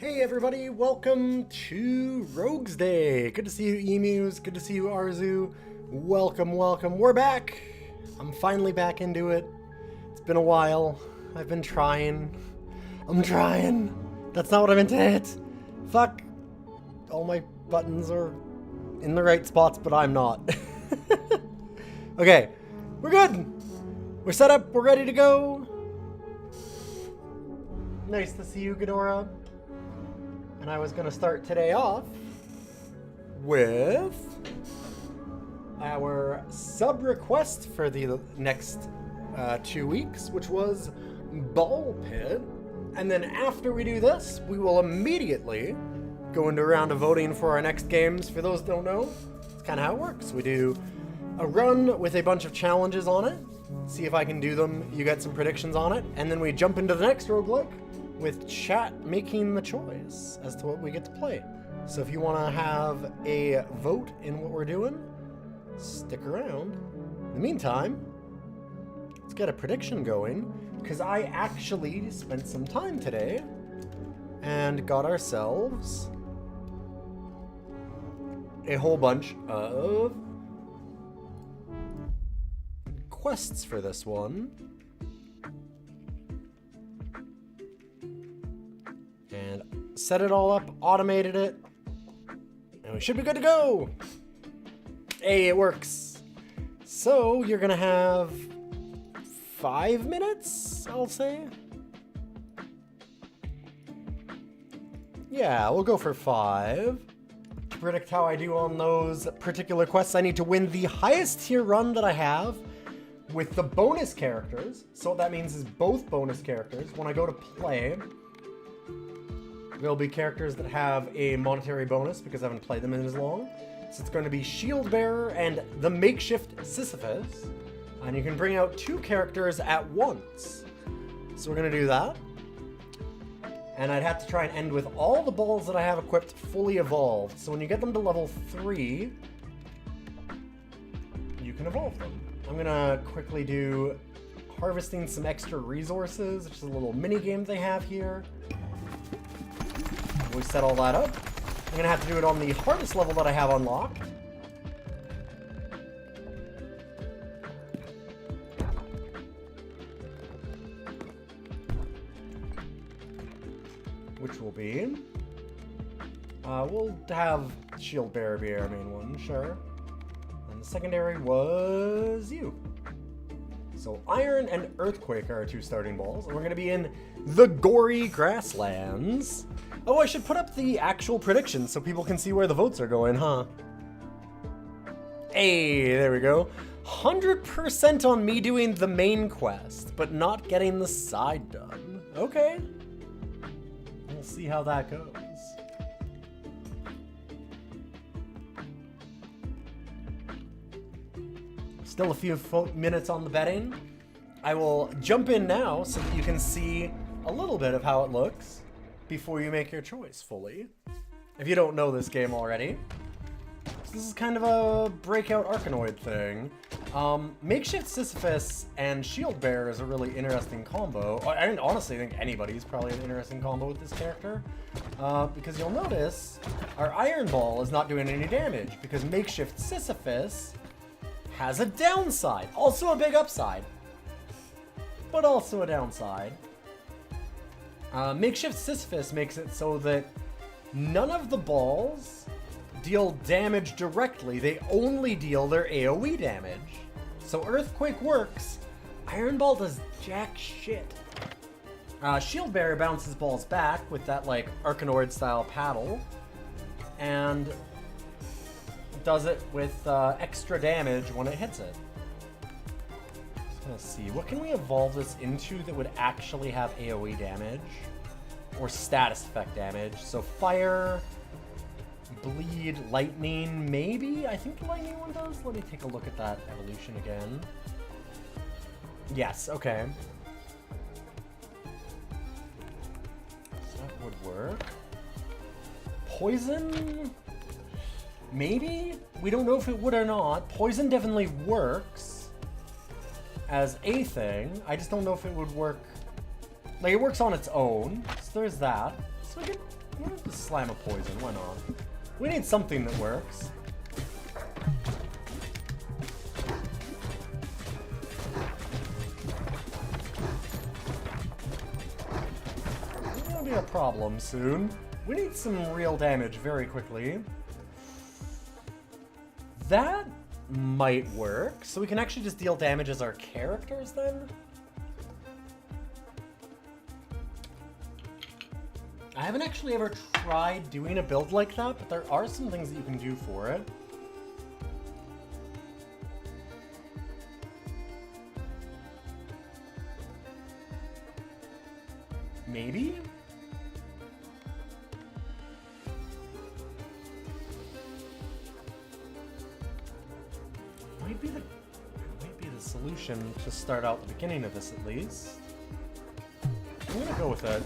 Hey everybody, welcome to Roguesday. Good to see you, Emus. Good to see you, Arzu. Welcome, welcome. We're back. I'm finally back into it. It's been a while. I've been trying. I'm trying. That's not what I meant to hit. Fuck. All my buttons are in the right spots, but I'm not. Okay, we're good. We're set up. We're ready to go. Nice to see you, Ghidorah. And I was going to start today off with our sub request for the next 2 weeks, which was Ball Pit. And then after we do this, we will immediately go into a round of voting for our next games. For those who don't know, it's kind of how it works. We do a run with a bunch of challenges on it, see if I can do them, you get some predictions on it, and then we jump into the next roguelike with chat making the choice as to what we get to play. So if you want to have a vote in what we're doing, stick around. In the meantime, let's get a prediction going, because I actually spent some time today and got ourselves a whole bunch of quests for this one. And set it all up, automated it, and we should be good to go. Hey, it works. So you're gonna have 5 minutes, I'll say. Yeah, we'll go for 5. To predict how I do on those particular quests, I need to win the highest tier run that I have with the bonus characters. So what that means is both bonus characters. When I go to play, there'll be characters that have a monetary bonus because I haven't played them in as long. So it's going to be Shield Bearer and the Makeshift Sisyphus. And you can bring out 2 characters at once. So we're going to do that. And I'd have to try and end with all the balls that I have equipped fully evolved. So when you get them to level 3, you can evolve them. I'm going to quickly do harvesting some extra resources, which is a little mini game they have here. We set all that up. I'm going to have to do it on the hardest level that I have unlocked. Which will be... we'll have Shield Bearer be our main one, sure. And the secondary was you. So Iron and Earthquake are our 2 starting balls. And we're going to be in the Gory Grasslands. Oh, I should put up the actual predictions so people can see where the votes are going, huh? Hey, there we go. 100% on me doing the main quest, but not getting the side done. Okay. We'll see how that goes. Still a few minutes on the betting. I will jump in now so that you can see a little bit of how it looks before you make your choice fully. If you don't know this game already, this is kind of a breakout Arkanoid thing. Makeshift Sisyphus and Shield Bearer is a really interesting combo. I honestly think anybody's probably an interesting combo with this character. Because you'll notice our Iron Ball is not doing any damage because Makeshift Sisyphus has a downside. Also a big upside, but also a downside. Makeshift Sisyphus makes it so that none of the balls deal damage directly. They only deal their AoE damage. So Earthquake works. Iron Ball does jack shit. Shield Bearer bounces balls back with that, like, Arkanoid style paddle. And does it with extra damage when it hits it. Let's see, what can we evolve this into that would actually have AoE damage? Or status effect damage? So fire, bleed, lightning, maybe? I think the lightning one does. Let me take a look at that evolution again. Yes, okay. So that would work. Poison? Maybe? We don't know if it would or not. Poison definitely works as a thing. I just don't know if it would work. Like, it works on its own, so there's that. So we can We'll just slam a poison, why not? We need something that works. It's gonna be a problem soon. We need some real damage very quickly. That might work. So we can actually just deal damage as our characters then? I haven't actually ever tried doing a build like that, but there are some things that you can do for it. Maybe? Might be the solution to start out the beginning of this at least. I'm gonna go with it.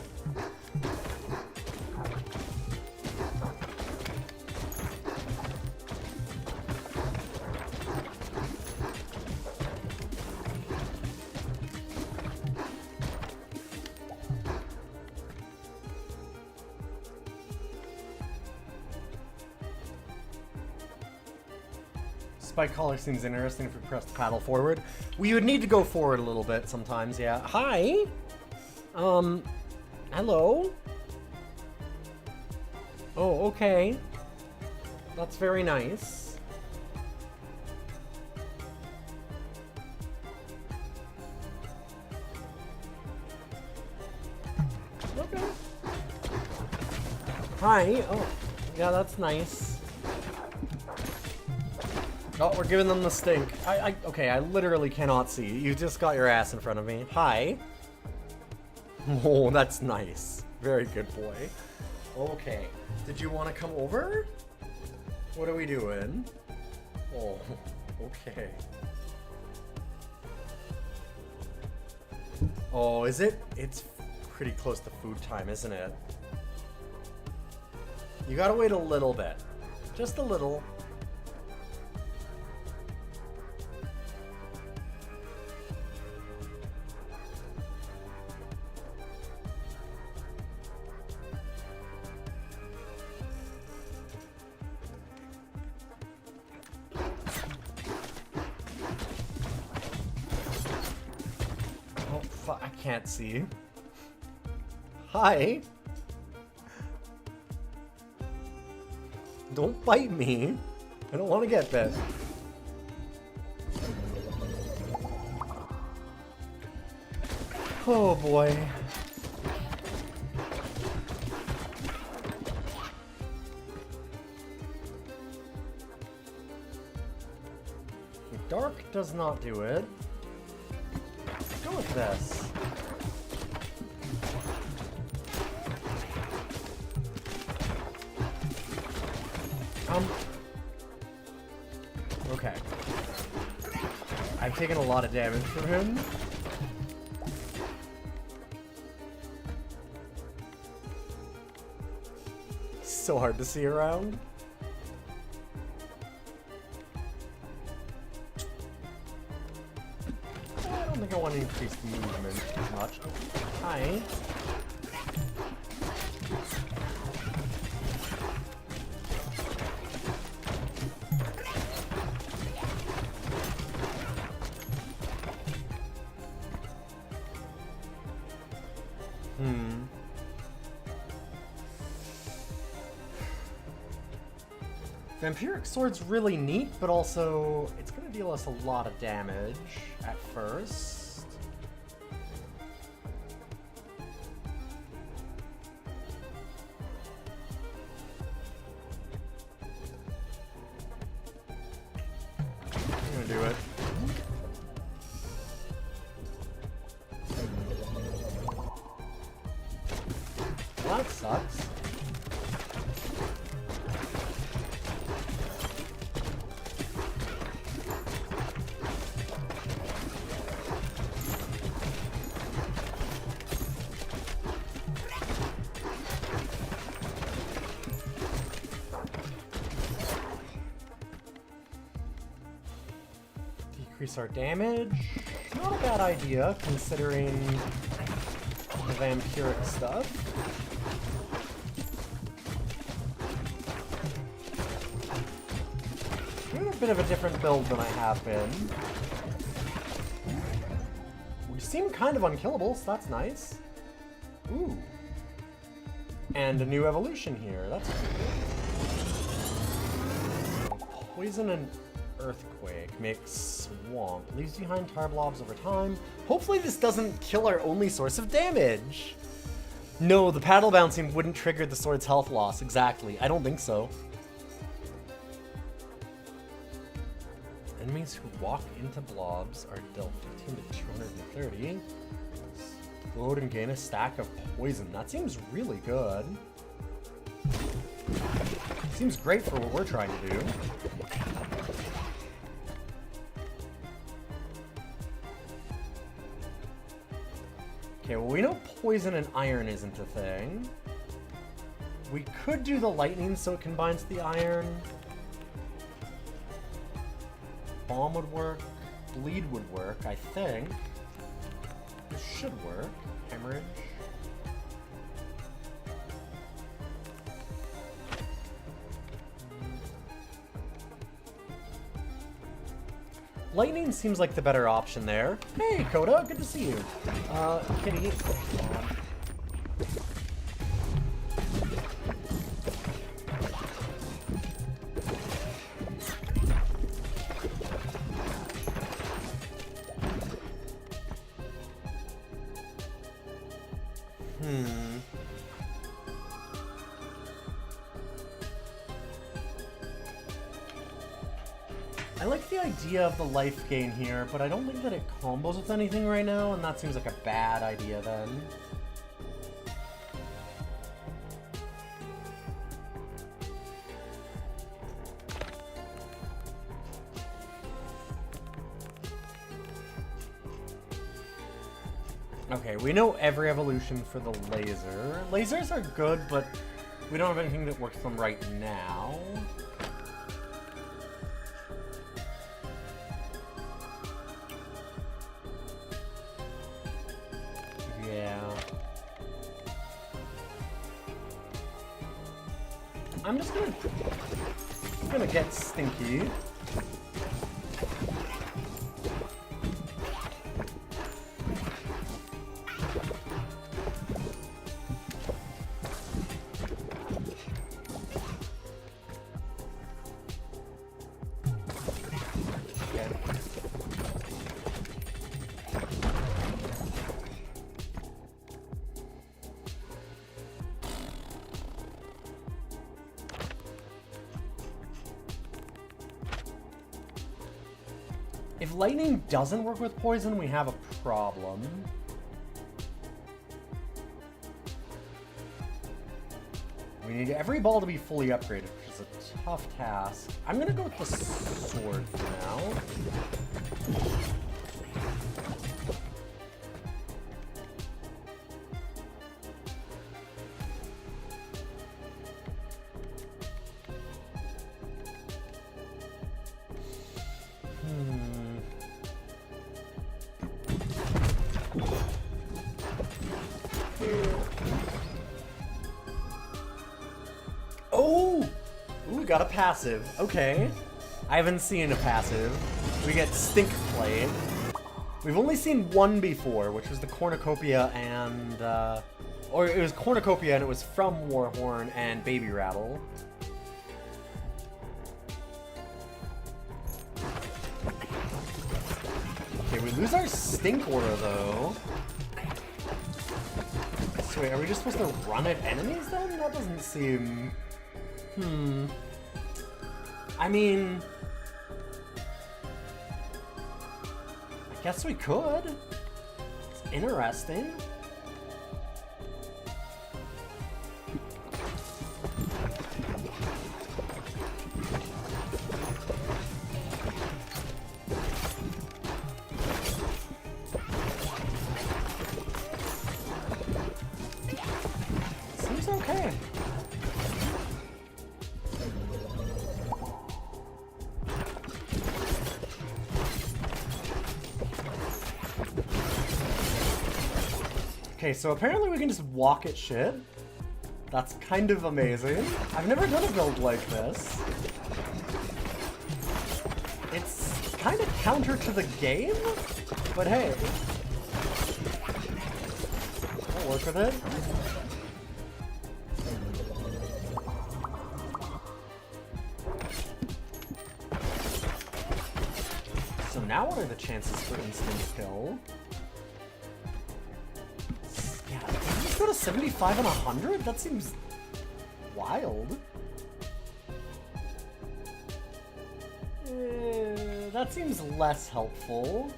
Spike collar seems interesting if we press the paddle forward. We would need to go forward a little bit sometimes, yeah. Hi! Hello? Oh, okay. That's very nice. Okay. Hi. Oh, yeah, that's nice. Oh, we're giving them the stink. Okay, I literally cannot see. You just got your ass in front of me. Hi. Oh, that's nice. Very good boy. Okay. Did you want to come over? What are we doing? Oh, okay. Oh, is it? It's pretty close to food time, isn't it? You gotta wait a little bit. Just a little. I can't see. Hi. Don't bite me. I don't want to get bit. Oh boy. Dark does not do it. Let's go with this. Okay. I've taken a lot of damage from him. So hard to see around. I don't think I want to increase the movement too much. Oh, hi. Vampiric Sword's really neat, but also it's going to deal us a lot of damage at first. I'm going to do it. Well, that sucks. Increase our damage. Not a bad idea, considering the vampiric stuff. bit of a different build than I have been. We seem kind of unkillable, so that's nice. Ooh. And a new evolution here. That's cool. Poison and Earthquake makes Swamp. Leaves behind tar blobs over time. Hopefully this doesn't kill our only source of damage. No, the paddle bouncing wouldn't trigger the sword's health loss. Exactly. I don't think so. Enemies who walk into blobs are dealt 15 to 230. Explode and gain a stack of poison. That seems really good. Seems great for what we're trying to do. Okay, well we know poison and iron isn't a thing. We could do the lightning so it combines the iron. Bomb would work. Bleed would work, I think. This should work. Hemorrhage. Lightning seems like the better option there. Hey, Coda, good to see you. Kitty. I like the idea of the life gain here, but I don't think that it combos with anything right now, and that seems like a bad idea then. Okay, we know every evolution for the laser. Lasers are good, but we don't have anything that works for them right now. I'm just gonna get stinky. If lightning doesn't work with poison, we have a problem. We need every ball to be fully upgraded, which is a tough task. I'm gonna go with the sword for now. Got a passive. Okay. I haven't seen a passive. We get Stink Plate. We've only seen one before, which was the Cornucopia and, or it was Cornucopia and it was from Warhorn and Baby Rattle. Okay, we lose our Stink Order though. So wait, are we just supposed to run at enemies then? That doesn't seem... I mean, I guess we could. It's interesting. Seems okay. Okay, so apparently we can just walk at shit. That's kind of amazing. I've never done a build like this. It's kind of counter to the game, but hey. I'll work with it. So now what are the chances for instant kill? Yeah, can you just go to 75 and 100? That seems wild. That seems less helpful.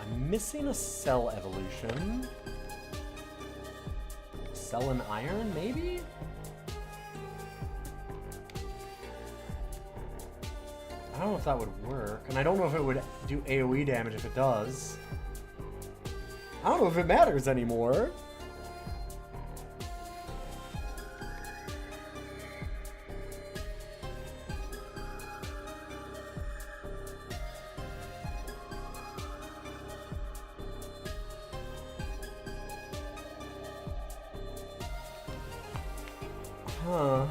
I'm missing a cell evolution. Cell and iron, maybe? I don't know if that would work, and I don't know if it would do AoE damage if it does. I don't know if it matters anymore. Huh.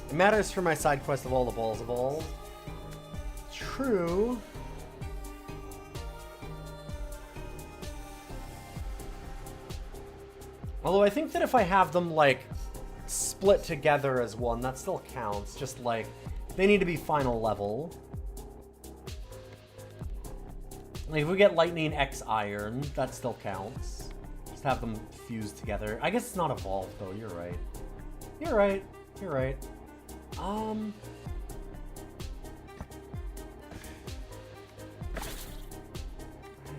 It matters for my side quest of all the balls evolve. True. Although I think that if I have them, like, split together as one, that still counts. Just, like, they need to be final level. Like, if we get Lightning X Iron, that still counts. Just have them fused together. I guess it's not evolved, though. You're right. You're right. You're right. I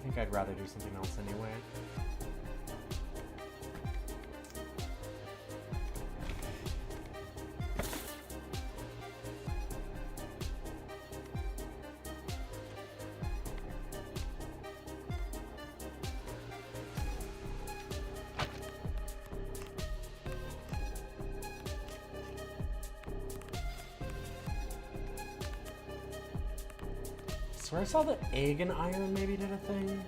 think I'd rather do something else anyway. So I saw that egg and iron maybe did a thing.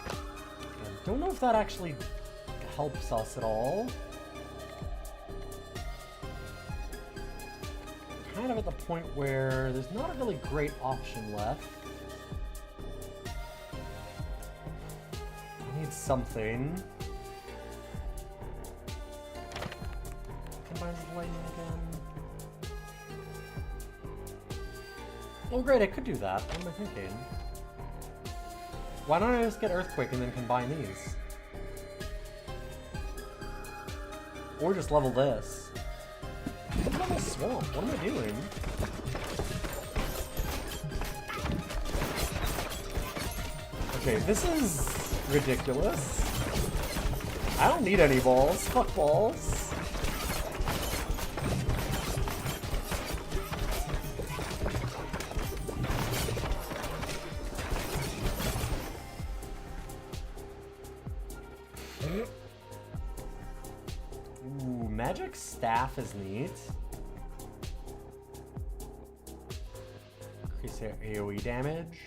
I don't know if that actually helps us at all. I'm kind of at the point where there's not a really great option left. I need something. Combines with lightning again. Oh great, I could do that. What am I thinking? Why don't I just get Earthquake and then combine these? Or just level this. Level Swamp, what am I doing? Okay, this is ridiculous. I don't need any balls. Fuck balls. Ooh, Magic Staff is neat. Increase their AoE damage.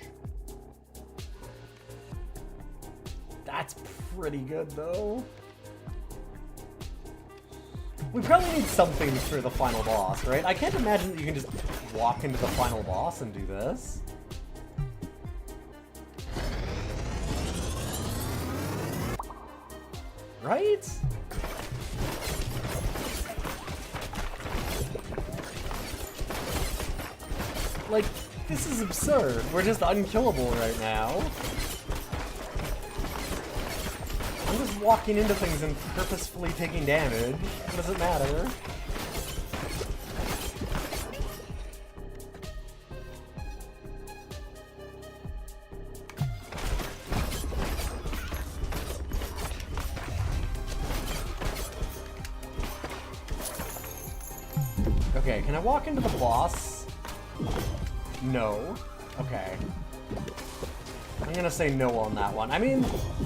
That's pretty good, though. We probably need something for the final boss, right? I can't imagine that you can just walk into the final boss and do this. Right? Like, this is absurd. We're just unkillable right now. I'm just walking into things and purposefully taking damage. What does it matter? Okay, can I walk into the boss? No. Okay. I'm gonna say no on that one. I mean,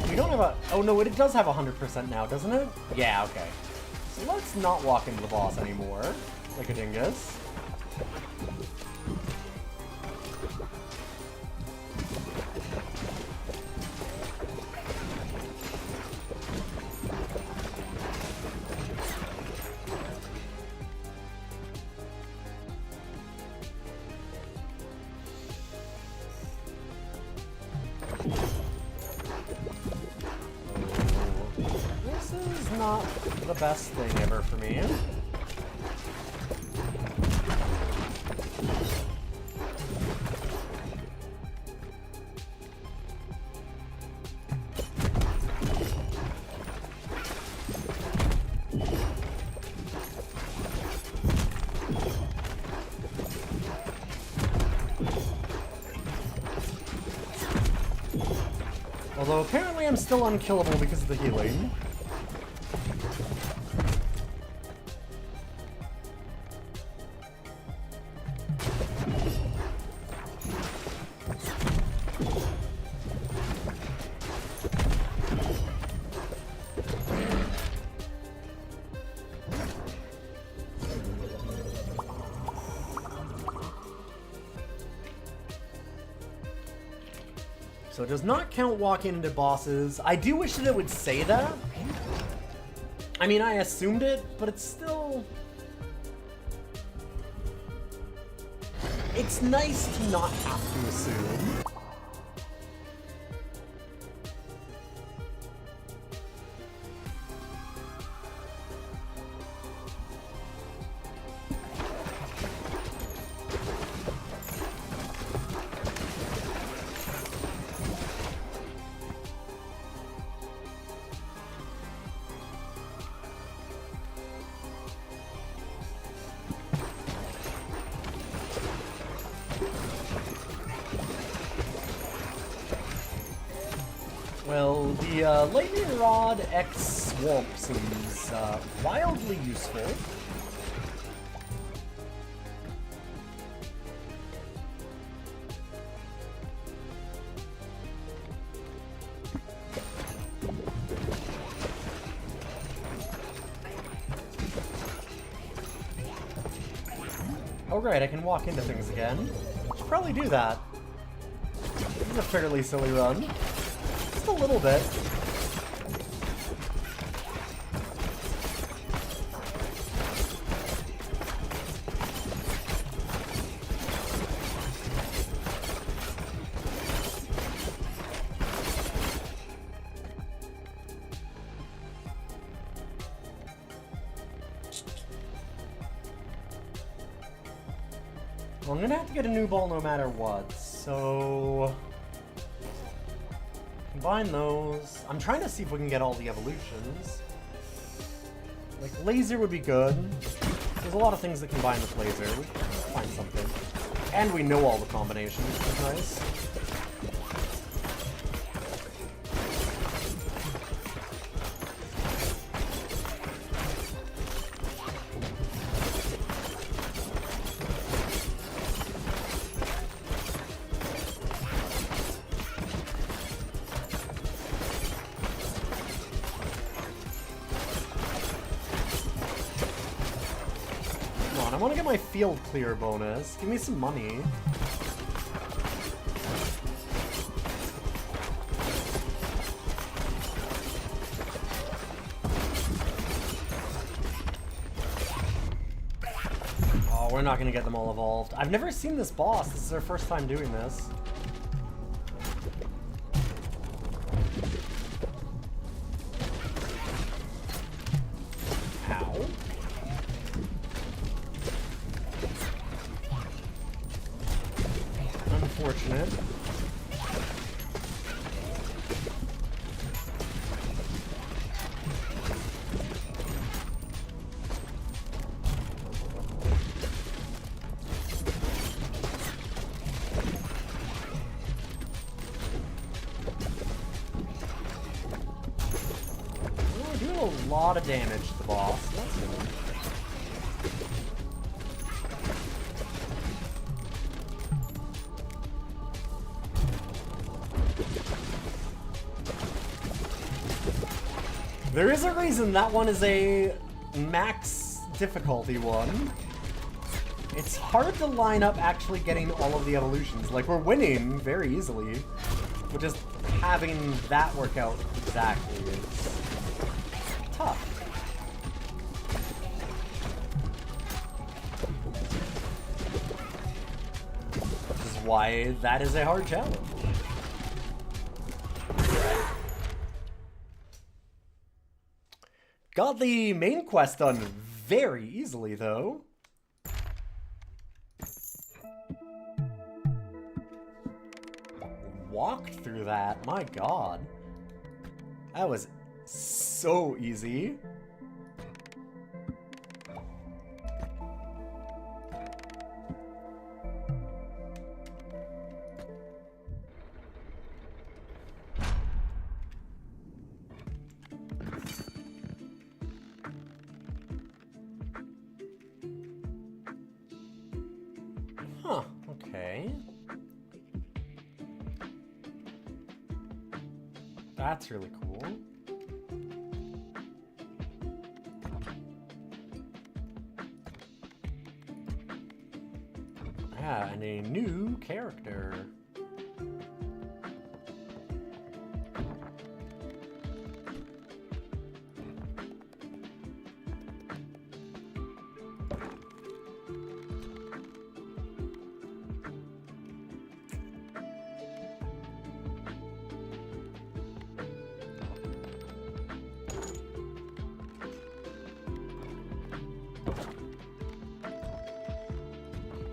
we don't have a... Oh no, it does have 100% now, doesn't it? Yeah, okay. let's not walk into the boss anymore, like a dingus. This is not the best thing ever for me. Although apparently I'm still unkillable because of the healing. So it does not count walking into bosses. I do wish that it would say that. I mean, I assumed it, but it's still... It's nice to not have to assume. Well, the Lightning Rod X Swamp seems wildly useful. Oh right, I can walk into things again. Should probably do that. This is a fairly silly run. Just a little bit. Well, I'm gonna have to get a new ball no matter what, so... Combine those. I'm trying to see if we can get all the evolutions. Like, laser would be good. There's a lot of things that combine with laser. We can find something. And we know all the combinations, which is nice. I want to get my field clear bonus. Give me some money. Oh, we're not going to get them all evolved. I've never seen this boss. This is our first time doing this. Ow. Unfortunate. We're doing a lot of damage to the boss. That's good. There is a reason that one is a max difficulty one, it's hard to line up actually getting all of the evolutions. Like, we're winning very easily, but just having that work out exactly is tough. Which is why that is a hard challenge. Got the main quest done very easily, though. Walked through that, my god. That was so easy. Huh, okay. That's really cool. Yeah, and a new character.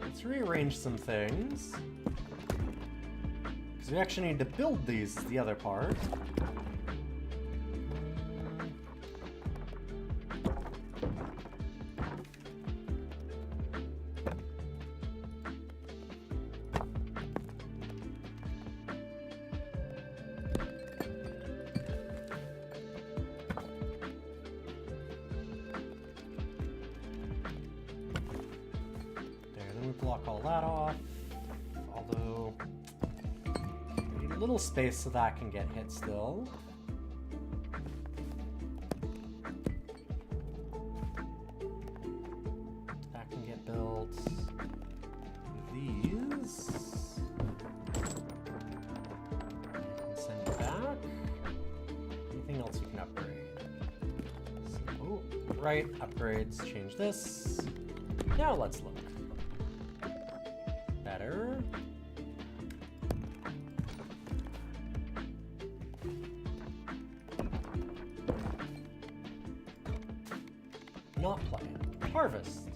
Let's rearrange some things. Because we actually need to build these, is the other part. Block all that off, although we need a little space so that can get hit still. That can get built. These. Send it back. Anything else you can upgrade? So, right, upgrades, change this. Now let's look. Better. Not playing. Harvest.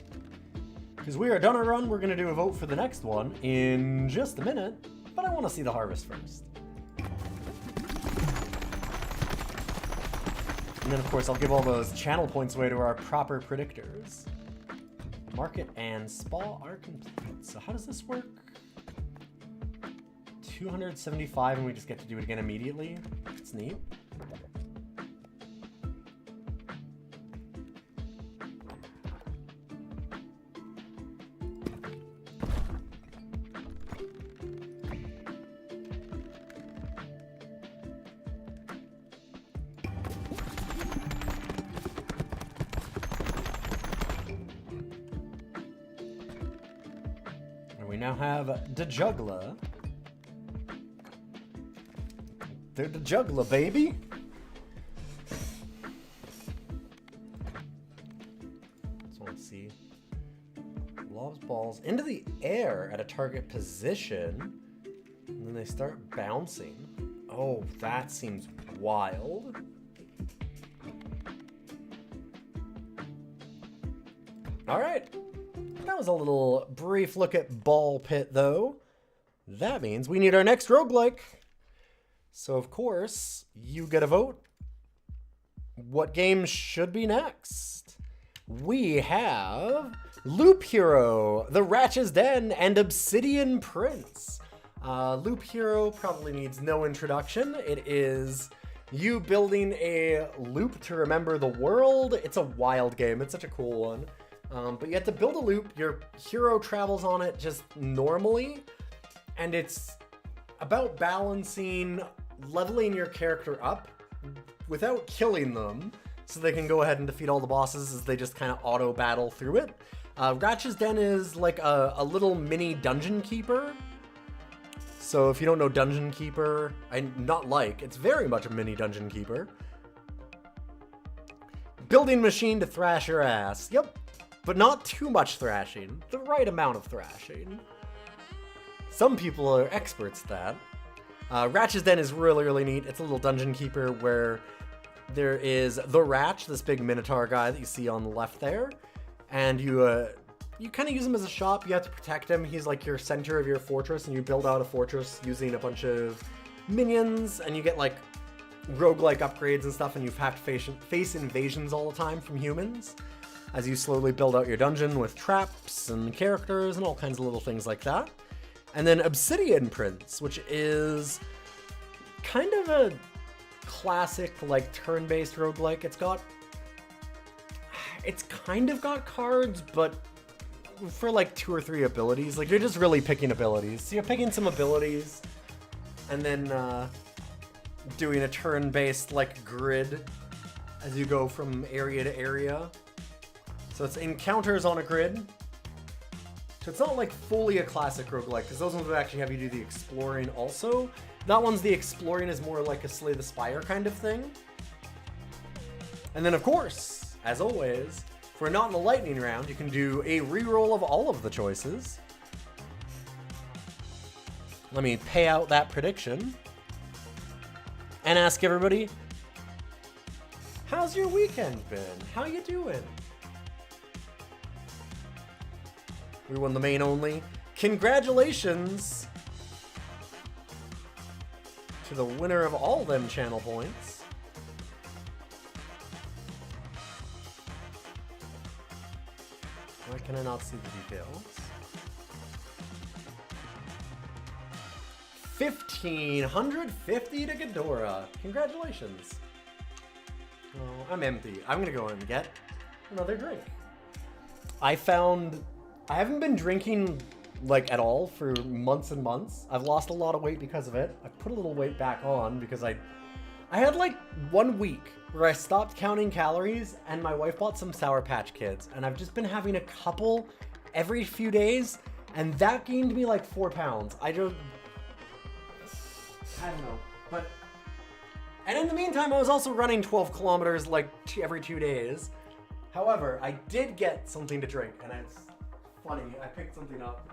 Because we are done our run, we're going to do a vote for the next one in just a minute, but I want to see the harvest first. And then, of course, I'll give all those channel points away to our proper predictors. Market and spa are complete. So how does this work? 275 and we just get to do it again immediately? It's neat. We now have the juggler. They're the juggler, baby. So let's see. Lobs balls into the air at a target position, and then they start bouncing. Oh, that seems wild. All right. That was a little brief look at Ball Pit, though. That means we need our next roguelike. So, of course, you get a vote. What game should be next? We have Loop Hero, The Ratch's Den, and Obsidian Prince. Loop Hero probably needs no introduction. It is you building a loop to remember the world. It's a wild game. It's such a cool one. But you have to build a loop. Your hero travels on it just normally. And it's about balancing leveling your character up without killing them so they can go ahead and defeat all the bosses as they just kind of auto battle through it. Ratch's Den is like a little mini dungeon keeper. So if you don't know Dungeon Keeper, it's very much a mini Dungeon Keeper. Building machine to thrash your ass. Yep, but not too much thrashing. The right amount of thrashing. Some people are experts at that. Ratch's Den is really, really neat. It's a little dungeon keeper where there is the Ratch, this big minotaur guy that you see on the left there. And you kind of use him as a shop. You have to protect him. He's like your center of your fortress, and you build out a fortress using a bunch of minions, and you get like roguelike upgrades and stuff, and you have to face invasions all the time from humans as you slowly build out your dungeon with traps and characters and all kinds of little things like that. And then Obsidian Prince, which is kind of a classic like turn-based roguelike. It's kind of got cards, but for like 2 or 3 abilities. Like, you're just really picking abilities. So you're picking some abilities and then doing a turn-based like grid as you go from area to area. So it's encounters on a grid. So it's not like fully a classic roguelike, because those ones would actually have you do the exploring also. That one's the exploring is more like a Slay the Spire kind of thing. And then of course, as always, if we're not in the lightning round, you can do a reroll of all of the choices. Let me pay out that prediction and ask everybody, how's your weekend been? How you doing? We won the main only. Congratulations to the winner of all them channel points. Why can I not see the details? 1,550 to Ghidorah. Congratulations. Oh, I'm empty. I'm gonna go and get another drink. I haven't been drinking like at all for months and months. I've lost a lot of weight because of it. I put a little weight back on because I had like 1 week where I stopped counting calories and my wife bought some Sour Patch Kids, and I've just been having a couple every few days, and that gained me like 4 pounds. I don't know, but and in the meantime I was also running 12 kilometers like every 2 days. However, I did get something to drink, and it's funny, I picked something up.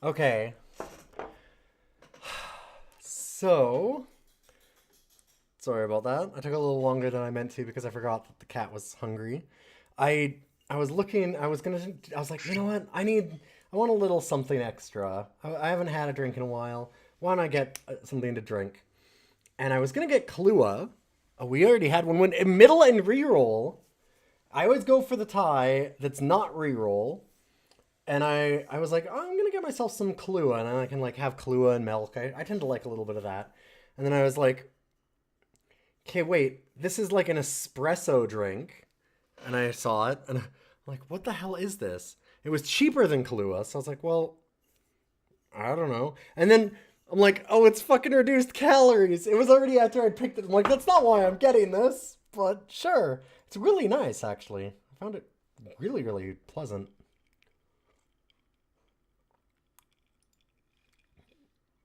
Okay. So, sorry about that. I took a little longer than I meant to because I forgot that the cat was hungry. I was like, you know what? I need I want a little something extra. I haven't had a drink in a while. Why don't I get something to drink? And I was gonna get Kahlua. Oh, we already had one. When in middle and reroll, I always go for the tie that's not reroll. And I was like, oh, I'm gonna get myself some Kahlua, and I can like have Kahlua and milk. I tend to like a little bit of that. And then I was like, okay, wait, this is like an espresso drink. And I saw it, and I'm like, what the hell is this? It was cheaper than Kahlua, so I was like, well, I don't know. And then I'm like, oh, it's fucking reduced calories. It was already after I picked it. I'm like, that's not why I'm getting this, but sure. It's really nice, actually. I found it really, really pleasant.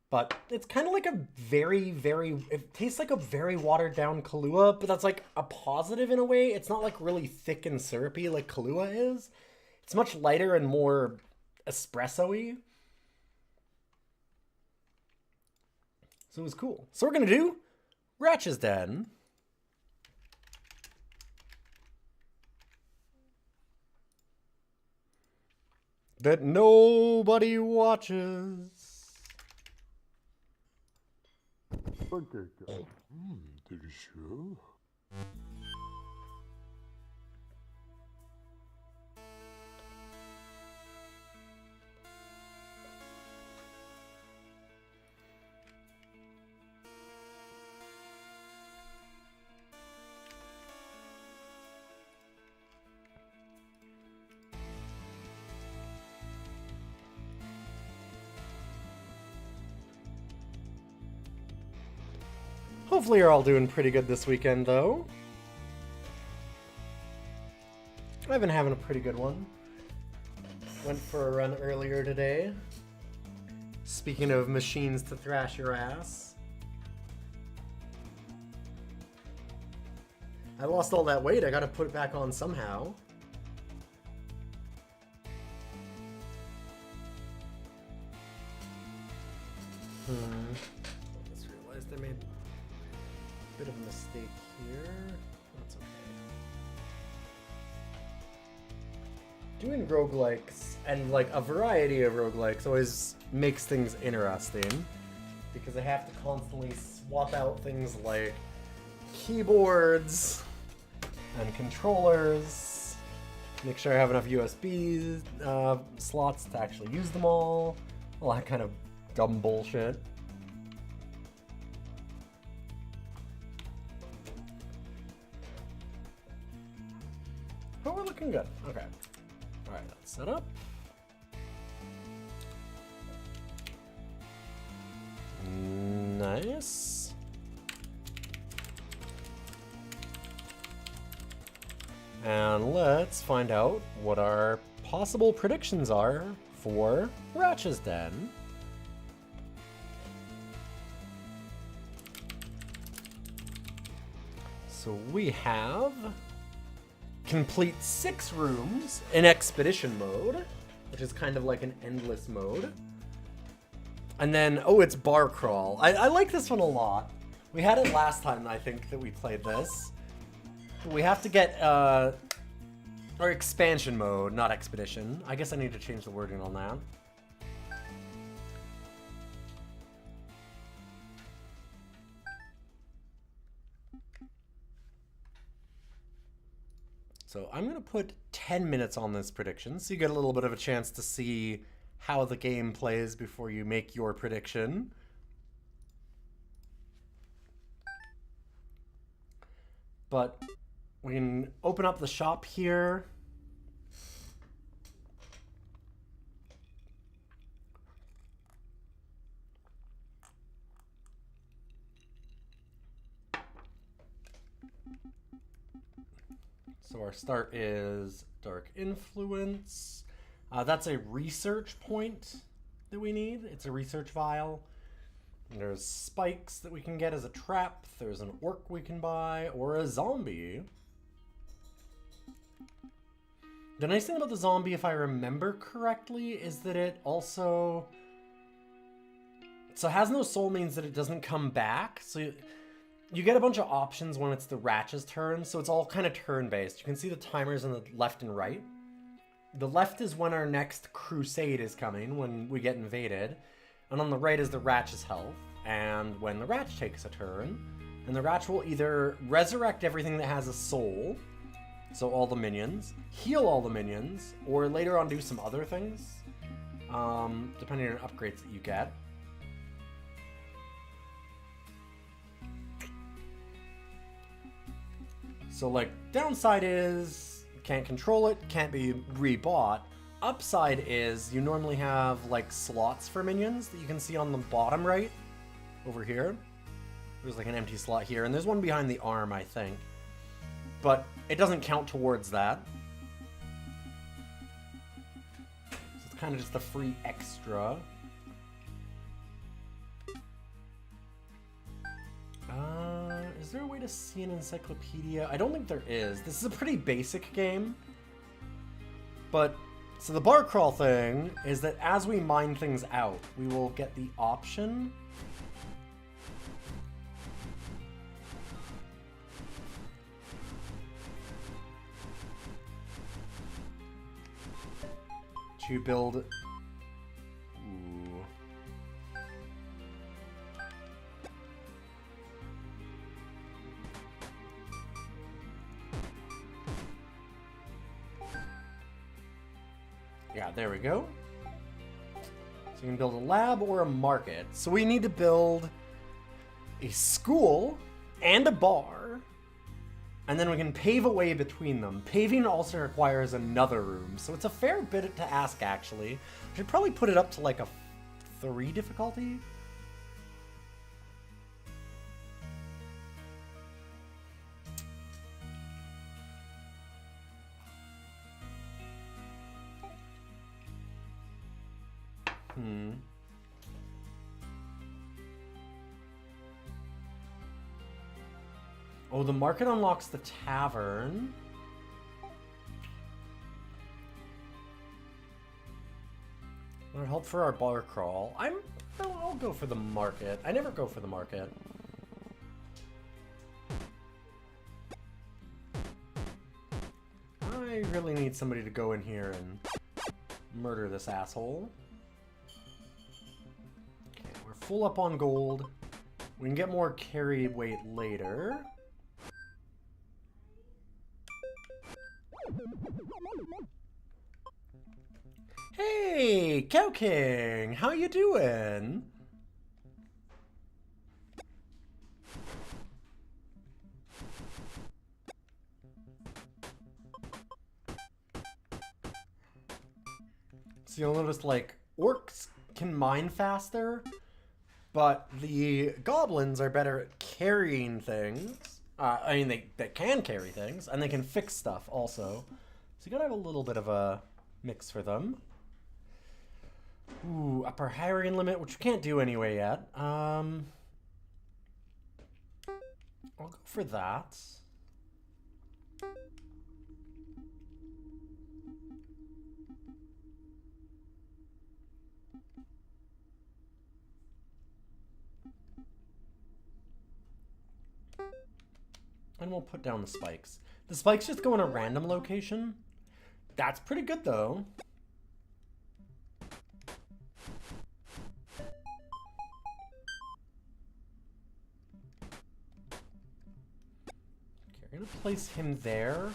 But it's kind of like a it tastes like a very watered down Kahlua, but that's like a positive in a way. It's not like really thick and syrupy like Kahlua is. It's much lighter and more espresso-y. So it was cool. So we're going to do Ratch's Den. That nobody watches. Delicious. Hopefully you're all doing pretty good this weekend, though. I've been having a pretty good one. Went for a run earlier today. Speaking of machines to thrash your ass. I lost all that weight. I gotta put it back on somehow. I just realized I made a bit of a mistake here. That's okay. Doing roguelikes and like a variety of roguelikes always makes things interesting because I have to constantly swap out things like keyboards and controllers, make sure I have enough USB slots to actually use them all that kind of dumb bullshit. Oh, we're looking good. Okay. Alright, that's set up. Nice. And let's find out what our possible predictions are for Ratch's Den. So we have complete 6 rooms in expedition mode, which is kind of like an endless mode. And then, oh, it's bar crawl. I like this one a lot. We had it last time, I think, that we played this. We have to get, or expansion mode, not expedition. I guess I need to change the wording on that. So I'm going to put 10 minutes on this prediction, so you get a little bit of a chance to see how the game plays before you make your prediction. But we can open up the shop here. So our start is Dark Influence. That's a research point that we need. It's a research vial. And there's spikes that we can get as a trap. There's an orc we can buy, or a zombie. The nice thing about the zombie, if I remember correctly, is that it also... So has no soul means that it doesn't come back. So you get a bunch of options when it's the Ratch's turn, so it's all kind of turn-based. You can see the timers on the left and right. The left is when our next crusade is coming, when we get invaded. And on the right is the Ratch's health. And when the Ratch takes a turn, and the Ratch will either resurrect everything that has a soul, so all the minions, heal all the minions, or later on do some other things, depending on upgrades that you get. So, like, downside is can't control it, can't be rebought. Upside is you normally have, like, slots for minions that you can see on the bottom right, over here. There's, like, an empty slot here, and there's one behind the arm, I think. But it doesn't count towards that. So it's kind of just a free extra. Is there a way to see an encyclopedia? I don't think there is. This is a pretty basic game. But, so the bar crawl thing is that as we mine things out, we will get the option to build... Ooh. Yeah, there we go. So you can build a lab or a market. So we need to build a school and a bar, and then we can pave a way between them. Paving also requires another room, so it's a fair bit to ask, actually. I should probably put it up to like a 3 difficulty. Oh, the market unlocks the tavern. That'll help for our bar crawl. I'll go for the market. I never go for the market. I really need somebody to go in here and murder this asshole. Okay, we're full up on gold. We can get more carry weight later. Hey, Cow King, how you doing? So you'll notice, like, orcs can mine faster, but the goblins are better at carrying things. I mean, they can carry things, and they can fix stuff also. So you gotta have a little bit of a mix for them. Ooh, upper hiring limit, which we can't do anyway yet. I'll go for that. And we'll put down the spikes. The spikes just go in a random location. That's pretty good, though. Okay, we're gonna place him there.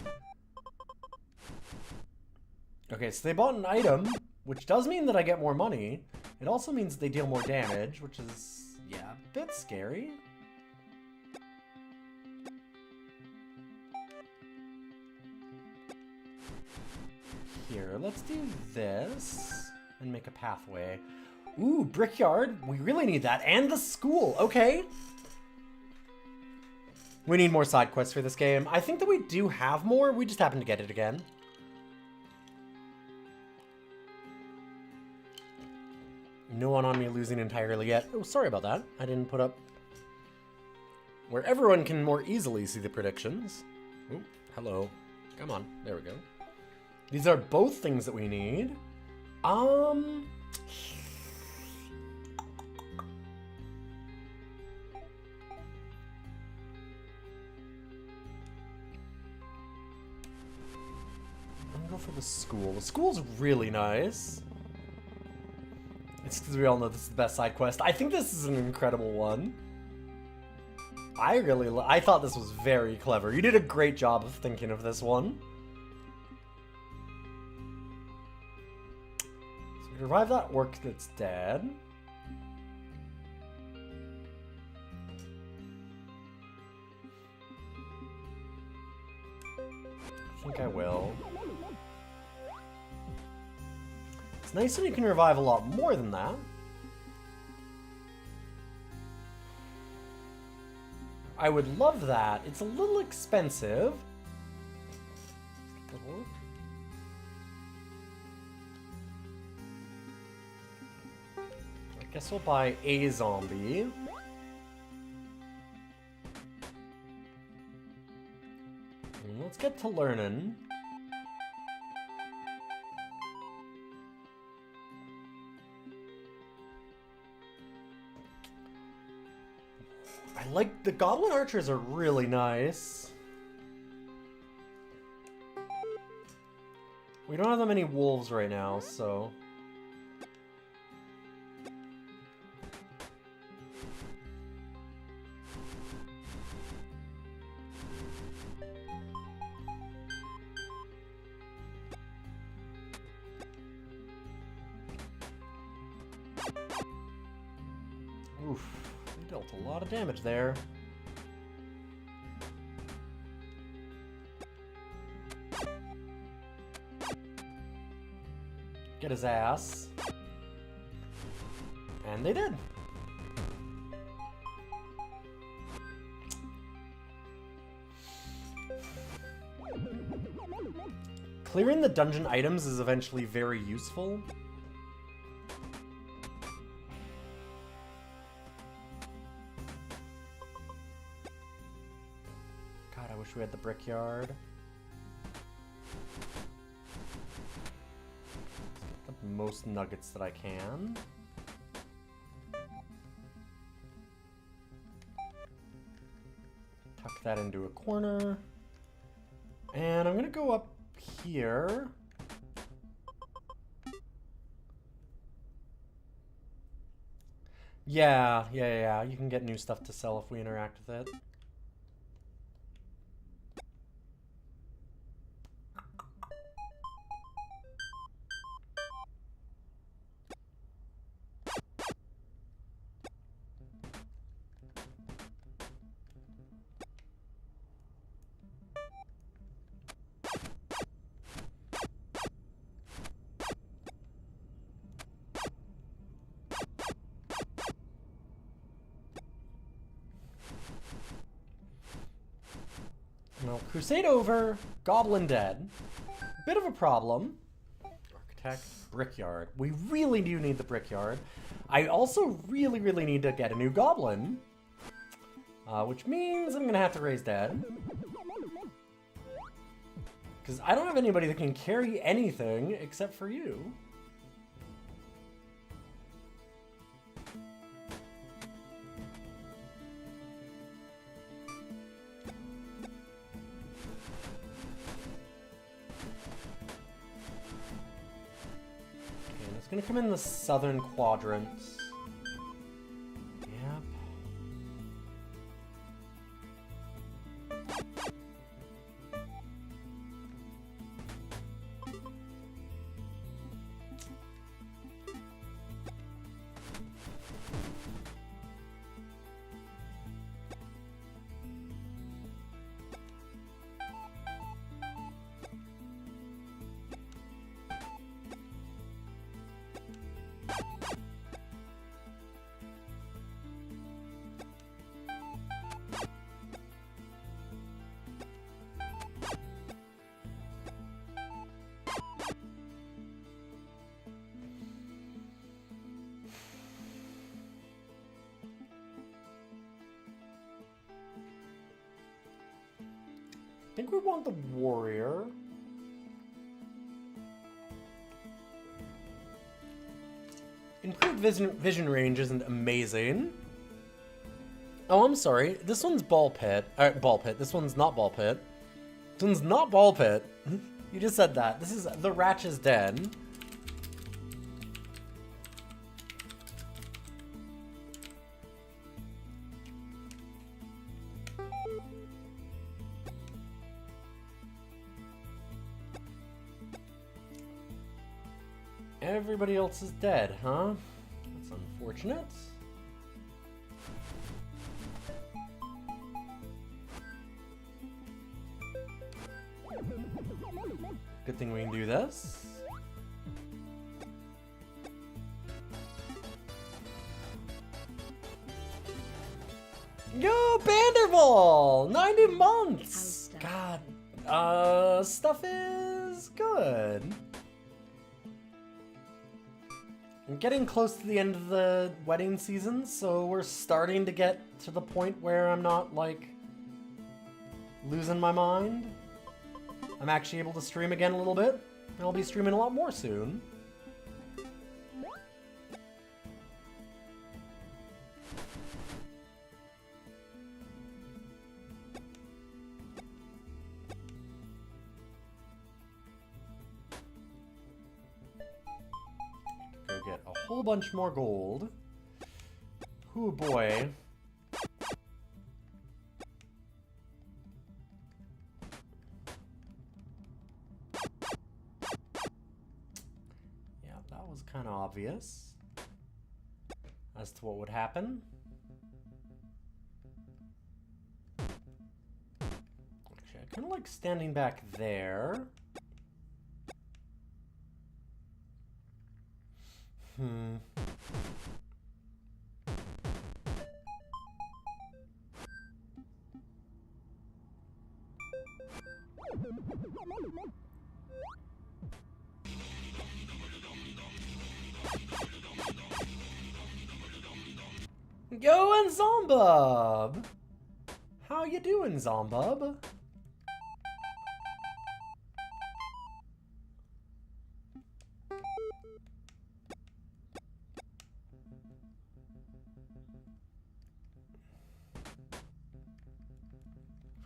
Okay, so they bought an item, which does mean that I get more money. It also means they deal more damage, which is, yeah, a bit scary. Here, let's do this and make a pathway. Ooh, brickyard. We really need that. And the school. Okay. We need more side quests for this game. I think that we do have more. We just happen to get it again. No one on me losing entirely yet. Oh, sorry about that. I didn't put up where everyone can more easily see the predictions. Oh, hello. Come on. There we go. These are both things that we need. I'm gonna go for the school. The school's really nice. It's because we all know this is the best side quest. I think this is an incredible one. I thought this was very clever. You did a great job of thinking of this one. So we revive that orc that's dead. I think I will. It's nice that you can revive a lot more than that. I would love that. It's a little expensive. I guess we'll buy a zombie. And let's get to learning. I like the goblin archers are really nice. We don't have that many wolves right now, so oof. Dealt a lot of damage there. Get his ass. And they did. Clearing the dungeon items is eventually very useful. We had the brickyard. Let's get the most nuggets that I can. Tuck that into a corner. And I'm gonna go up here. Yeah. You can get new stuff to sell if we interact with it. Well, crusade over, goblin dead. Bit of a problem. Architect, brickyard. We really do need the brickyard. I also really need to get a new goblin. Which means I'm gonna have to raise dead. Because I don't have anybody that can carry anything except for you. Gonna come in the southern quadrant. Yep. I think we want the warrior. Improved vision range isn't amazing. Oh, I'm sorry. This one's ball pit. Ball pit. This one's not ball pit. This one's not ball pit. You just said that. This is the Ratch's Den. Everybody else is dead, huh? That's unfortunate. Good thing we can do this. Yo, Banderball! 90 months! God, stuff is good. I'm getting close to the end of the wedding season, so we're starting to get to the point where I'm not, like, losing my mind. I'm actually able to stream again a little bit, and I'll be streaming a lot more soon. Go get a whole bunch more gold. Ooh boy. Kind of obvious as to what would happen. Actually, I kind of like standing back there. Yo, and Zombub! How you doing, Zombub?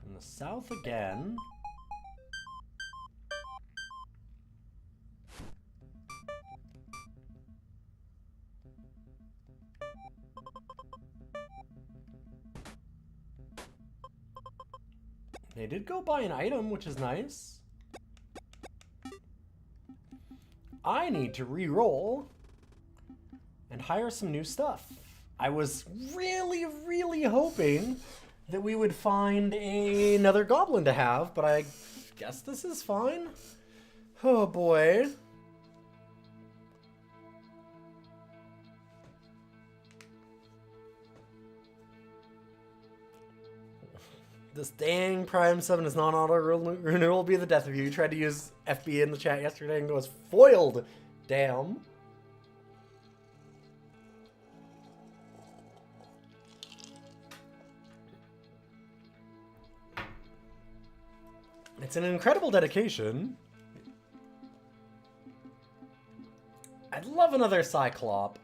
From the south again. They did go buy an item, which is nice. I need to re-roll and hire some new stuff. I was really, really hoping that we would find another goblin to have, but I guess this is fine. Oh boy. This dang Prime 7 is non-auto renewal will be the death of you. You tried to use FB in the chat yesterday and it was foiled. Damn. It's an incredible dedication. I'd love another Cyclop.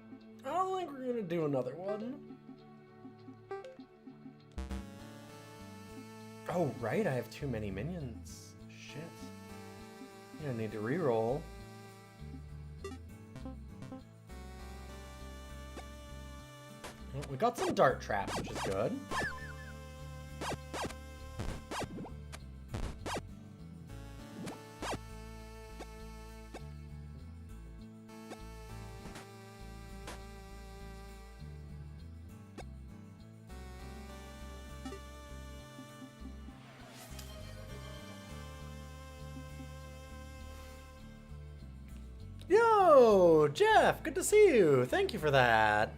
I don't think we're gonna do another one. Oh, right, I have too many minions. Shit. I need to reroll. Well, we got some dart traps, which is good. Yo, Jeff, good to see you. Thank you for that.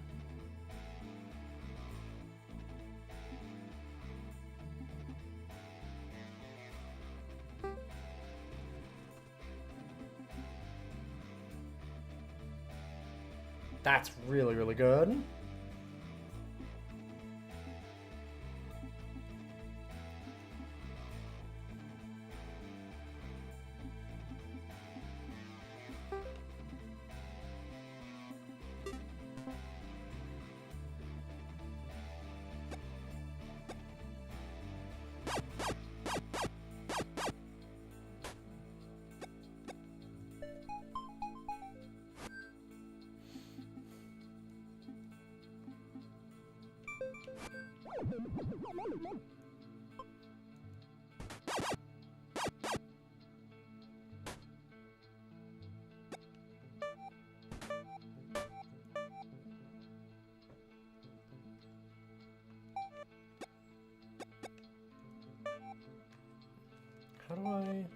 That's really, really good. How do I...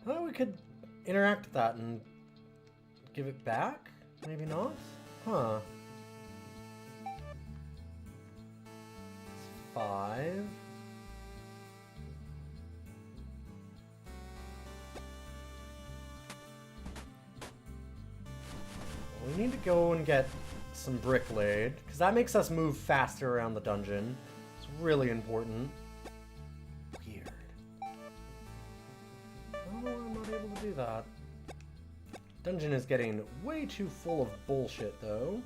Oh, we could interact with that and give it back? Maybe not? Huh. 5. We need to go and get some brick laid, because that makes us move faster around the dungeon. It's really important. Weird. I don't know why I'm not able to do that. Dungeon is getting way too full of bullshit, though.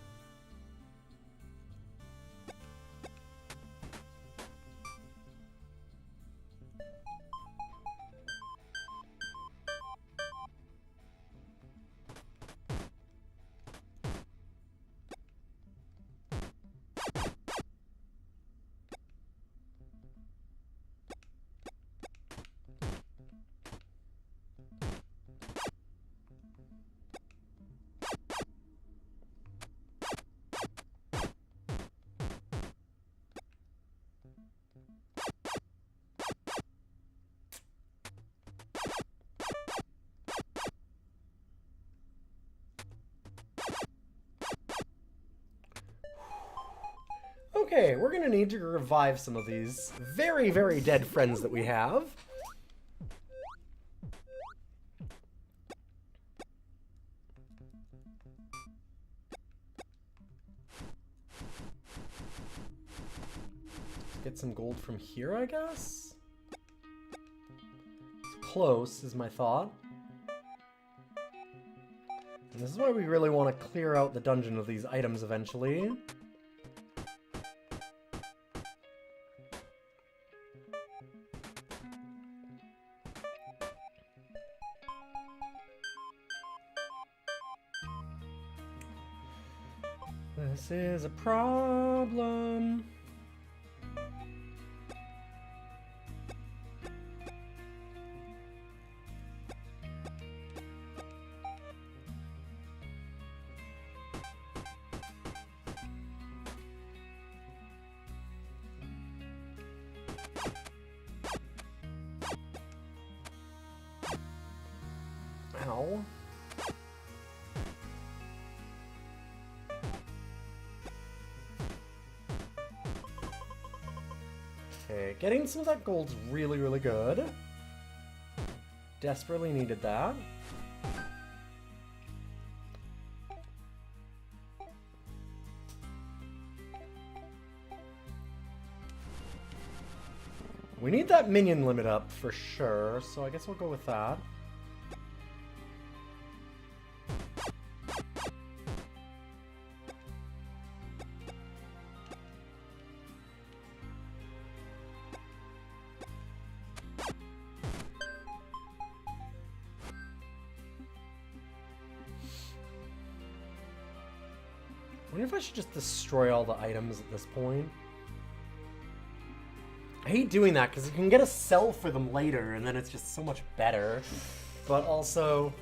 Okay, we're gonna need to revive some of these very, very dead friends that we have. Get some gold from here, I guess? It's close, is my thought. And this is why we really want to clear out the dungeon of these items eventually. This is a problem. Ow. Okay, getting some of that gold's really, really good. Desperately needed that. We need that minion limit up for sure, so I guess we'll go with that. I wonder if I should just destroy all the items at this point. I hate doing that because you can get a sell for them later and then it's just so much better. But also...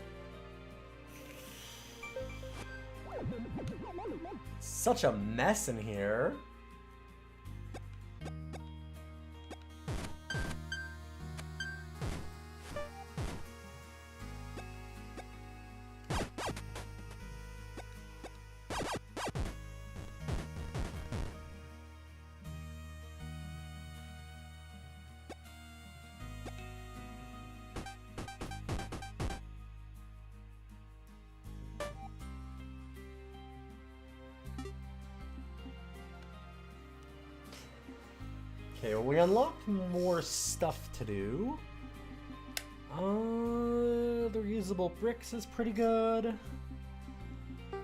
such a mess in here. Okay, well, we unlocked more stuff to do. The reusable bricks is pretty good.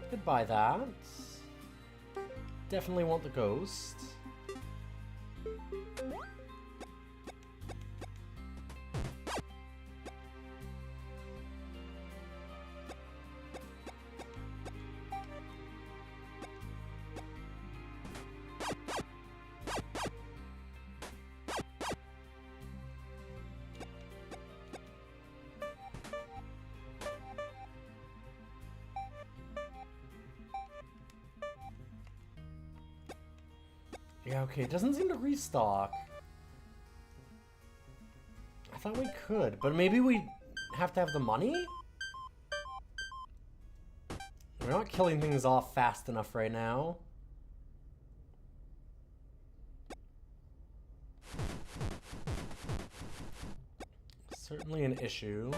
Could buy that. Definitely want the ghost. Yeah, okay, it doesn't seem to restock. I thought we could, but maybe we have to have the money? We're not killing things off fast enough right now. Certainly an issue.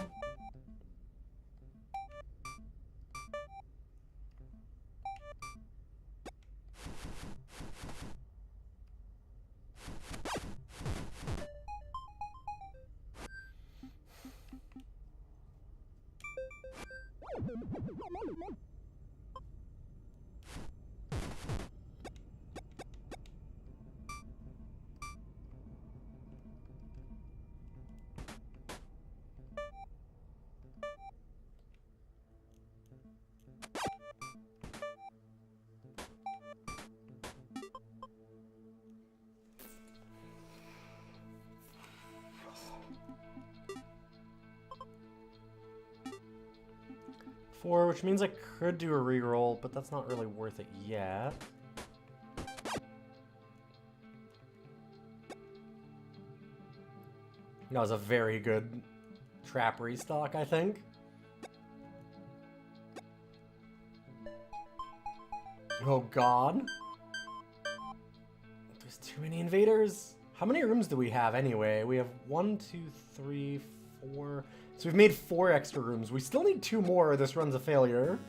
Four, which means I could do a reroll, but that's not really worth it yet. That was a very good trap restock, I think. Oh god. There's too many invaders. How many rooms do we have anyway? We have 1, 2, 3, 4. So we've made 4 extra rooms. We still need 2 more or this run's a failure.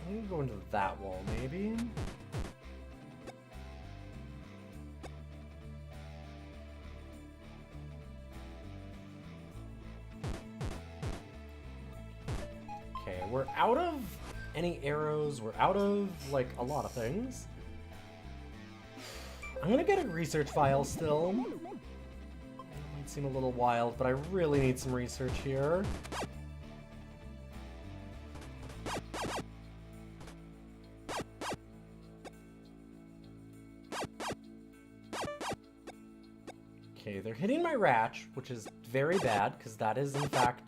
I'm gonna go into that wall, maybe? Okay, we're out of any arrows. We're out of, like, a lot of things. I'm gonna get a research file still. It might seem a little wild, but I really need some research here. Okay, they're hitting my Ratch, which is very bad, because that is, in fact...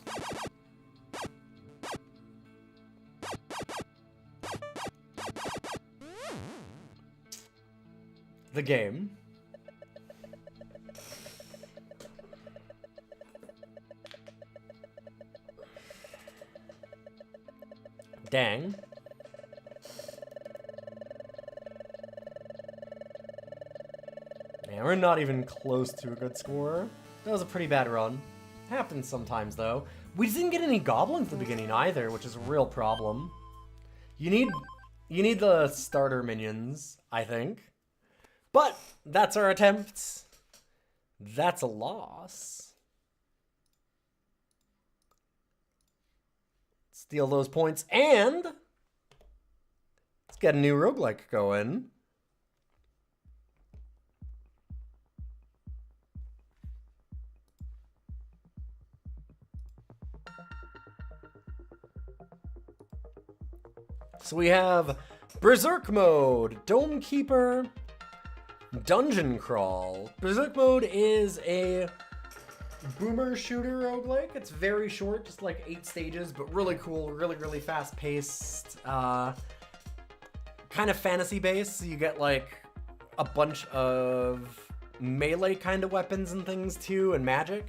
the game. Dang. Yeah, we're not even close to a good score. That was a pretty bad run. Happens sometimes, though. We didn't get any goblins at the beginning either, which is a real problem. You need the starter minions, I think. But that's our attempt. That's a loss. Steal those points and let's get a new roguelike going. So we have Berserk Mode, Dome Keeper, Dungeon Crawl. Berserk Mode is a boomer shooter roguelike. It's very short, just like 8 stages, but really cool, really fast paced. Kind of fantasy based, so you get like a bunch of melee kind of weapons and things too, and magic.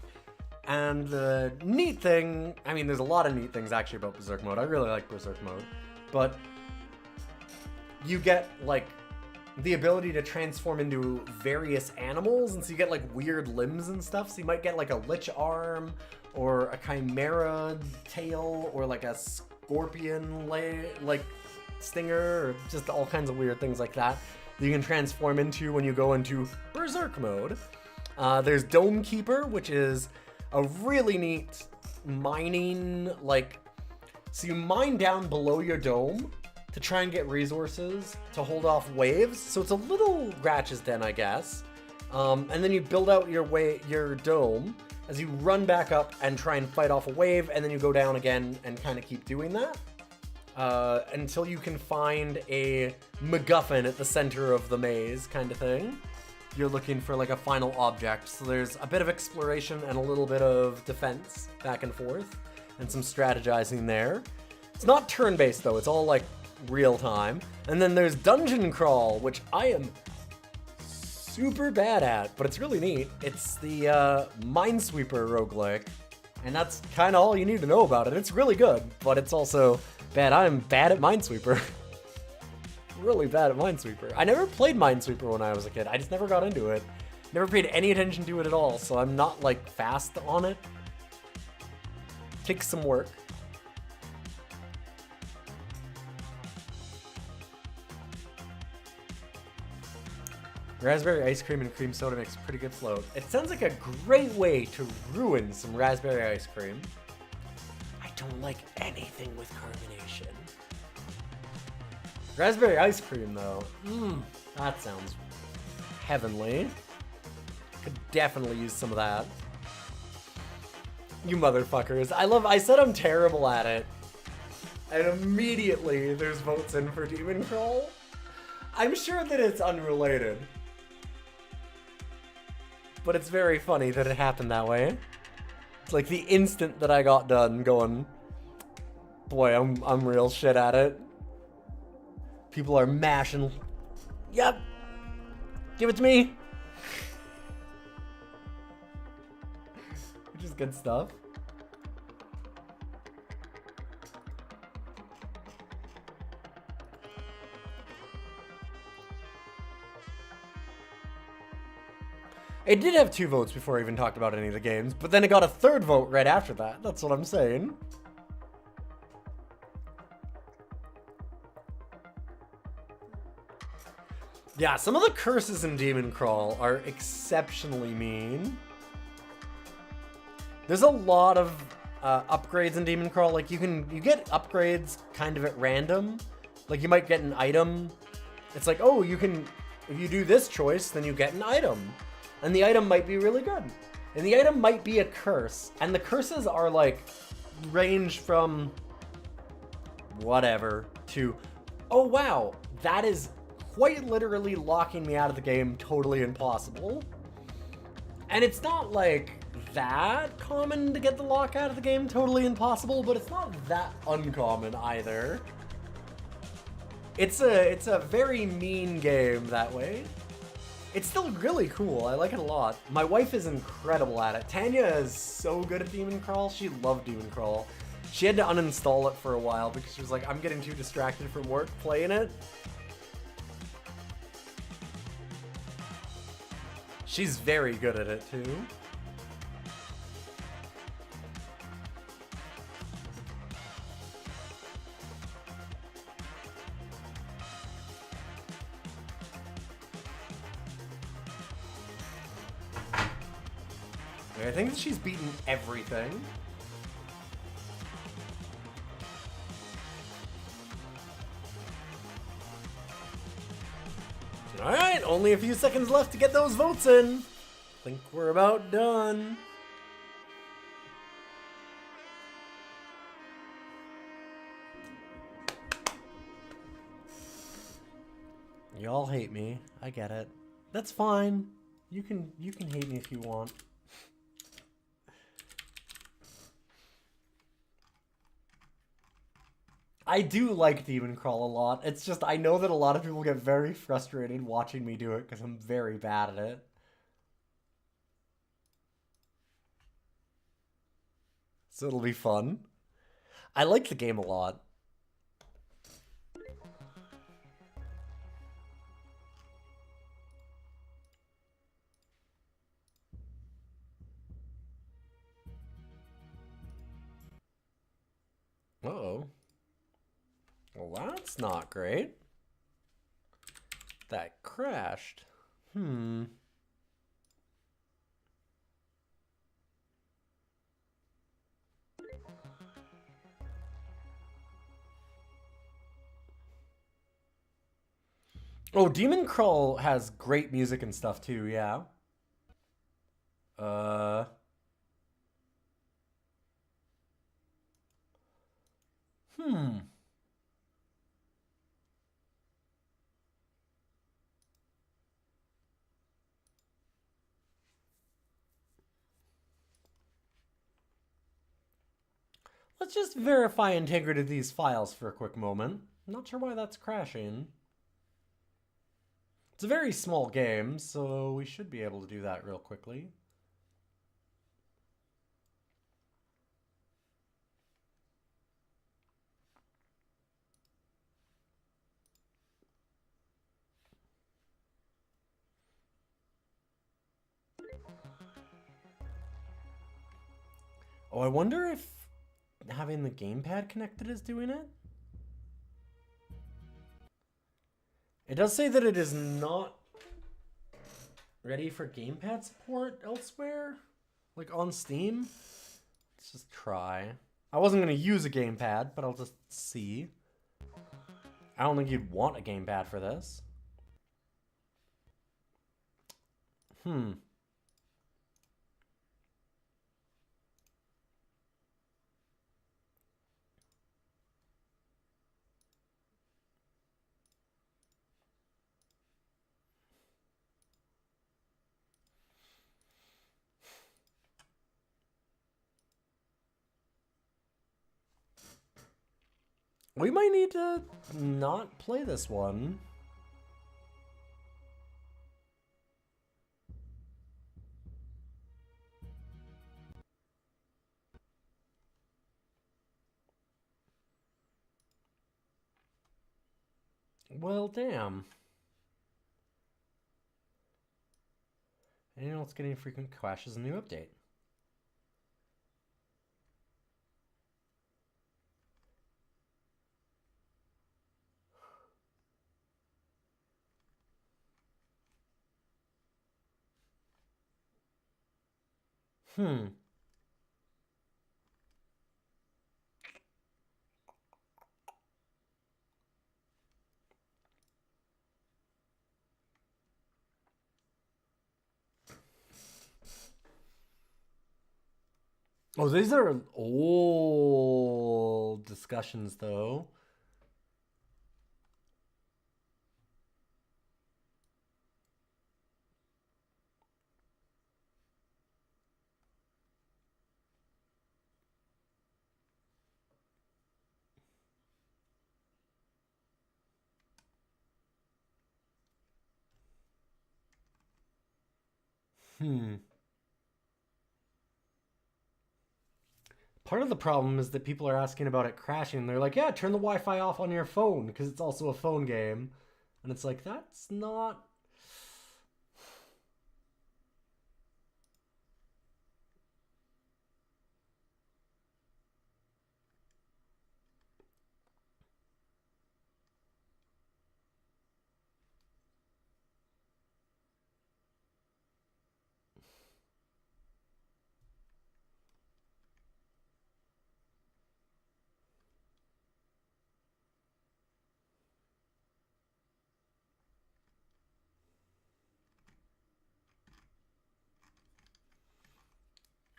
And the neat thing, I mean, there's a lot of neat things actually about Berserk Mode. I really like Berserk Mode, but you get like the ability to transform into various animals, and so you get like weird limbs and stuff. So you might get like a lich arm, or a chimera tail, or like a scorpion like stinger, or just all kinds of weird things like that you can transform into when you go into Berserk mode. There's Dome Keeper, which is a really neat mining, so you mine down below your dome to try and get resources to hold off waves. So it's a little Ratchet's Den, I guess. And then you build out your dome as you run back up and try and fight off a wave, and then you go down again and kind of keep doing that. Until you can find a MacGuffin at the center of the maze kind of thing. You're looking for like a final object. So there's a bit of exploration and a little bit of defense back and forth and some strategizing there. It's not turn-based though, it's all like real time. And then there's Dungeon Crawl, which I am super bad at, but it's really neat. It's the Minesweeper roguelike, and that's kind of all you need to know about it. It's really good, but it's also bad. I'm bad at Minesweeper. Really bad at Minesweeper. I never played Minesweeper when I was a kid. I just never got into it. Never paid any attention to it at all, so I'm not like fast on it. Takes some work. Raspberry ice cream and cream soda makes a pretty good float. It sounds like a great way to ruin some raspberry ice cream. I don't like anything with carbonation. Raspberry ice cream, though. That sounds heavenly. Could definitely use some of that. You motherfuckers. I said I'm terrible at it. And immediately there's votes in for Demon Crawl. I'm sure that it's unrelated. But it's very funny that it happened that way. It's like the instant that I got done going, boy, I'm real shit at it. People are mashing. Yep. Give it to me. Which is good stuff. It did have 2 votes before I even talked about any of the games, but then it got a 3rd vote right after that. That's what I'm saying. Yeah, some of the curses in Demon Crawl are exceptionally mean. There's a lot of upgrades in Demon Crawl. Like you get upgrades kind of at random. Like you might get an item. It's like, oh, if you do this choice, then you get an item. And the item might be really good. And the item might be a curse. And the curses are like, range from whatever to, oh wow, that is quite literally locking me out of the game, totally impossible. And it's not like that common to get the lock out of the game, totally impossible, but it's not that uncommon either. It's a very mean game that way. It's still really cool. I like it a lot. My wife is incredible at it. Tanya is so good at Demon Crawl. She loved Demon Crawl. She had to uninstall it for a while because she was like, I'm getting too distracted from work playing it. She's very good at it too. I think that she's beaten everything. Alright, only a few seconds left to get those votes in. Think we're about done. Y'all hate me. I get it. That's fine. You can hate me if you want. I do like Demon Crawl a lot. It's just, I know that a lot of people get very frustrated watching me do it because I'm very bad at it. So it'll be fun. I like the game a lot. Uh-oh. Well, that's not great. That crashed. Oh, Demon Crawl has great music and stuff too, yeah. Uh hmm. Let's just verify integrity of these files for a quick moment. I'm not sure why that's crashing. It's a very small game, so we should be able to do that real quickly. Oh, I wonder if having the gamepad connected is doing it? It does say that it is not ready for gamepad support elsewhere, like on Steam. Let's just try. I wasn't going to use a gamepad, but I'll just see. I don't think you'd want a gamepad for this. We might need to not play this one. Well, damn. Anyone else getting frequent crashes in the new update? Oh, these are old discussions, though. Part of the problem is that people are asking about it crashing. They're like, yeah, turn the Wi-Fi off on your phone because it's also a phone game. And it's like, that's not...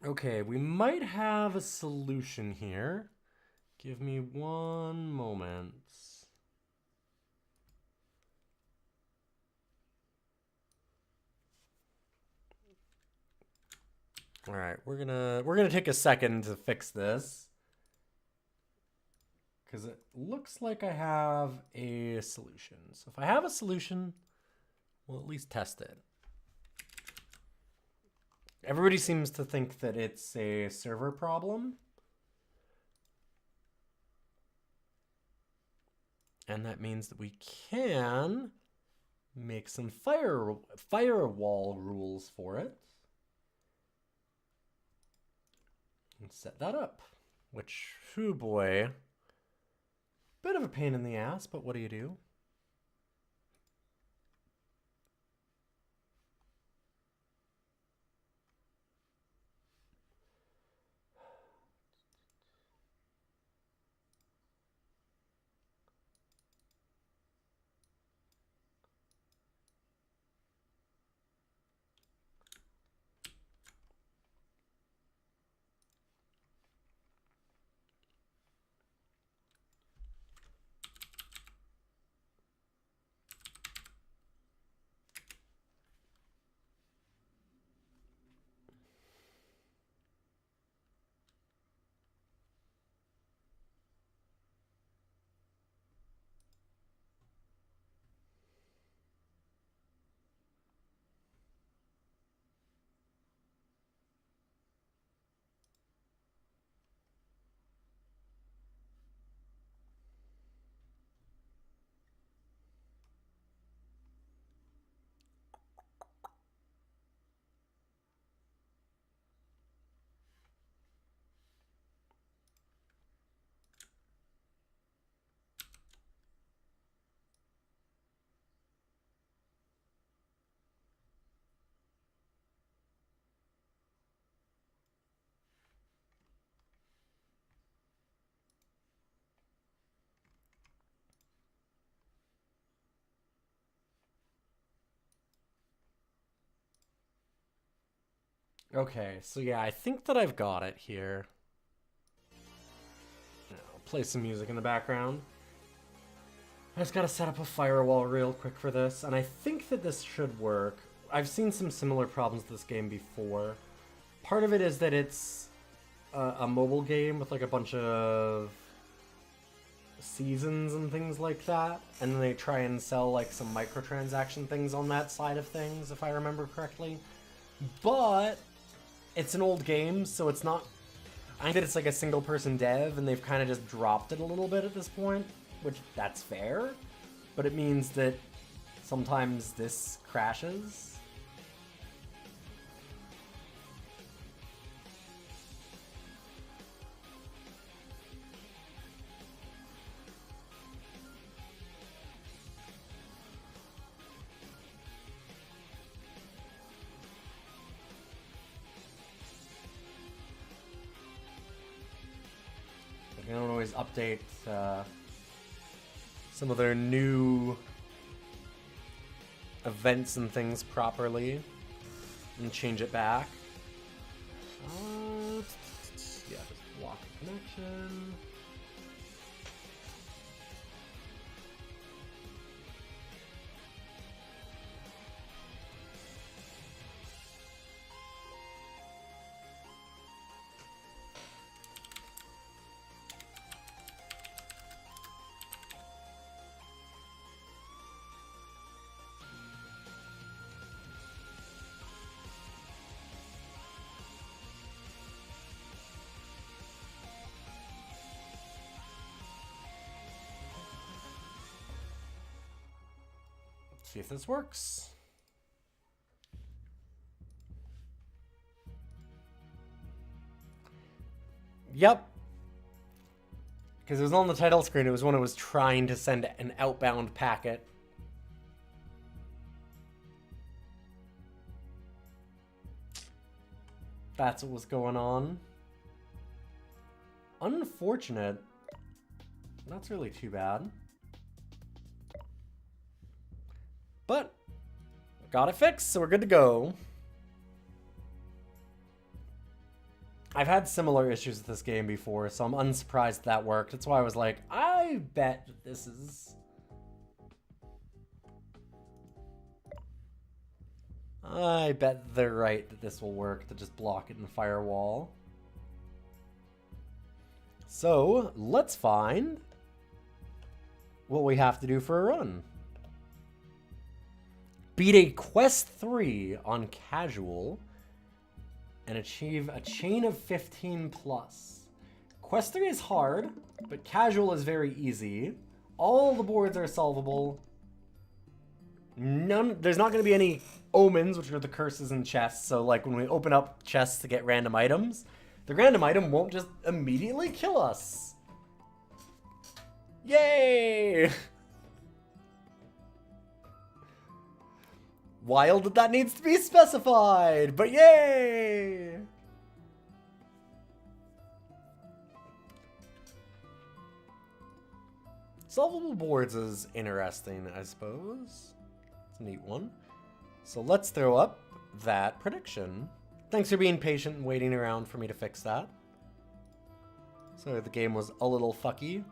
Okay, we might have a solution here. Give me one moment. All right, we're gonna take a second to fix this because it looks like I have a solution. So if I have a solution, we'll at least test it. Everybody seems to think that it's a server problem. And that means that we can make some firewall rules for it. And set that up. Which, oh boy. Bit of a pain in the ass, but what do you do? Okay, so yeah, I think that I've got it here. I'll play some music in the background. I just gotta set up a firewall real quick for this, and I think that this should work. I've seen some similar problems with this game before. Part of it is that it's a mobile game with like a bunch of seasons and things like that, and then they try and sell like some microtransaction things on that side of things, if I remember correctly. But it's an old game, so it's not... I think that it's like a single-person dev, and they've kind of just dropped it a little bit at this point, which that's fair, but it means that sometimes this crashes. They don't always update some of their new events and things properly and change it back. Yeah, just block the connection. See if this works. Yep. Because it was on the title screen. It was when it was trying to send an outbound packet. That's what was going on. Unfortunate. That's really too bad. But got it fixed, so we're good to go. I've had similar issues with this game before, so I'm unsurprised that worked. That's why I was like, I bet this is... I bet they're right that this will work, to just block it in the firewall. So, let's find what we have to do for a run. Beat a Quest 3 on casual and achieve a chain of 15 plus. Quest 3 is hard, but casual is very easy. All the boards are solvable. There's not going to be any omens, which are the curses in chests. So like when we open up chests to get random items, the random item won't just immediately kill us. Yay! Wild that needs to be specified, but yay! Solvable boards is interesting, I suppose. It's a neat one. So let's throw up that prediction. Thanks for being patient and waiting around for me to fix that. Sorry, the game was a little fucky.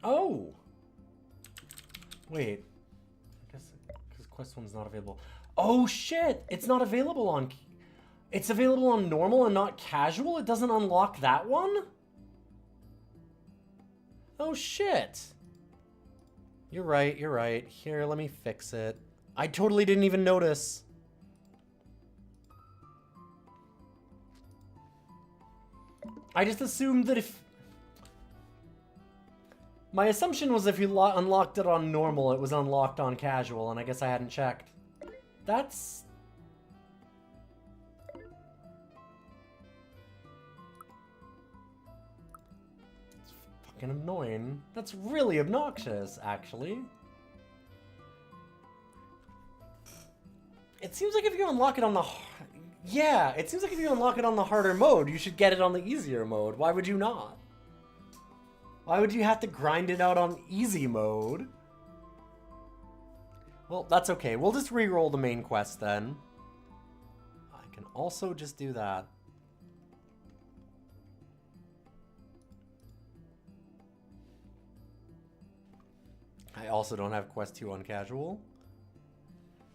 Oh! Wait. I guess because Quest 1's not available. Oh shit! It's not available on... It's available on normal and not casual? It doesn't unlock that one? Oh shit! You're right, you're right. Here, let me fix it. I totally didn't even notice. I just assumed that if... My assumption was if you unlocked it on normal, it was unlocked on casual, and I guess I hadn't checked. That's... It's fucking annoying. That's really obnoxious, actually. It seems like if you unlock it on the... Yeah, it seems like if you unlock it on the harder mode, you should get it on the easier mode. Why would you not? Why would you have to grind it out on easy mode? Well, that's okay. We'll just re-roll the main quest then. I can also just do that. I also don't have quest 2 on casual.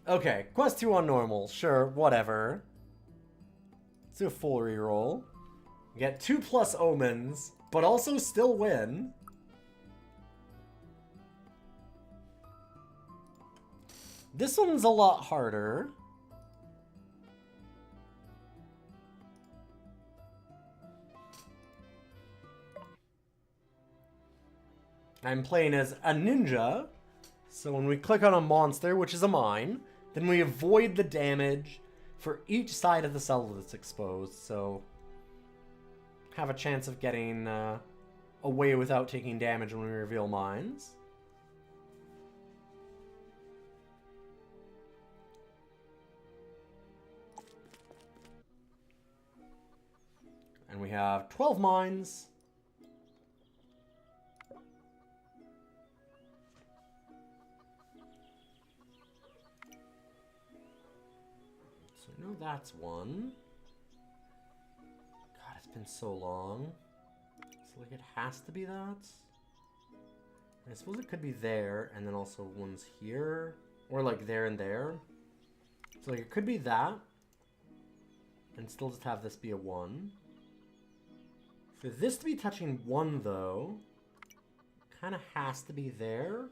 Okay, quest 2 on normal. Sure, whatever. Let's do a full re-roll. Get 2+ omens, but also still win. This one's a lot harder. I'm playing as a ninja, so when we click on a monster, which is a mine, then we avoid the damage for each side of the cell that's exposed, so have a chance of getting away without taking damage when we reveal mines. And we have 12 mines. So I know that's one. God, it's been so long. So like it has to be that. I suppose it could be there, and then also one's here. Or like there and there. So like it could be that. And still just have this be a 1. For this to be touching 1, though, kind of has to be there.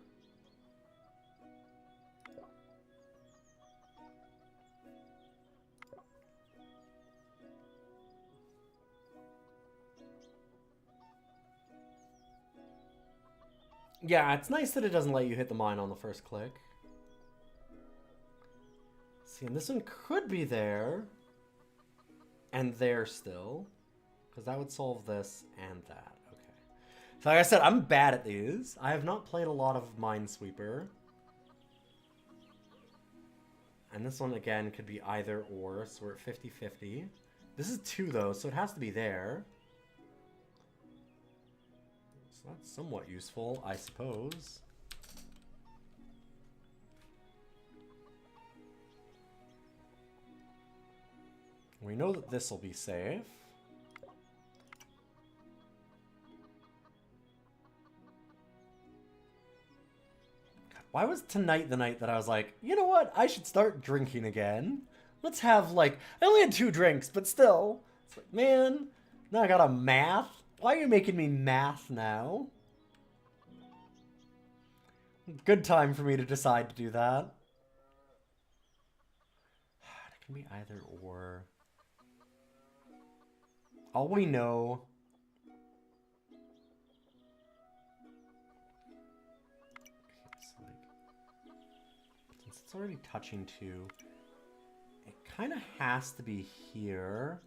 Yeah, it's nice that it doesn't let you hit the mine on the first click. See, and this one could be there. And there still. Because that would solve this and that. Okay. So like I said, I'm bad at these. I have not played a lot of Minesweeper. And this one, again, could be either or. So we're at 50-50. This is 2, though, so it has to be there. So that's somewhat useful, I suppose. We know that this will be safe. Why was tonight the night that I was like, you know what? I should start drinking again. Let's have, like, I only had 2 drinks, but still. It's like, man, now I gotta math. Why are you making me math now? Good time for me to decide to do that. It can be either or. All we know... So like, since it's already touching 2, it kind of has to be here.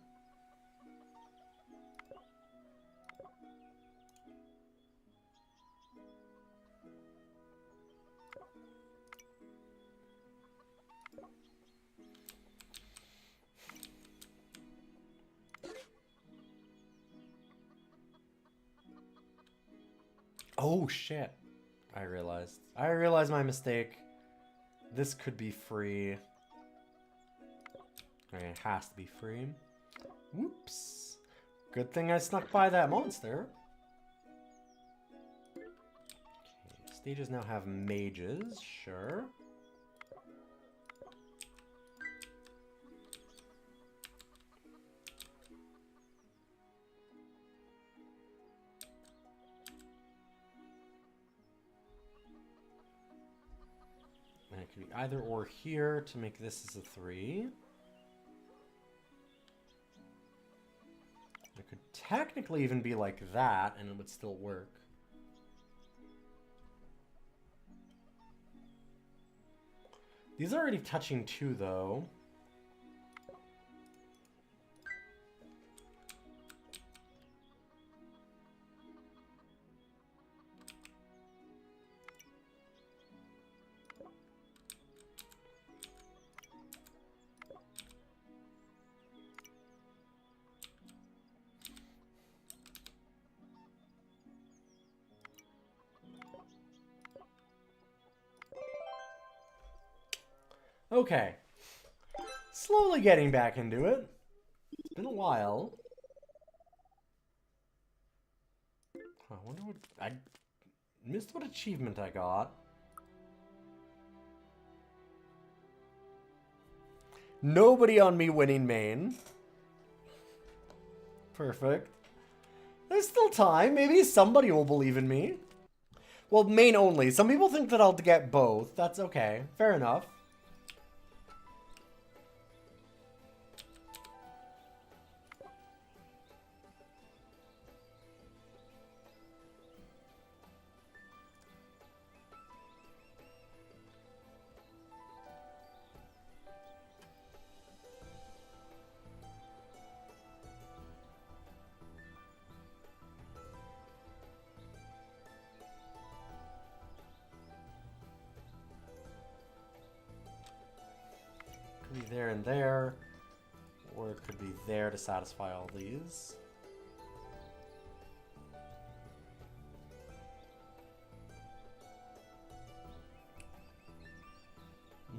Oh, shit. I realized. I realized my mistake. This could be free. Okay, it has to be free. Whoops. Good thing I snuck by that monster. Okay, stages now have mages, sure. And it could be either or here to make this as a 3. It could technically even be like that, and it would still work. These are already touching 2, though. Okay. Slowly getting back into it. It's been a while. I wonder what... I missed what achievement I got. Nobody on me winning main. Perfect. There's still time. Maybe somebody will believe in me. Well, main only. Some people think that I'll get both. That's okay. Fair enough. Could be there and there, or it could be there to satisfy all these.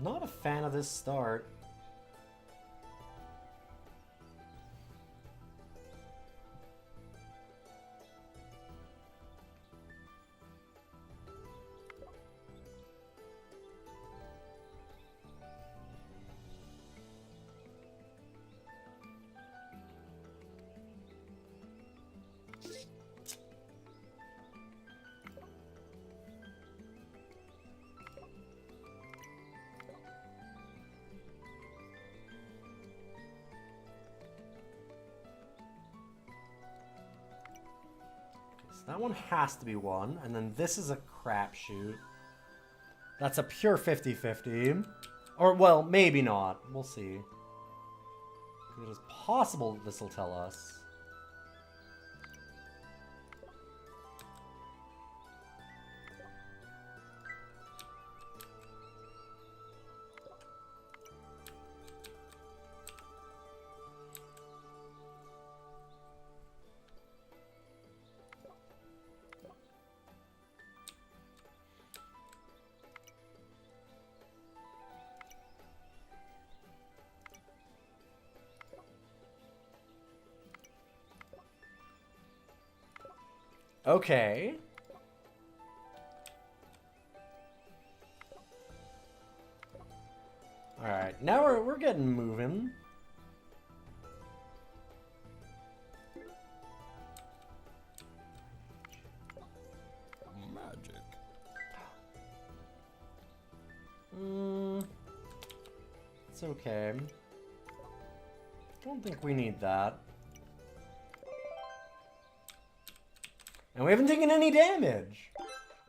Not a fan of this start. That one has to be one, and then this is a crapshoot. That's a pure 50-50. Or, well, maybe not. We'll see. It is possible that this will tell us. Okay. All right, now we're getting moving. Magic. It's okay. Don't think we need that. And we haven't taken any damage.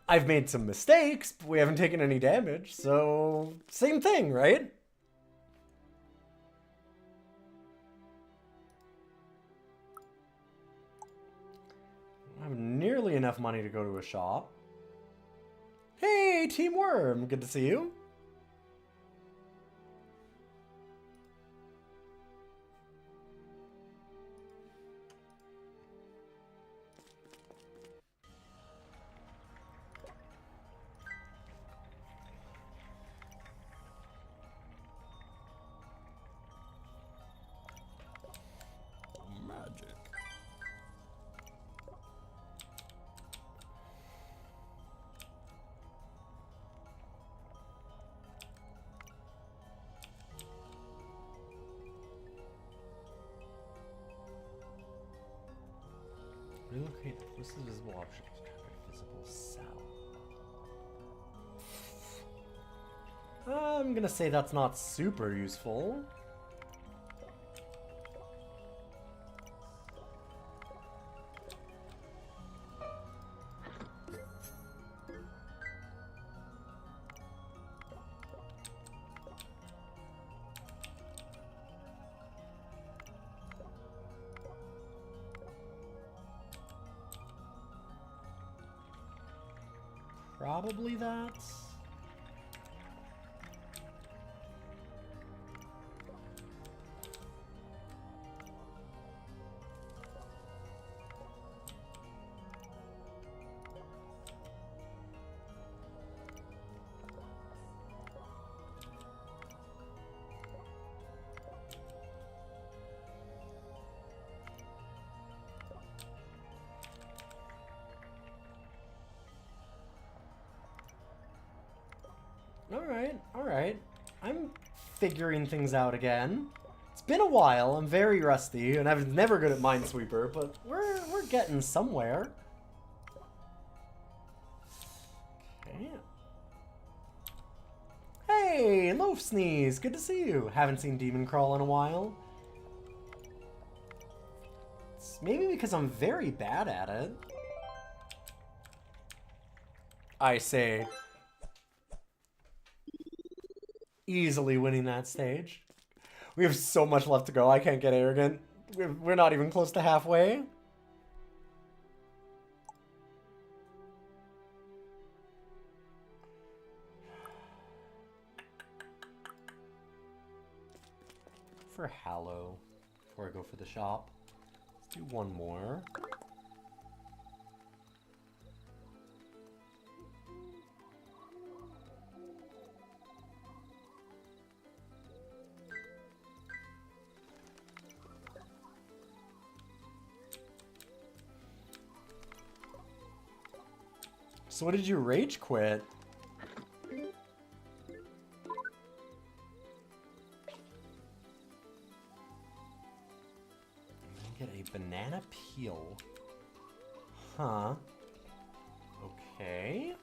I've made some mistakes, but we haven't taken any damage, so same thing, right? I have nearly enough money to go to a shop. Hey, Team Worm, good to see you. Magic. Relocate this is visible object. Visible cell. I'm gonna say that's not super useful. Probably that. All right. I'm figuring things out again. It's been a while. I'm very rusty, and I'm never good at Minesweeper, but we're getting somewhere. Okay. Hey, Loaf Sneeze, good to see you. Haven't seen Demon Crawl in a while. It's maybe because I'm very bad at it. I say. Easily winning that stage. We have so much left to go. I can't get arrogant. We're not even close to halfway. For Hallow, before I go for the shop, let's do one more. So what did you rage quit? Get a banana peel. Huh. Okay.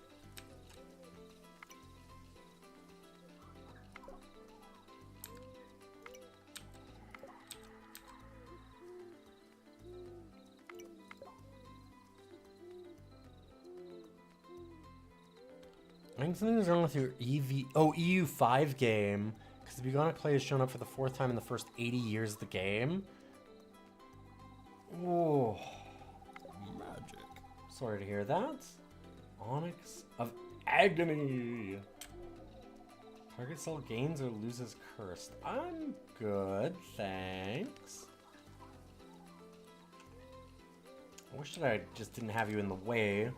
I think something's wrong with your EU5 game. Because the Begonic Clay has shown up for the 4th time in the first 80 years of the game. Oh. Magic. Sorry to hear that. Onyx of Agony. Target cell gains or loses cursed. I'm good, thanks. I wish that I just didn't have you in the way.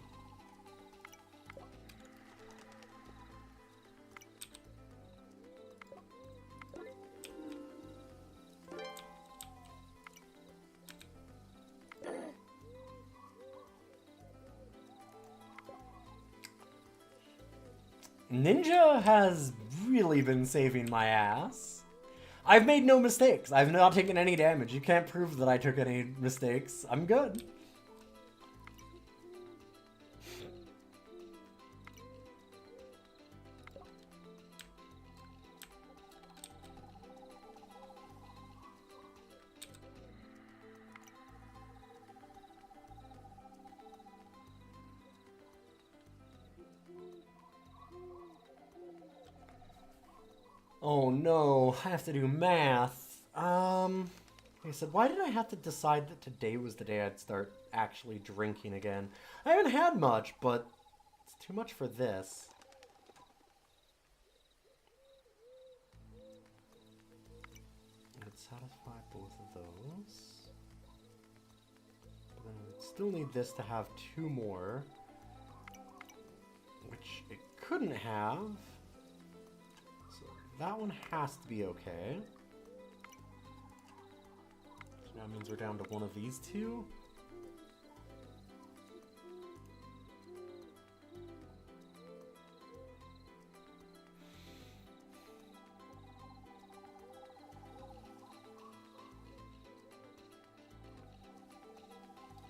Ninja has really been saving my ass. I've made no mistakes. I've not taken any damage. You can't prove that I took any mistakes. I'm good. Oh no, I have to do math. Like I said, why did I have to decide that today was the day I'd start actually drinking again? I haven't had much, but it's too much for this. Let's satisfy both of those. But then we'd still need this to have 2 more, which it couldn't have. So that one has to be okay. So that means we're down to one of these 2.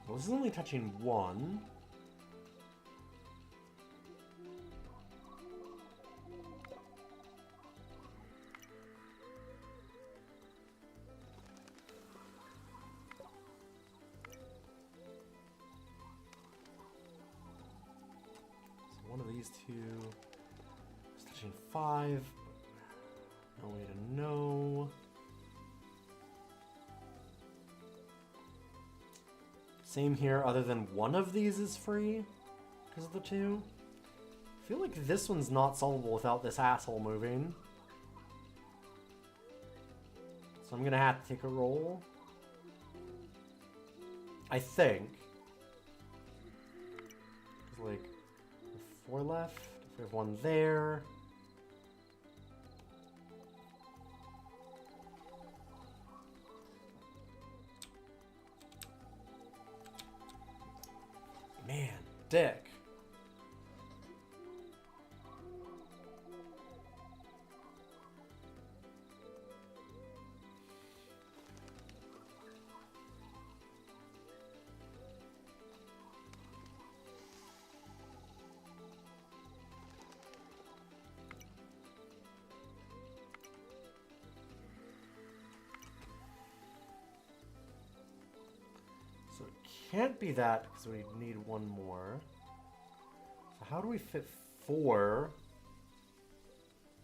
Well, this is only touching 1. So one of these 2 is touching 5. No way to know. Same here, other than one of these is free because of the 2. I feel like this one's not solvable without this asshole moving. So I'm gonna have to take a roll. I think. 'Cause, like, we have 4 left. If we have 1 there. Man, dick. So it can't be that because we need 1 more. So how do we fit 4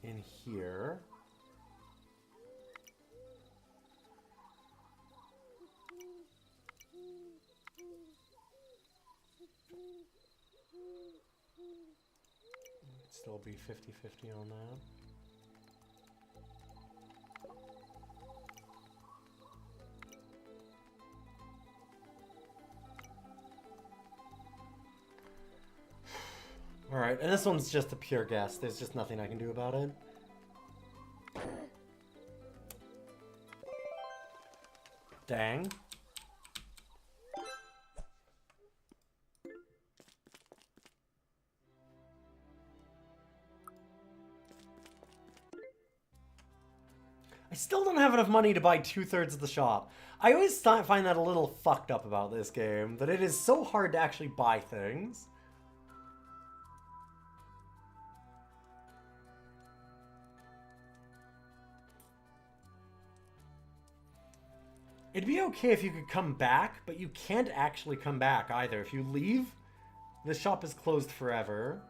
in here? It'd still be 50-50 on that. Alright, and this one's just a pure guess. There's just nothing I can do about it. Dang. I still don't have enough money to buy 2/3 of the shop. I always find that a little fucked up about this game, that it is so hard to actually buy things. It'd be okay if you could come back, but you can't actually come back either. If you leave, the shop is closed forever.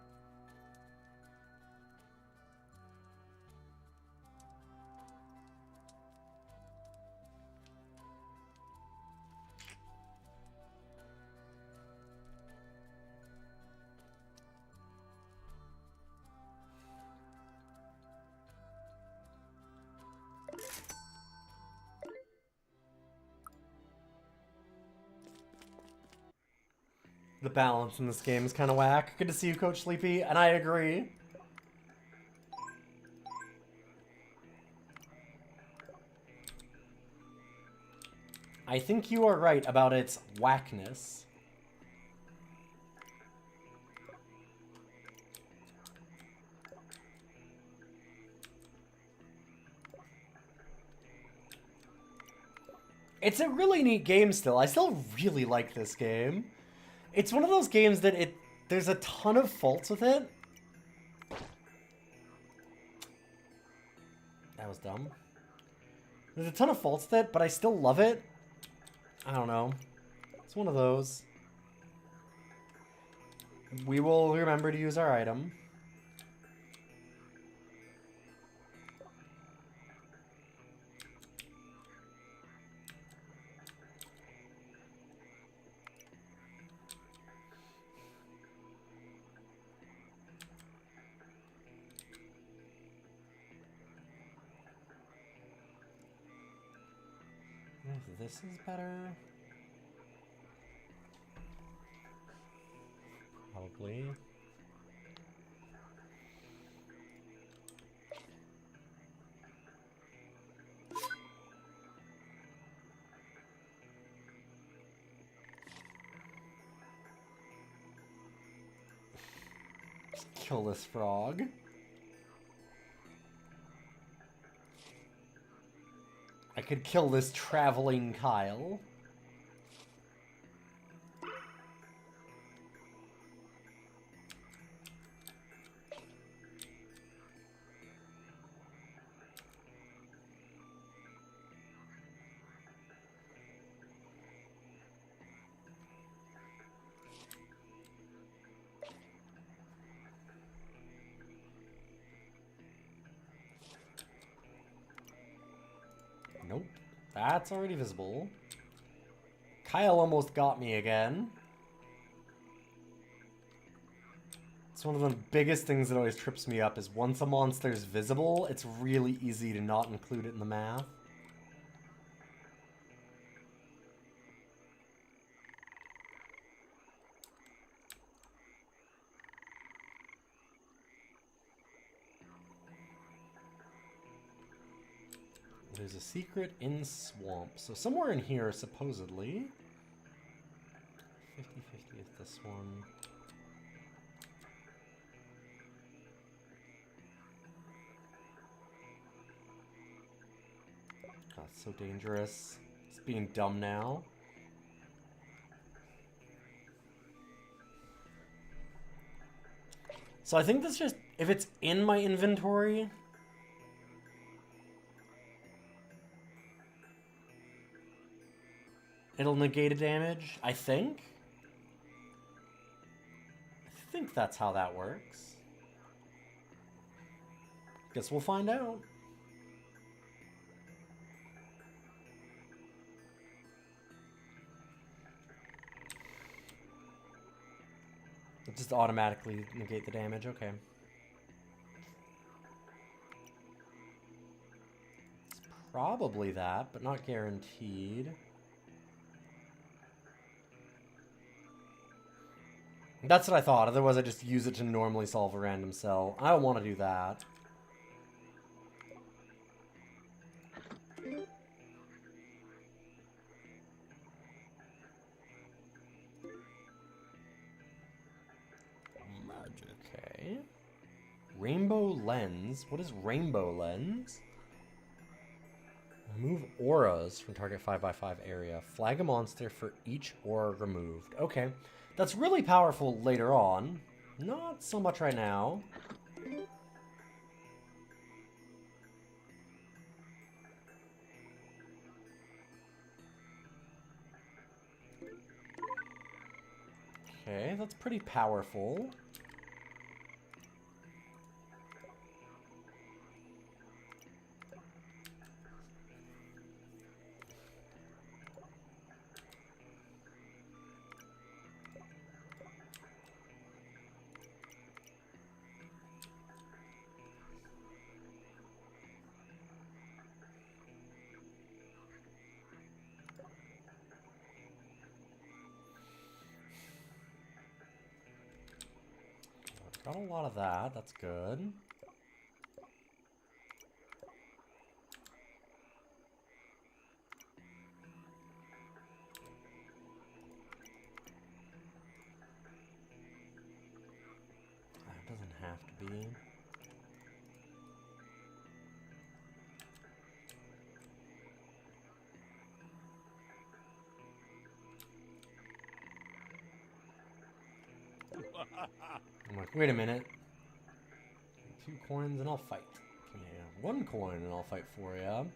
The balance in this game is kind of whack. Good to see you, Coach Sleepy, and I agree. I think you are right about its whackness. It's a really neat game still. I still really like this game. It's one of those games that there's a ton of faults with it. That was dumb. There's a ton of faults with it, but I still love it. I don't know. It's one of those. We will remember to use our item. if this is better. Probably. Just kill this frog. I could kill this traveling Kyle. Nope. That's already visible. Kyle almost got me again. It's one of the biggest things that always trips me up is once a monster is visible, it's really easy to not include it in the math. There's a secret in swamp. So somewhere in here, supposedly. 50-50 is this one. That's so dangerous. It's being dumb now. So I think that's just, if it's in my inventory, it'll negate a damage, I think. I think that's how that works. Guess we'll find out. It just automatically negate the damage, okay. It's probably that, but not guaranteed. That's what I thought, otherwise I just use it to normally solve a random cell. I don't want to do that. Magic. Okay. Rainbow lens. What is rainbow lens? Remove auras from target 5x5 area. Flag a monster for each aura removed. Okay. That's really powerful later on. Not so much right now. Okay, that's pretty powerful. Got a lot of that. That's good. It doesn't have to be. I'm like, wait a minute. 2 coins and I'll fight. Yeah, 1 coin and I'll fight for you.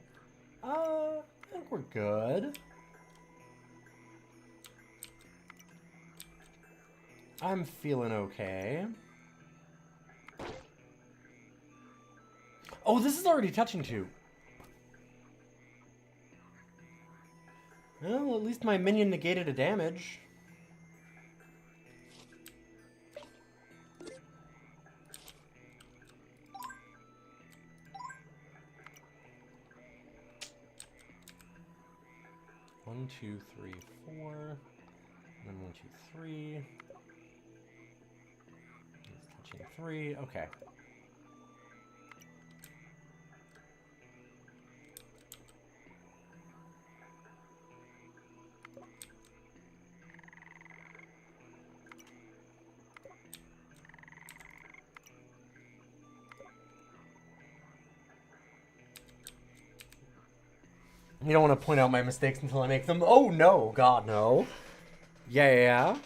I think we're good. I'm feeling okay. Oh, this is already touching 2. Well, at least my minion negated a damage. 1, 2, 3, 4. And then 1, 2, 3. It's touching 3. Okay. You don't want to point out my mistakes until I make them. Oh, no. God, no. Yeah.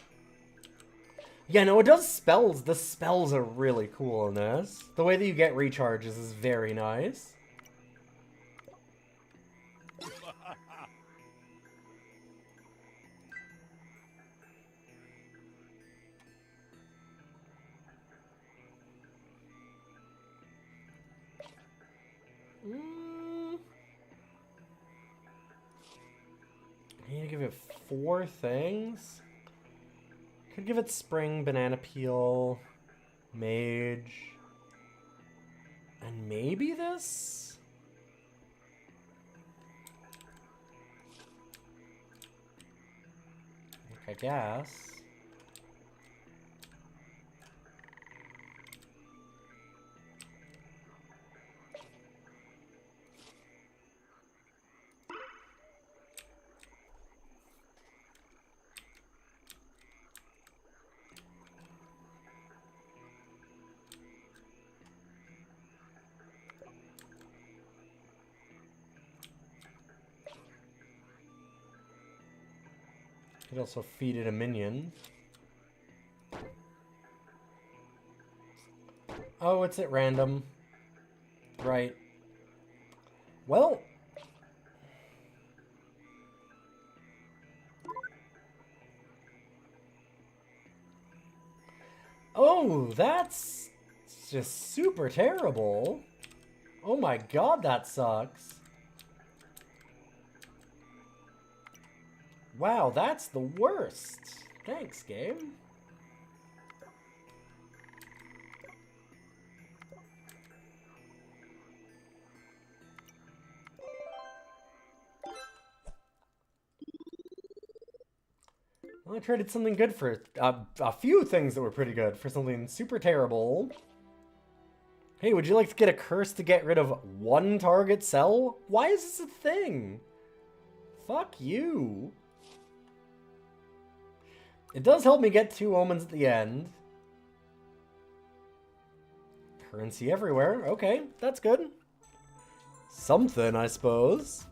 Yeah, no, it does spells. The spells are really cool in this. The way that you get recharges is very nice. I need to give it 4 things. Could give it spring, banana peel, mage, and maybe this? I guess. Could also feed it a minion. Oh, it's at random. Right. Well. Oh, that's just super terrible. Oh my god, that sucks. Wow, that's the worst. Thanks, game. Well, I traded something good for a few things that were pretty good for something super terrible. Hey, would you like to get a curse to get rid of 1 target cell? Why is this a thing? Fuck you. It does help me get 2 omens at the end. Currency everywhere. Okay, that's good. Something, I suppose.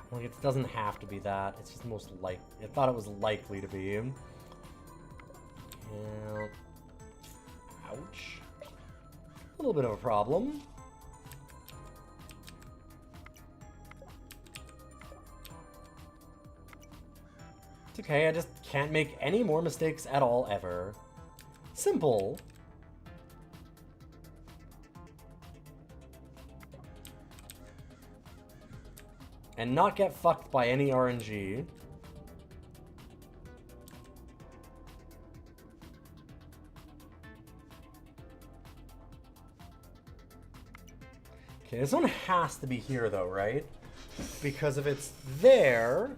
Like, it doesn't have to be that. It's just most like. I thought it was likely to be. Yeah. Ouch. A little bit of a problem. It's okay, I just can't make any more mistakes at all, ever. Simple. And not get fucked by any RNG. Okay, this one has to be here though, right? Because if it's there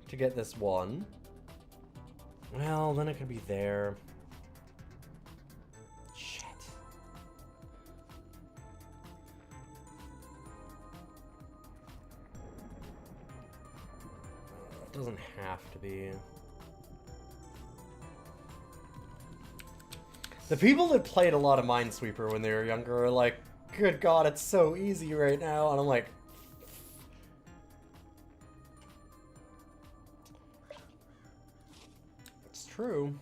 to get this one, well, then it could be there. Shit. Doesn't have to be. The people that played a lot of Minesweeper when they were younger are like, good god, it's so easy right now. And I'm like, it's true.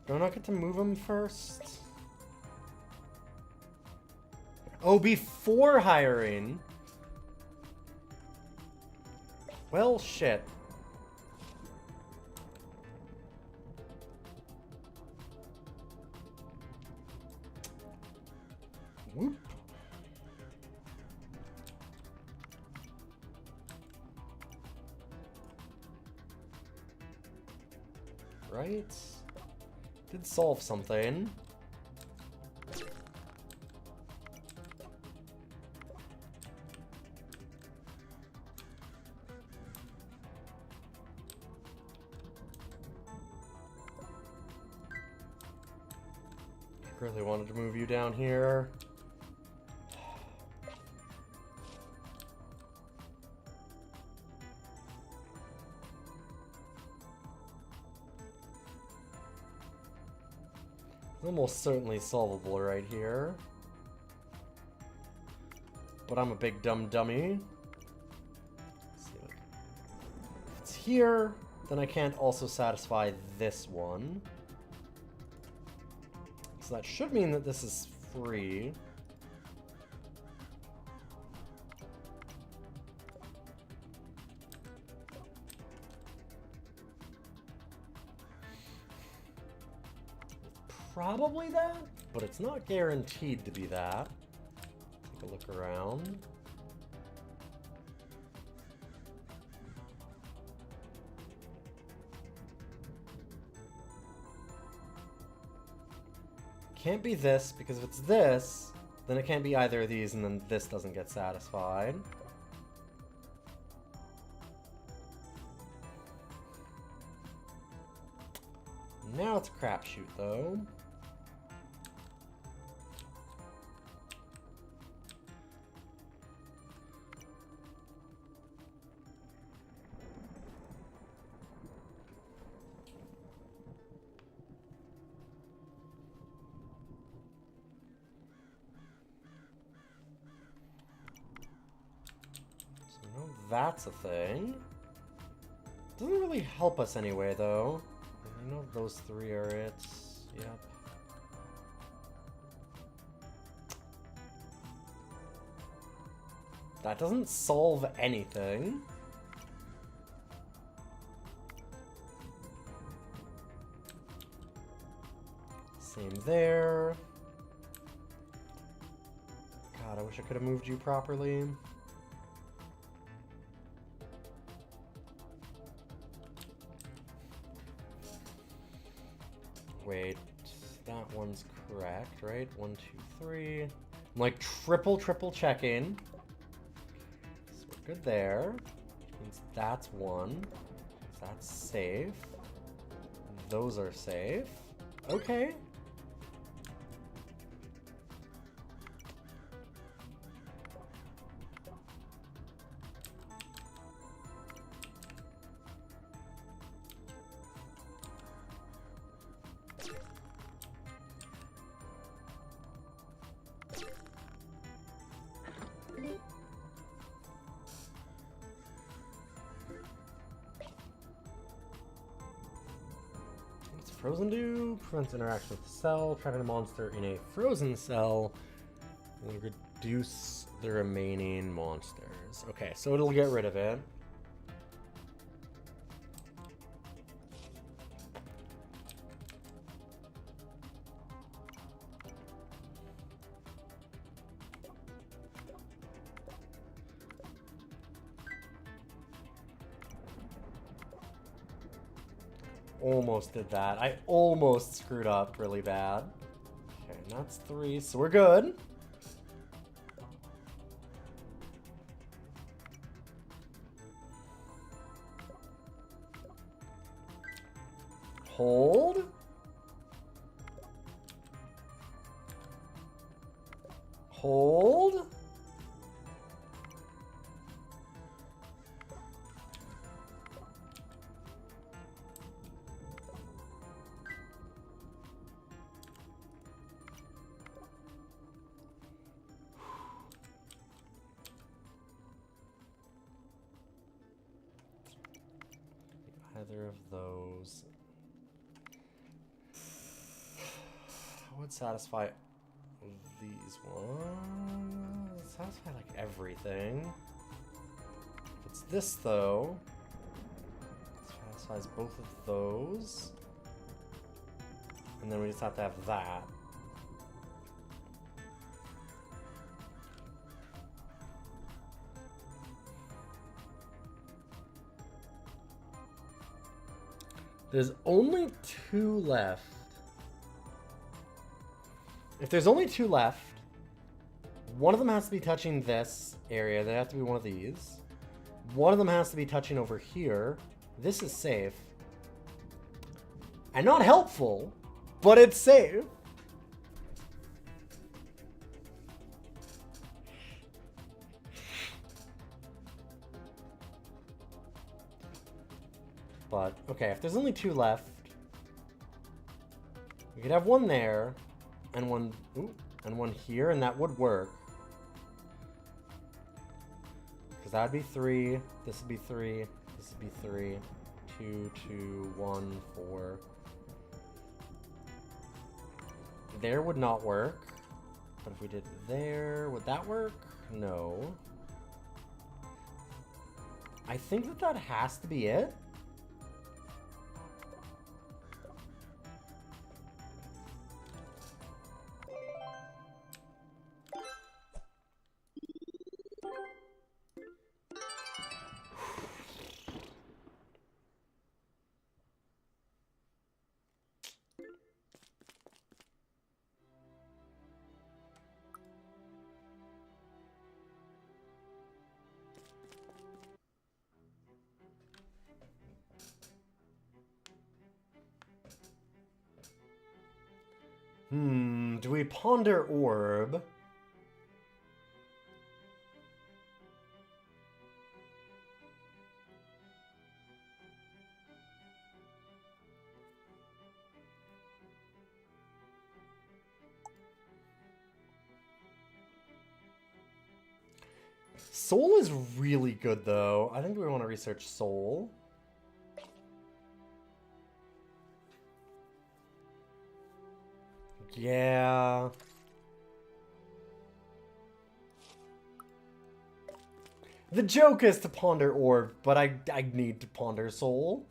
Don't I get to move him first? Oh, before hiring. Well, shit. Whoop. Right? Did solve something. I really wanted to move you down here. Almost certainly solvable right here. But I'm a big dumb dummy. Let's see, like, if it's here, then I can't also satisfy this one. So that should mean that this is free. Probably that, but it's not guaranteed to be that. Take a look around. Can't be this, because if it's this, then it can't be either of these, and then this doesn't get satisfied. Now it's a crapshoot, though. That's a thing. Doesn't really help us anyway, though. I know those three are it. Yep. That doesn't solve anything. Same there. God, I wish I could have moved you properly. Wait, that one's correct, right? 1, 2, 3. I'm like triple checking. So we're good there. Which means that's 1. So that's safe. Those are safe. Okay. Frozen do prevents interaction with the cell. Trapping a monster in a frozen cell will reduce the remaining monsters. Okay, so it'll get rid of it. almost did that. I almost screwed up really bad. Okay, and that's 3, so we're good. Hold. Hold. Either of those. I would satisfy these ones. Satisfy like everything. If it's this though, it satisfies both of those. And then we just have to have that. There's only 2 left. If there's only 2 left, one of them has to be touching this area. They have to be one of these. One of them has to be touching over here. This is safe. And not helpful, but it's safe. But, okay, if there's only 2 left, we could have one there, and one, ooh, and one here, and that would work. Because that would be 3, this would be 3, this would be 3, 2, 2, 1, 4. There would not work. But if we did there, would that work? No. I think that that has to be it. Do we ponder orb? Soul is really good, though. I think we want to research Soul. Yeah. The joke is to ponder orb, but I need to ponder Soul.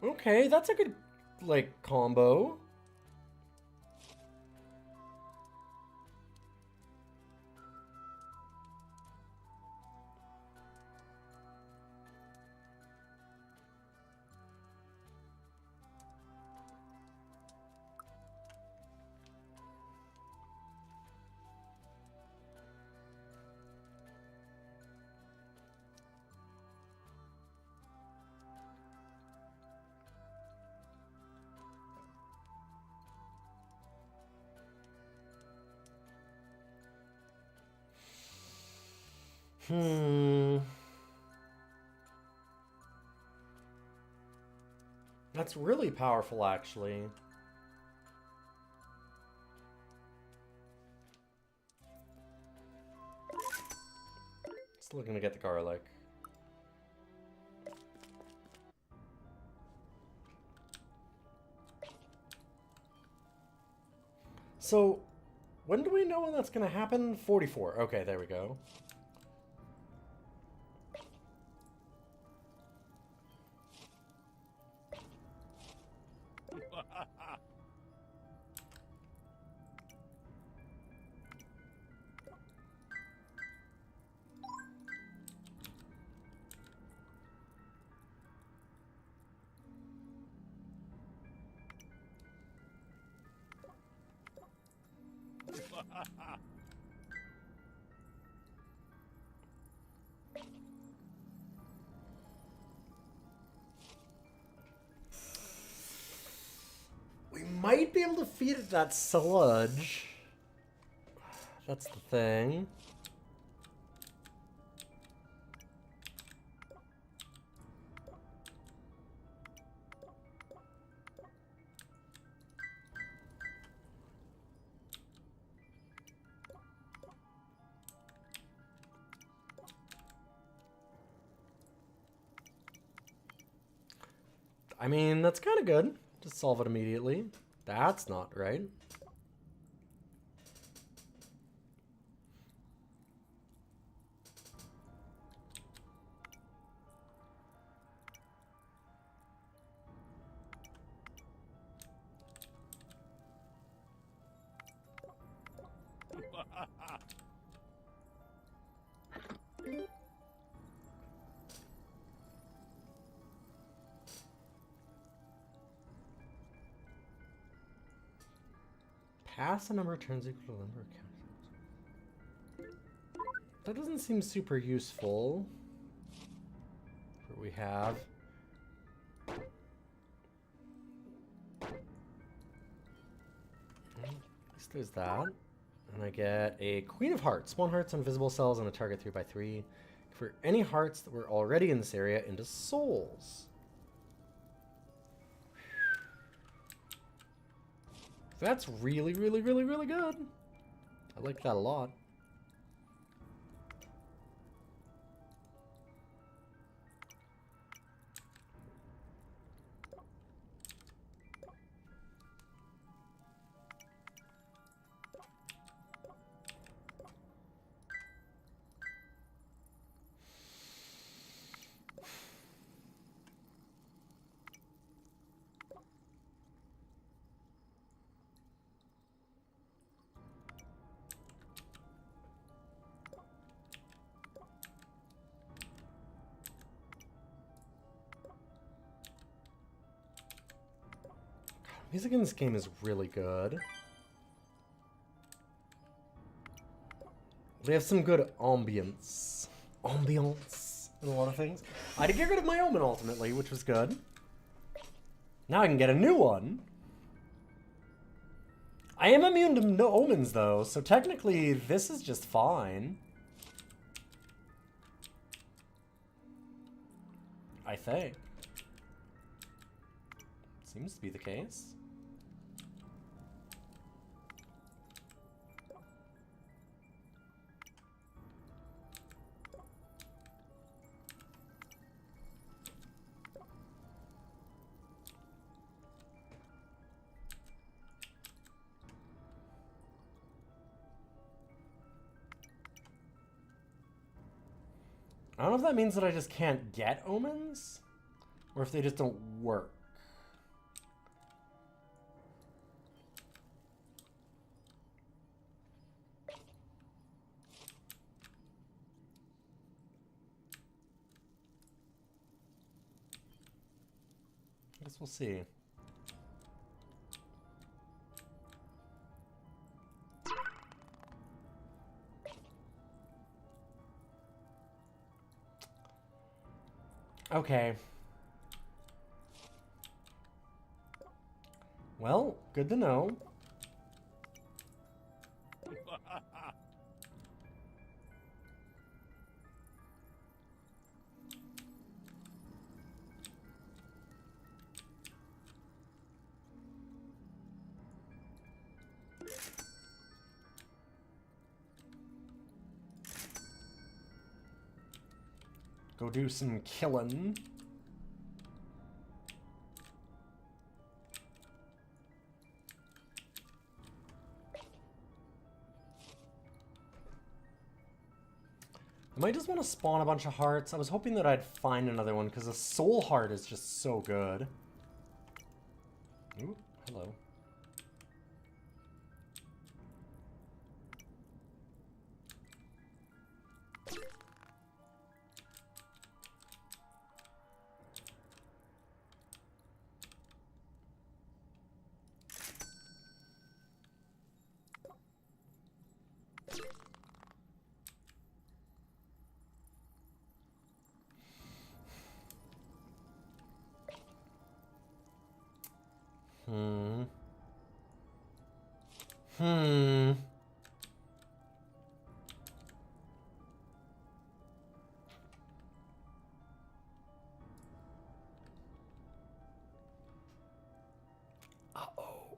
Okay, that's a good, like, combo. That's really powerful, actually. Still looking to get the garlic. So, when do we know when that's going to happen? 44. Okay, there we go. We might be able to feed it that sludge. That's the thing. I mean, that's kind of good. Just solve it immediately. That's not right. Pass a number of turns equal to the number of counters. That doesn't seem super useful. What we have. At least there's that. And I get a Queen of Hearts. 1 hearts on visible cells on a target 3x3. For any hearts that were already in this area into souls. That's really, really, really, really good. I like that a lot. Music in this game is really good. They have some good ambience. Ambience in a lot of things. I did get rid of my omen ultimately, which was good. Now I can get a new one. I am immune to no omens though, so technically this is just fine. I think. Seems to be the case. I don't know if that means that I just can't get omens, or if they just don't work. I guess we'll see. Okay. Well, good to know. Go do some killing. I might just want to spawn a bunch of hearts. I was hoping that I'd find another one because a soul heart is just so good. Ooh, hello. Hmm. Hmm. Uh-oh.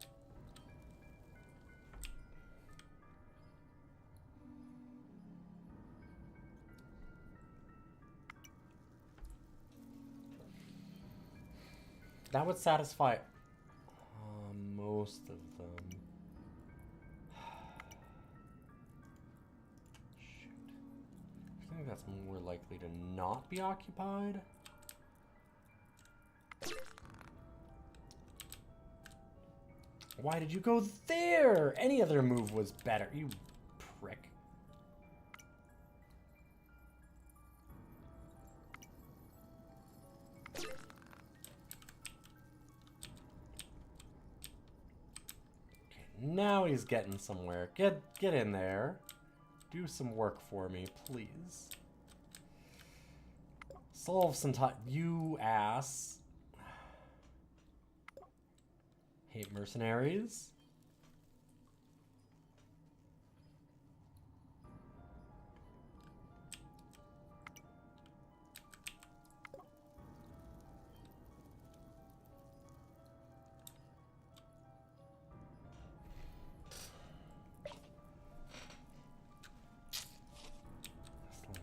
That would satisfy most of them. Shoot. I think that's more likely to not be occupied. Why did you go there? Any other move was better, you prick. Now he's getting somewhere. Get in there. Do some work for me, please. Solve some time. You ass. Hate mercenaries.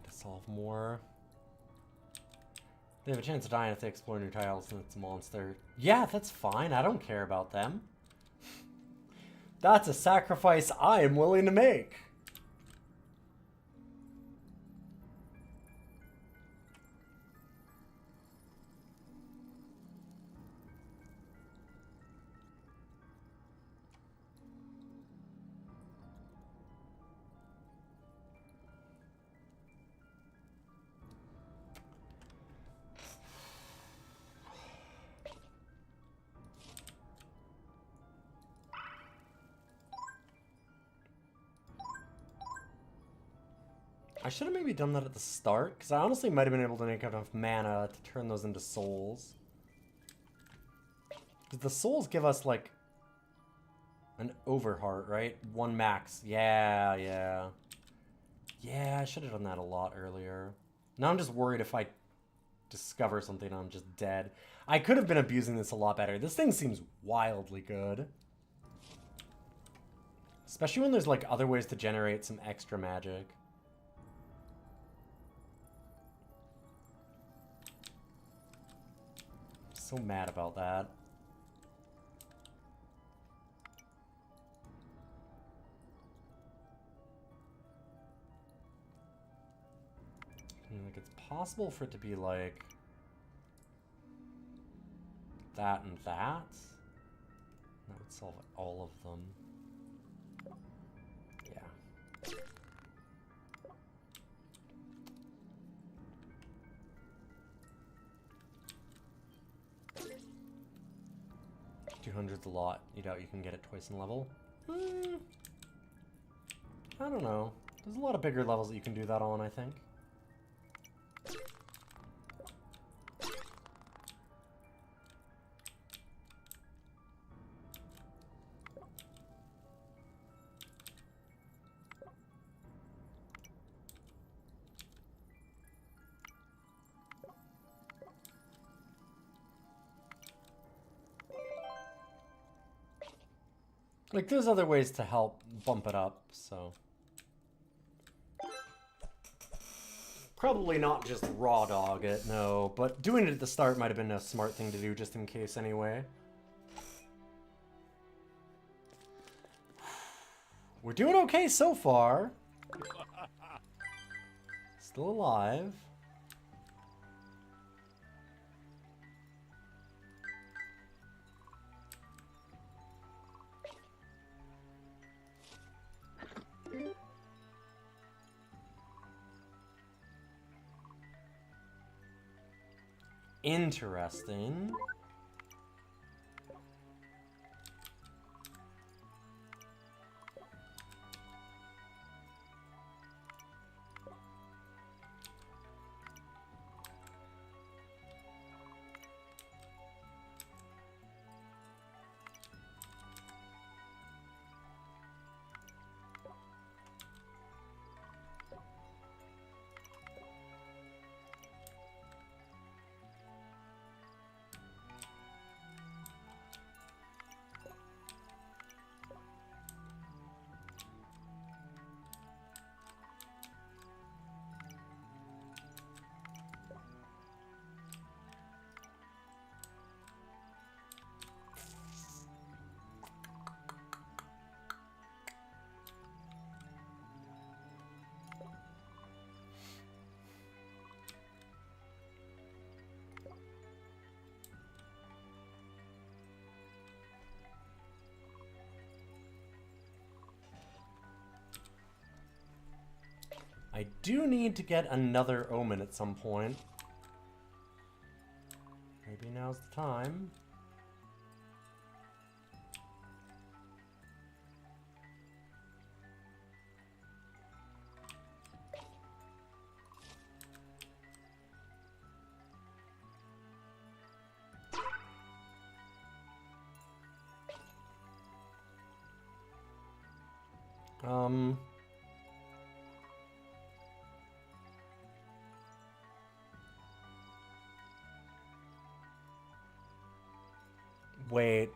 Solve more. They have a chance of dying if they explore new tiles and it's a monster. Yeah, that's fine. I don't care about them. That's a sacrifice I am willing to make. I should have maybe done that at the start, because I honestly might have been able to make enough mana to turn those into souls. Because the souls give us, like, an overheart, right? 1 max. Yeah, yeah. Yeah, I should have done that a lot earlier. Now I'm just worried if I discover something I'm just dead. I could have been abusing this a lot better. This thing seems wildly good. Especially when there's, like, other ways to generate some extra magic. So mad about that. I mean, like, it's possible for it to be like that and that. That would solve all of them. Yeah. 200's a lot. You doubt you can get it twice in level? I don't know. There's a lot of bigger levels that you can do that on, I think. Like, there's other ways to help bump it up, so. Probably not just raw dog it, no. But doing it at the start might have been a smart thing to do, just in case anyway. We're doing okay so far. Still alive. Interesting. I do need to get another omen at some point. Maybe now's the time. Wait.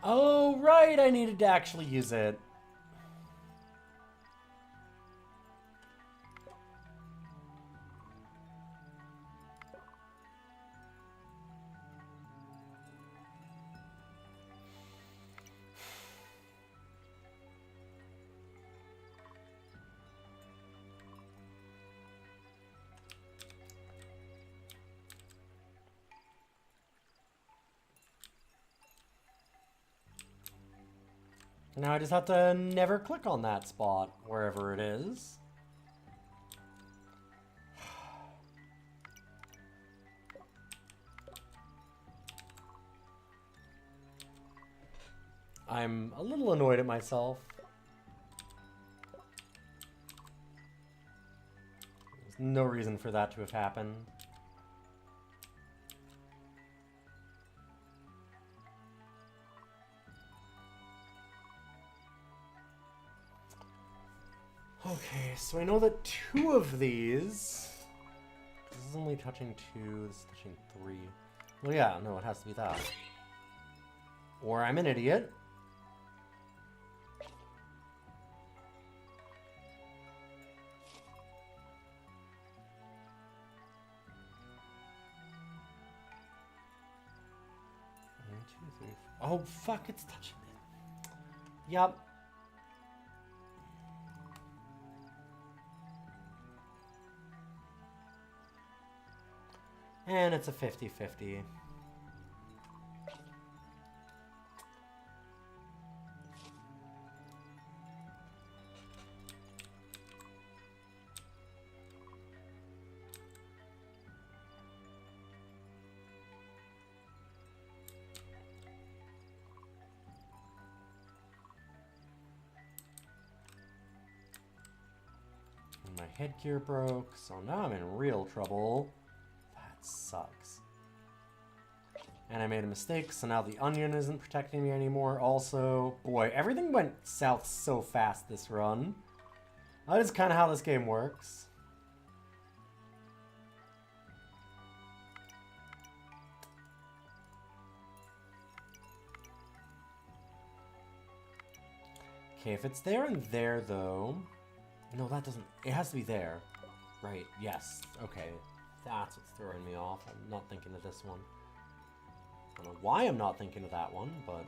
Oh, right, I needed to actually use it. Now I just have to never click on that spot, wherever it is. I'm a little annoyed at myself. There's no reason for that to have happened. Okay, so I know that 2 of these... This is only touching 2, this is touching 3. Well, yeah, no, it has to be that. Or I'm an idiot. One, two, three, four. Oh, fuck, it's touching it. Yep. And it's a 50-50. My headgear broke, so now I'm in real trouble. That sucks. And I made a mistake, so now the onion isn't protecting me anymore. Also, boy, everything went south so fast this run. That is kind of how this game works. Okay, if it's there and there, though... No, that doesn't... It has to be there. Right, yes. Okay. That's what's throwing me off. I'm not thinking of this one. I don't know why I'm not thinking of that one, but...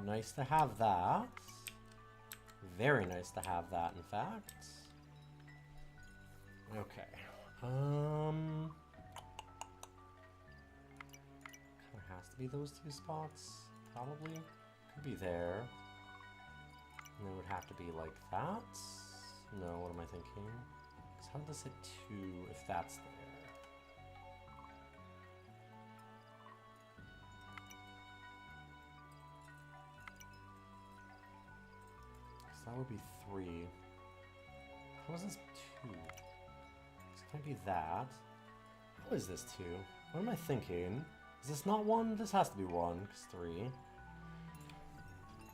Nice to have that. Very nice to have that, in fact. Okay. Kind of has to be those 2 spots, probably. Could be there. And it would have to be like that. No, what am I thinking? So how does it 2 if that's there? So that would be 3. How is this 2? This can't be that. How is this 2? What am I thinking? Is this not 1? This has to be 1, because 3.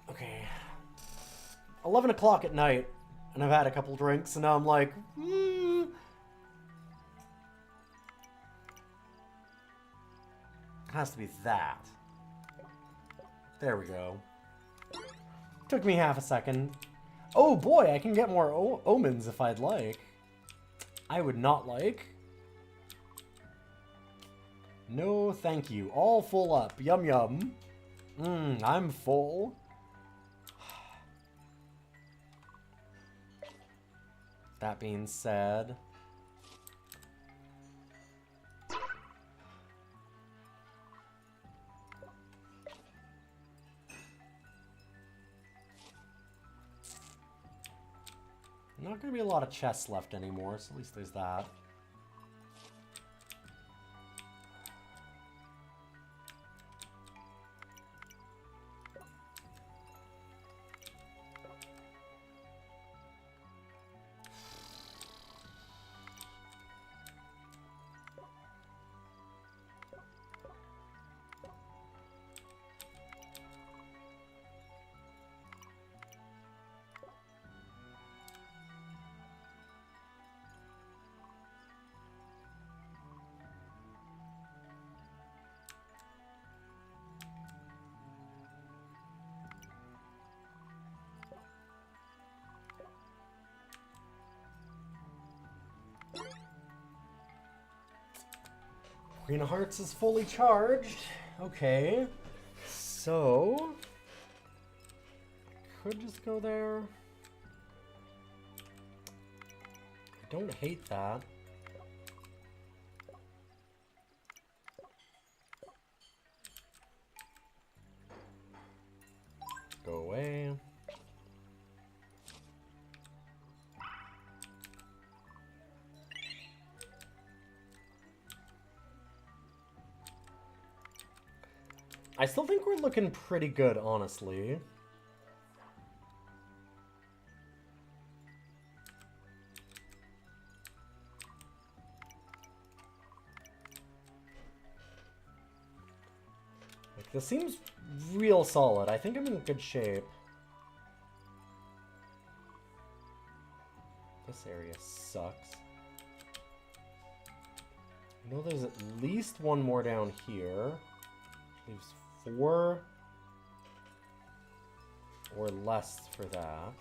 Okay. 11 o'clock at night, and I've had a couple drinks, and now I'm like, has to be that. There we go. Took me half a second. Oh boy, I can get more omens if I'd like. I would not like. No, thank you. All full up. Yum yum. I'm full. That being said, not gonna be a lot of chests left anymore, so at least there's that. Queen of Hearts is fully charged. Okay. So could just go there. I don't hate that. Go away. I still think we're looking pretty good, honestly. Like, this seems real solid. I think I'm in good shape. This area sucks. I know there's at least one more down here. Leaves 4 or less for that.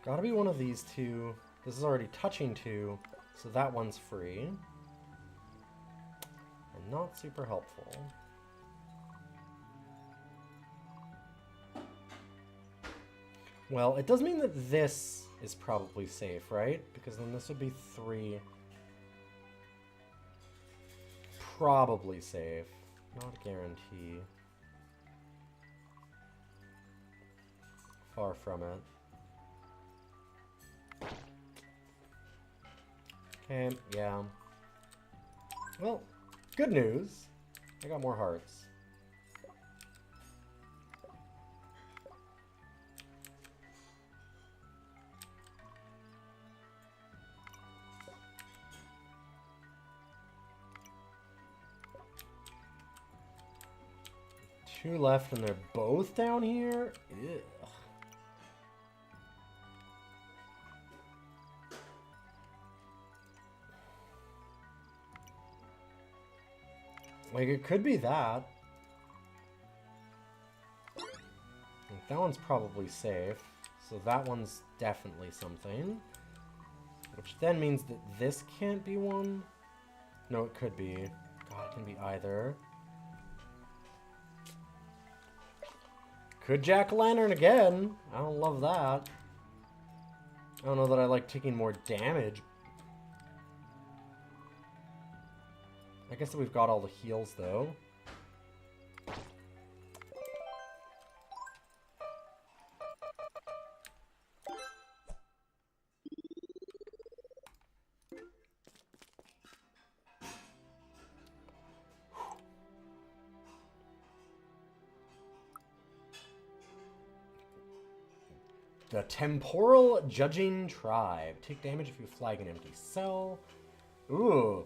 Gotta be one of these two. This is already touching 2, so that one's free. Not super helpful. Well, it does mean that this is probably safe, right? Because then this would be 3. Probably safe. Not a guarantee. Far from it. Okay, yeah. Well, good news. I got more hearts. Two left and they're both down here? Ugh. Like, it could be that. Like, that one's probably safe. So that one's definitely something. Which then means that this can't be one. No, it could be. God, it can be either. Could jack-o'-lantern again. I don't love that. I don't know that I like taking more damage. I guess that we've got all the heals, though. The Temporal Judging Tribe. Take damage if you flag an empty cell. Ooh.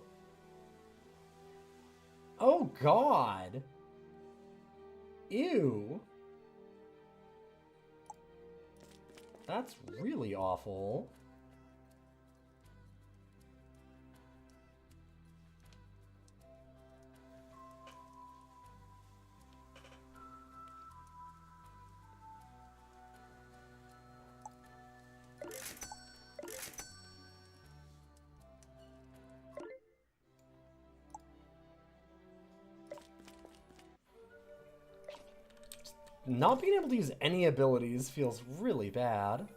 Oh, God. Ew. That's really awful. Not being able to use any abilities feels really bad.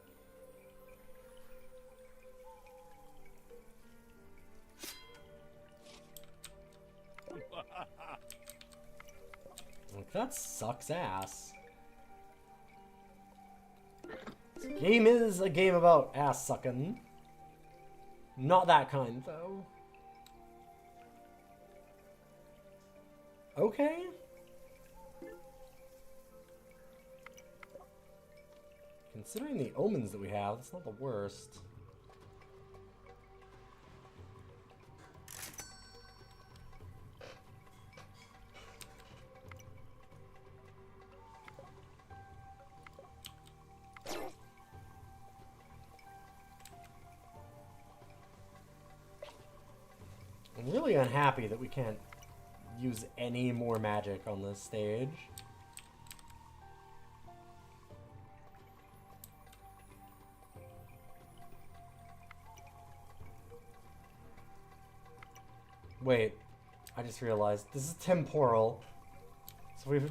Like, that sucks ass. This game is a game about ass sucking. Not that kind, though. Okay. Considering the omens that we have, that's not the worst. I'm really unhappy that we can't use any more magic on this stage. Wait, I just realized this is temporal. So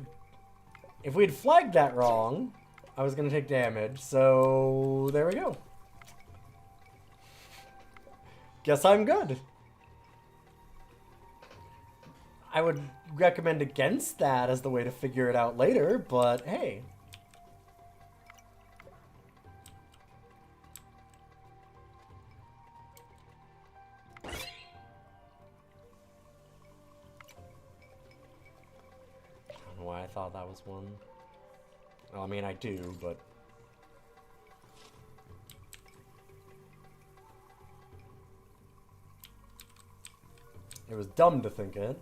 if we'd flagged that wrong, I was gonna take damage, so there we go. Guess I'm good. I would recommend against that as the way to figure it out later, but hey. I don't know why I thought that was one. Well, I mean, I do, but... it was dumb to think it.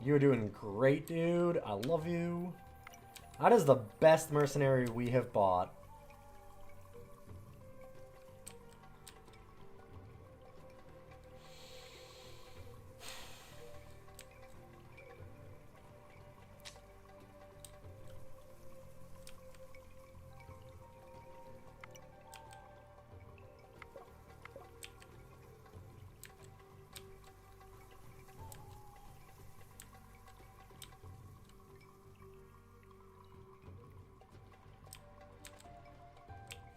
You're doing great, dude. I love you. That is the best mercenary we have bought.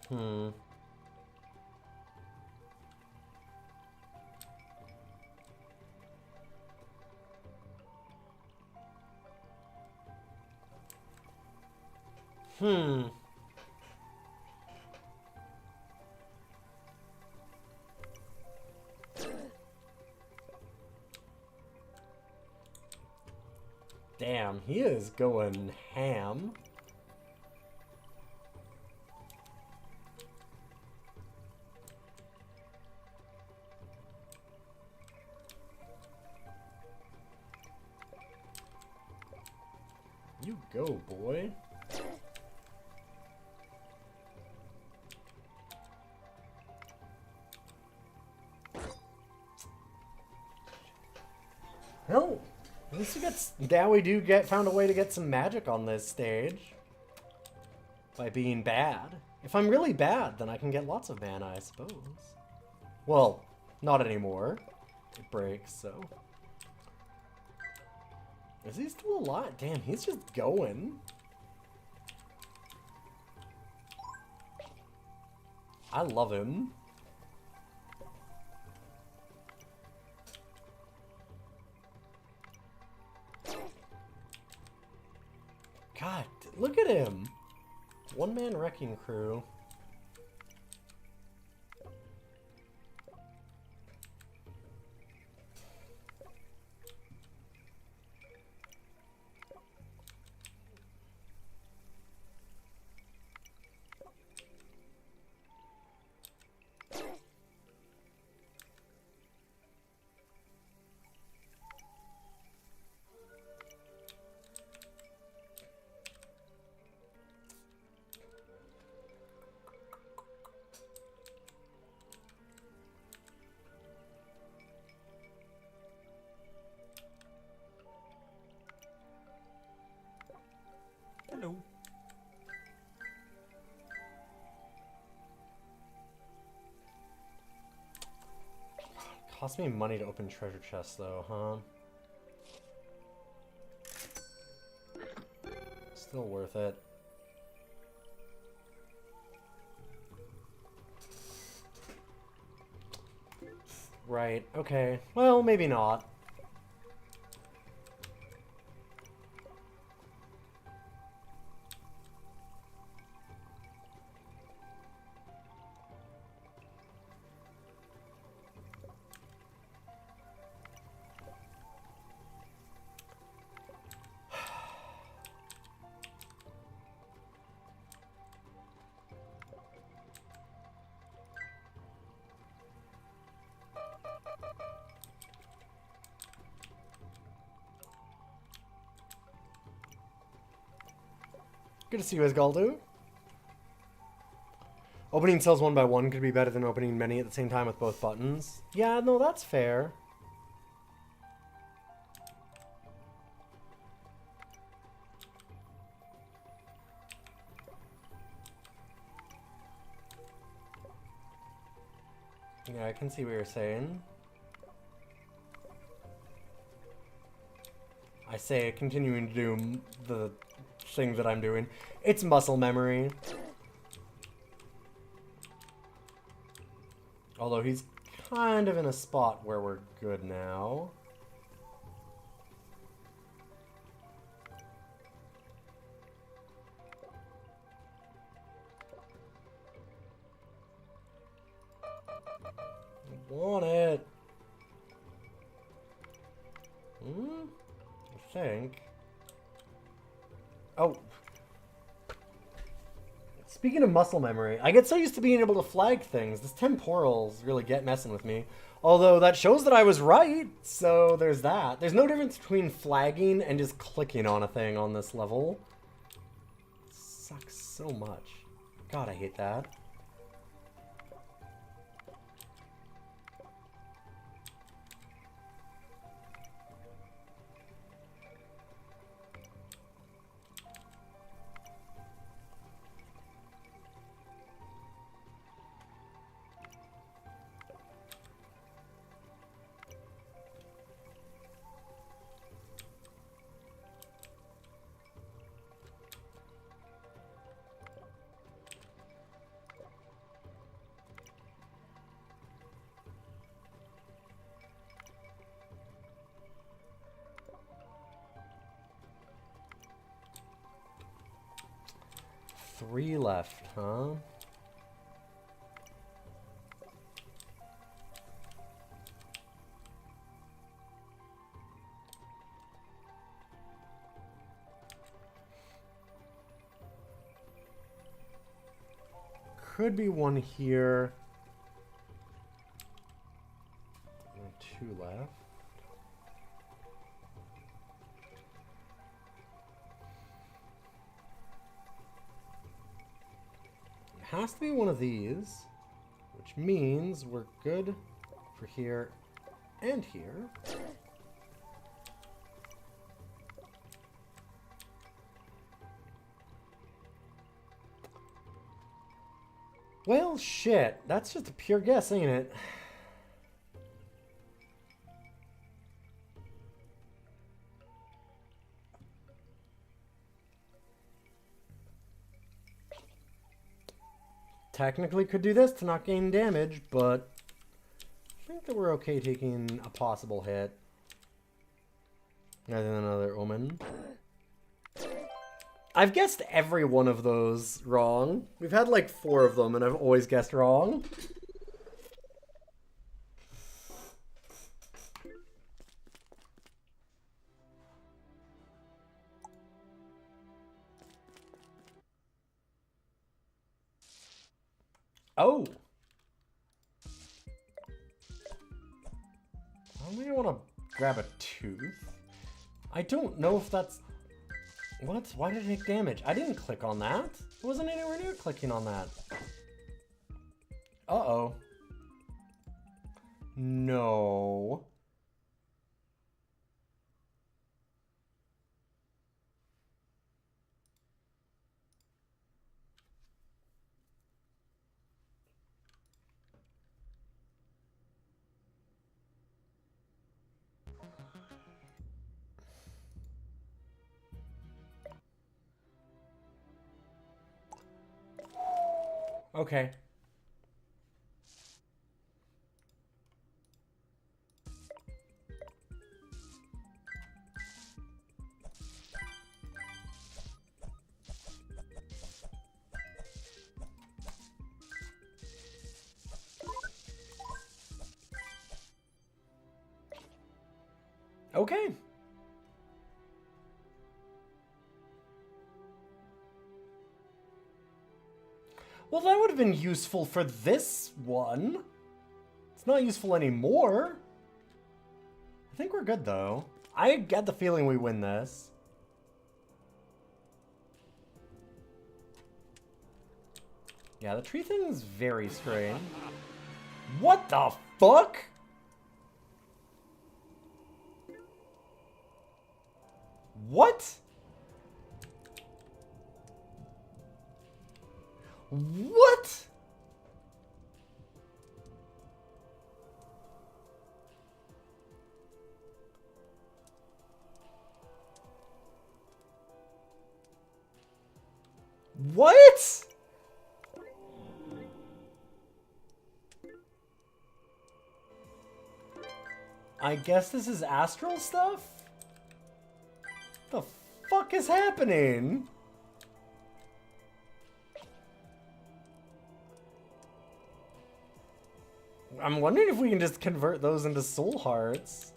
Hmm. Hmm. Damn, he is going ham. You go, boy. Well, at least we get. Now we do found a way to get some magic on this stage. By being bad. If I'm really bad, then I can get lots of mana, I suppose. Well, not anymore. It breaks, so. Is he still alive? Damn, he's just going. I love him. God, look at him. One-man wrecking crew. Hello. Cost me money to open treasure chests, though, huh? Still worth it. Right, okay. Well, maybe not. Good to see you, Asgaldu. Opening cells one by one could be better than opening many at the same time with both buttons. Yeah, no, that's fair. Yeah, I can see what you're saying. I say, continuing to do the thing that I'm doing. It's muscle memory. Although he's kind of in a spot where we're good now. Want it. I think. Oh. Speaking of muscle memory, I get so used to being able to flag things. This temporals really get messing with me. Although that shows that I was right, so there's that. There's no difference between flagging and just clicking on a thing on this level. It sucks so much. God, I hate that. Three left, huh? Could be one here. And two left. It has to be one of these, which means we're good for here and here. Well, shit. That's just a pure guess, ain't it? technically could do this to not gain damage, but I think that we're okay taking a possible hit. Rather than another omen. I've guessed every one of those wrong. We've had like 4 of them and I've always guessed wrong. Oh! I don't think I want to grab a tooth. I don't know if that's... What? Why did it take damage? I didn't click on that. I wasn't anywhere near clicking on that. Uh-oh. No. Okay. Okay. Well, that would have been useful for this one. It's not useful anymore. I think we're good, though. I get the feeling we win this. Yeah, the tree thing is very strange. What the fuck? What? What? What? I guess this is astral stuff? What the fuck is happening? I'm wondering if we can just convert those into soul hearts.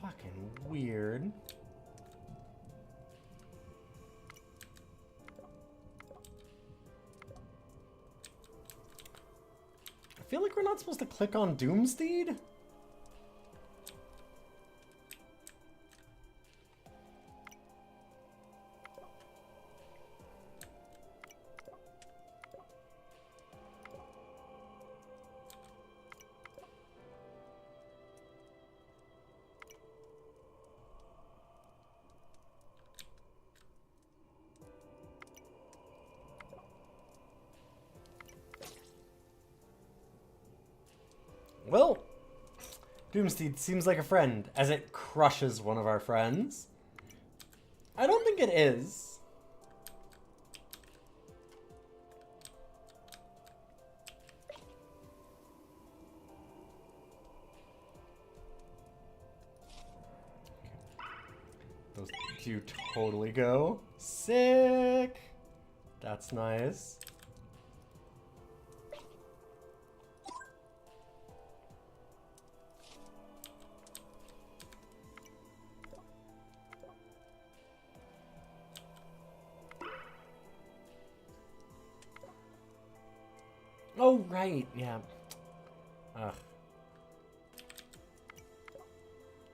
Fucking weird. I feel like we're not supposed to click on Doomsteed. Well, Doomsteed seems like a friend, as it crushes one of our friends. I don't think it is. Those do totally go. Sick! That's nice. Oh, right, yeah. Ugh.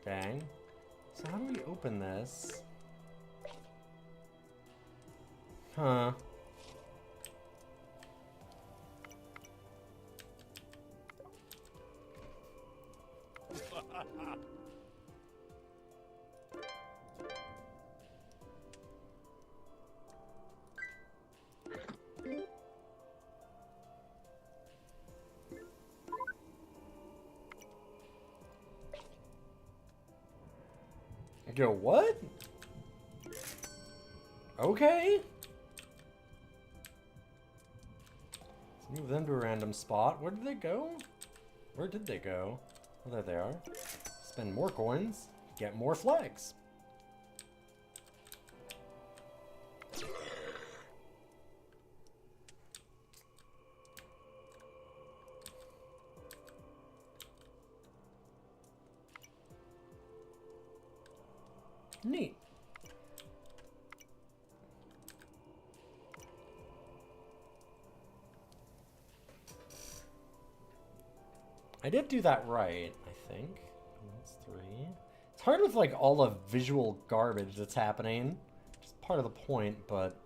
Dang. So how do we open this? Huh. Yo, what? Okay. Let's move them to a random spot. Where did they go? Where did they go? Oh, there they are. Spend more coins, get more flags. Neat. I did do that right, I think. That's 3. It's hard with like all the visual garbage that's happening. Just part of the point, but...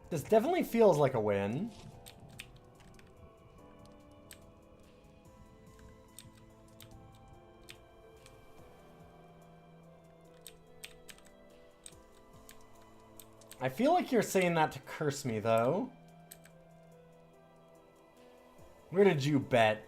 This definitely feels like a win. I feel like you're saying that to curse me, though. Where did you bet?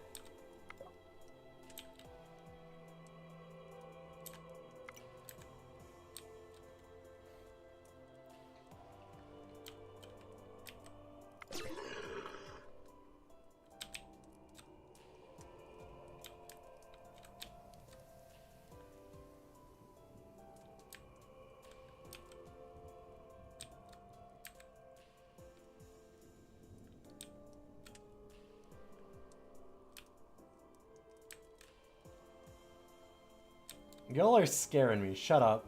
Y'all are scaring me. Shut up.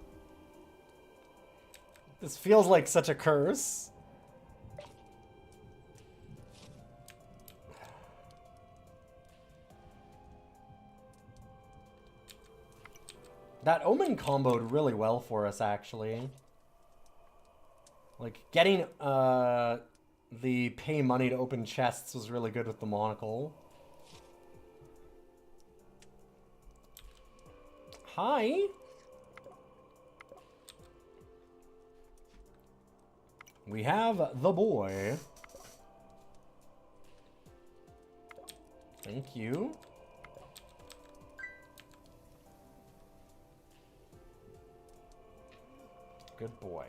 This feels like such a curse. That Omen comboed really well for us, actually. Like, getting the pay money to open chests was really good with the monocle. Hi. We have the boy. Thank you. Good boy.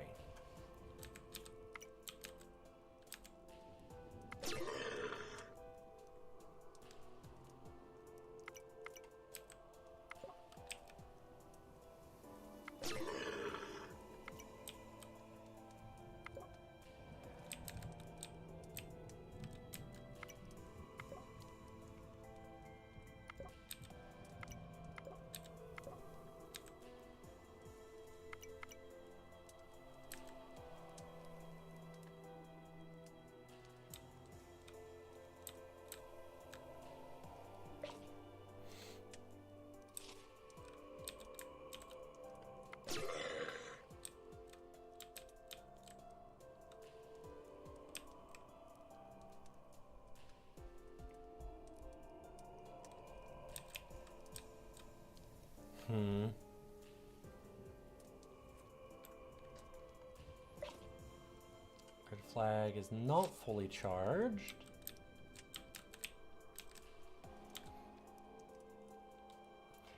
Red flag is not fully charged.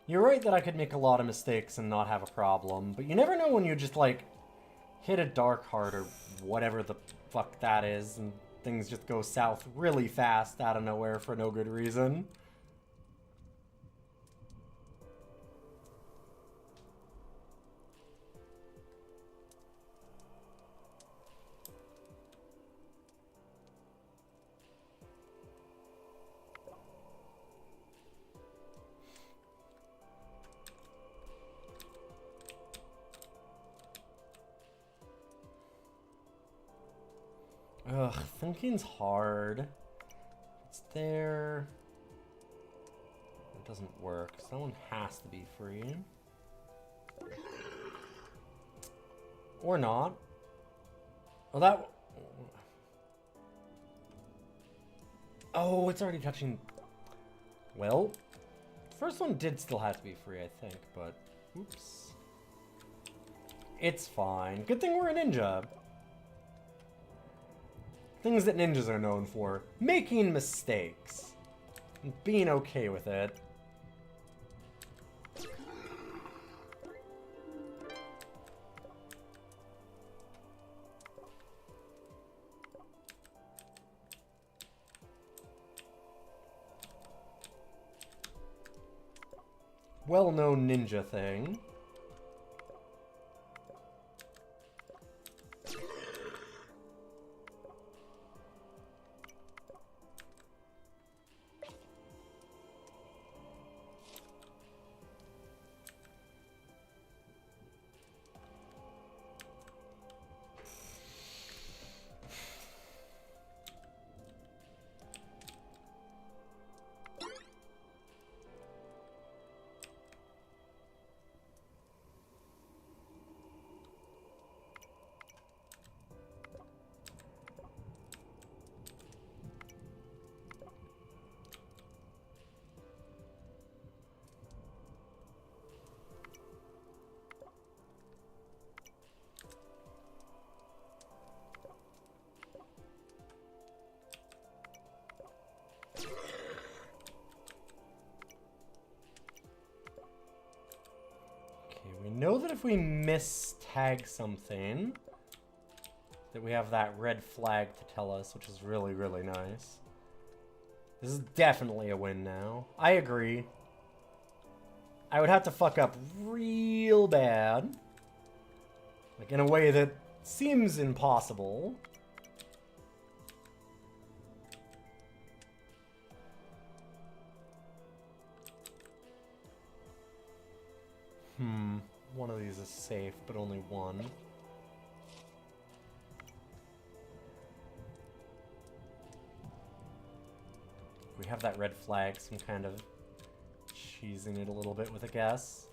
You're right that I could make a lot of mistakes and not have a problem, but you never know when you just, like, hit a dark heart or whatever the fuck that is, and things just go south really fast out of nowhere for no good reason. Ugh, thinking's hard. It's there. It doesn't work. Someone has to be free. Or not. Oh, that... Oh, it's already touching... Well, first one did still have to be free, I think, but... Oops. It's fine. Good thing we're a ninja. Things that ninjas are known for. Making mistakes. And being okay with it. Well-known ninja thing. We know that if we mis-tag something, that we have that red flag to tell us, which is really, really nice. This is definitely a win now. I agree. I would have to fuck up real bad. Like, in a way that seems impossible. One of these is safe, but only one. We have that red flag, so I'm kind of cheesing it a little bit with a guess.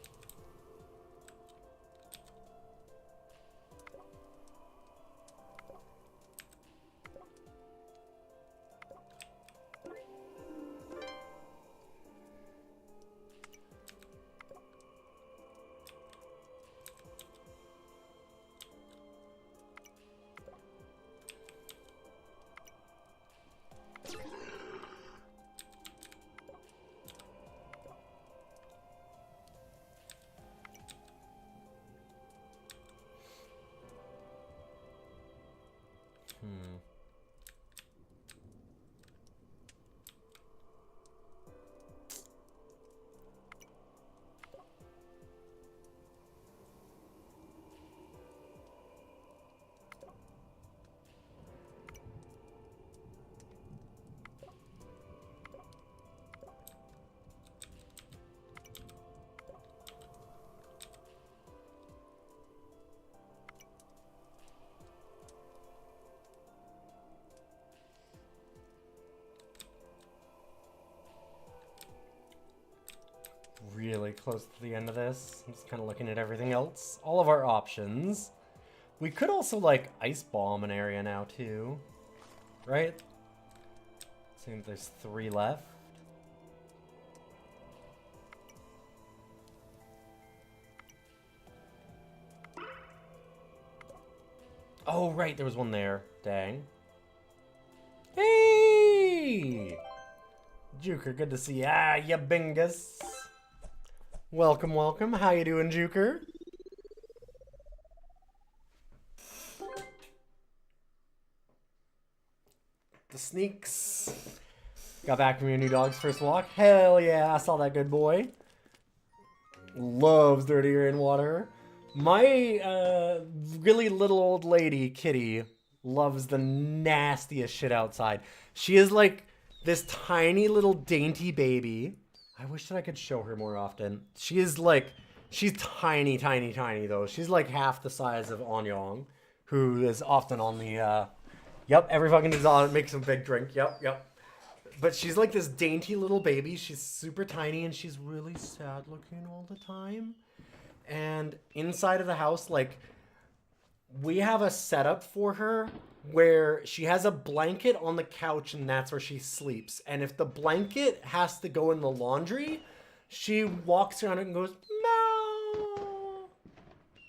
Really close to the end of this. I'm just kind of looking at everything else. All of our options. We could also, like, ice bomb an area now, too. Right? Seems there's 3 left. Oh, right, there was one there. Dang. Hey! Juker, good to see ya. Ah, ya bingus. Welcome, welcome. How you doing, Juker? The sneaks. Got back from your new dog's first walk. Hell yeah, I saw that good boy. Loves dirty rainwater. My really little old lady, Kitty, loves the nastiest shit outside. She is like this tiny little dainty baby. I wish that I could show her more often. She is like, she's tiny, tiny, tiny though. She's like half the size of Anyong, who is often on the, yep, every fucking exotic makes a big drink. Yep, yep. But she's like this dainty little baby. She's super tiny and she's really sad looking all the time. And inside of the house, like, we have a setup for her where she has a blanket on the couch and that's where she sleeps. And if the blanket has to go in the laundry, she walks around it and goes, meow,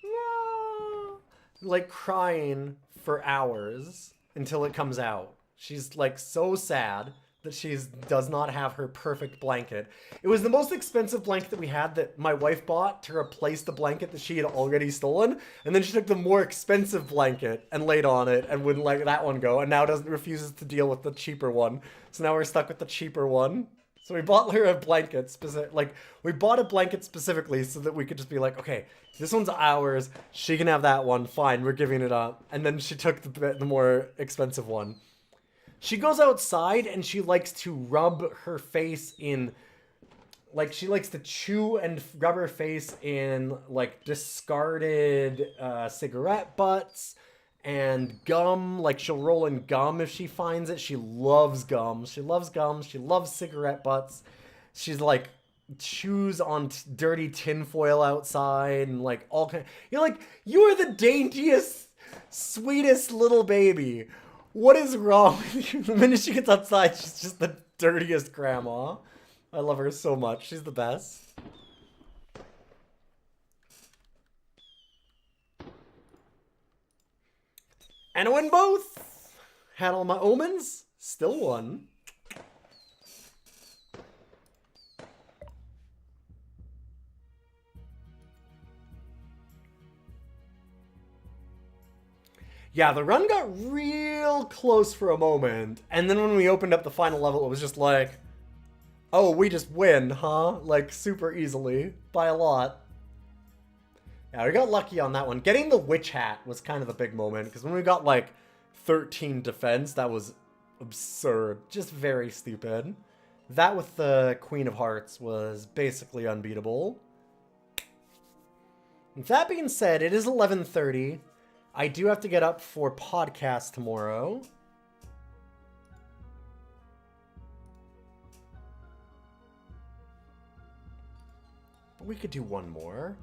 meow, like crying for hours. until it comes out. She's like so sad that she does not have her perfect blanket. It was the most expensive blanket that we had that my wife bought to replace the blanket that she had already stolen. And then she took the more expensive blanket and laid on it and wouldn't let that one go. And now refuses to deal with the cheaper one. So now we're stuck with the cheaper one. So we bought her a blanket we bought a blanket specifically so that we could just be like, okay, this one's ours. She can have that one. Fine, we're giving it up. And then she took the more expensive one. She goes outside and she likes to rub her face in, like, she likes to chew and rub her face in, like, discarded cigarette butts and gum. Like, she'll roll in gum if she finds it. She loves gum. She loves gum. She loves cigarette butts. She's, like, chews on dirty tinfoil outside and, like, all kind. You're like, you are the daintiest, sweetest little baby. What is wrong with you? The minute she gets outside, she's just the dirtiest grandma. I love her so much. She's the best. And I win both. Had all my omens. Still won. Yeah, the run got real close for a moment, and then when we opened up the final level, it was just like, oh, we just win, huh? Like, super easily, by a lot. Yeah, we got lucky on that one. Getting the witch hat was kind of a big moment, because when we got, like, 13 defense, that was absurd. Just very stupid. That with the Queen of Hearts was basically unbeatable. With that being said, it is 11:30. I do have to get up for podcast tomorrow. But we could do one more.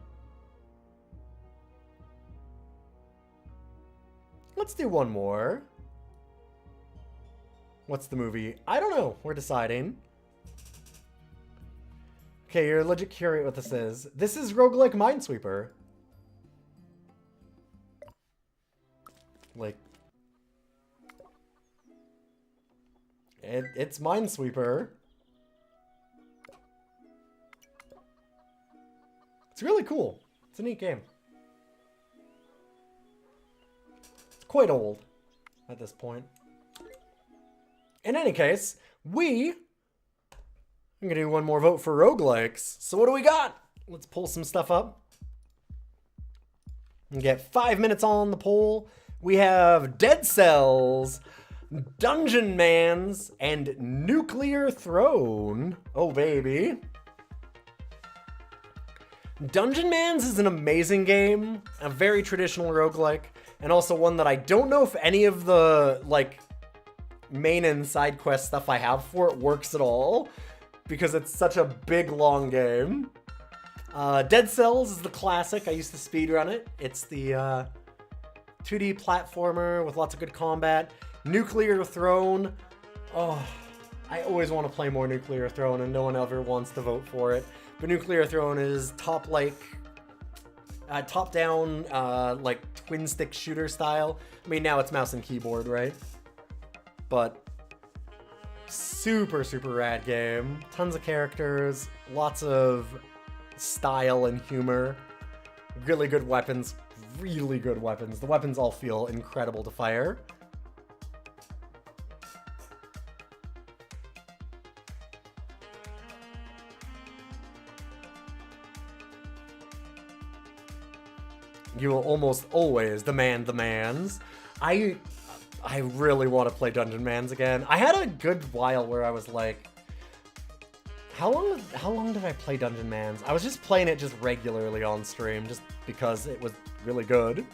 Let's do one more. What's the movie? I don't know. We're deciding. Okay, you're legit curious what this is. This is Roguelike Minesweeper. Like, it's Minesweeper. It's really cool. It's a neat game. It's quite old at this point. In any case, I'm gonna do one more vote for roguelikes. So what do we got? Let's pull some stuff up. And get 5 minutes on the poll. We have Dead Cells, Dungeon Mans, and Nuclear Throne. Oh, baby. Dungeon Mans is an amazing game, a very traditional roguelike, and also one that I don't know if any of the, like, main and side quest stuff I have for it works at all, because it's such a big, long game. Dead Cells is the classic. I used to speedrun it. It's the 2D platformer with lots of good combat. Nuclear Throne. Oh, I always want to play more Nuclear Throne, and no one ever wants to vote for it. But Nuclear Throne is top-down, like twin-stick shooter style. I mean, now it's mouse and keyboard, right? But super, super rad game. Tons of characters, lots of style and humor. Really good weapons. Really good weapons. The weapons all feel incredible to fire. You will almost always demand the mans. I really want to play Dungeon Mans again. I had a good while where I was like, how long did I play Dungeon Mans? I was just playing it just regularly on stream, just because it was really good.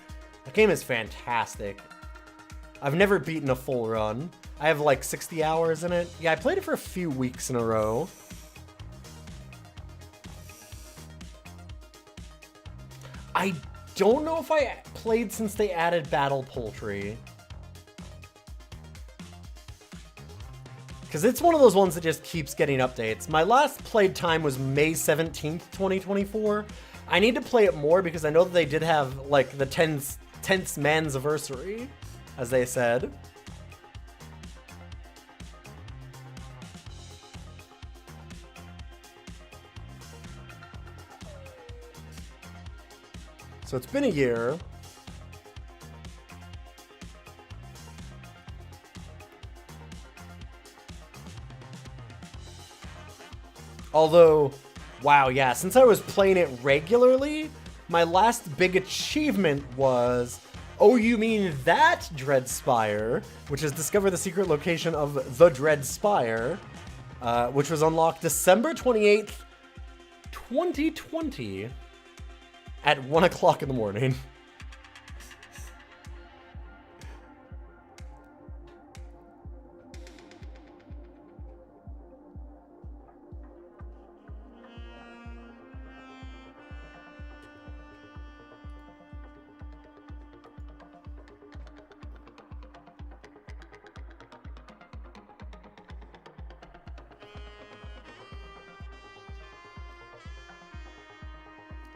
The game is fantastic. I've never beaten a full run. I have like 60 hours in it. Yeah, I played it for a few weeks in a row. I don't know if I played since they added Battle Poultry. Because it's one of those ones that just keeps getting updates. My last played time was May 17th, 2024. I need to play it more because I know that they did have, like, the 10th man's anniversary, as they said. So it's been a year. Although, wow, yeah, since I was playing it regularly, my last big achievement was, oh, you mean that Dread Spire, which is discover the secret location of the Dread Spire, which was unlocked December 28th, 2020 at 1 o'clock in the morning.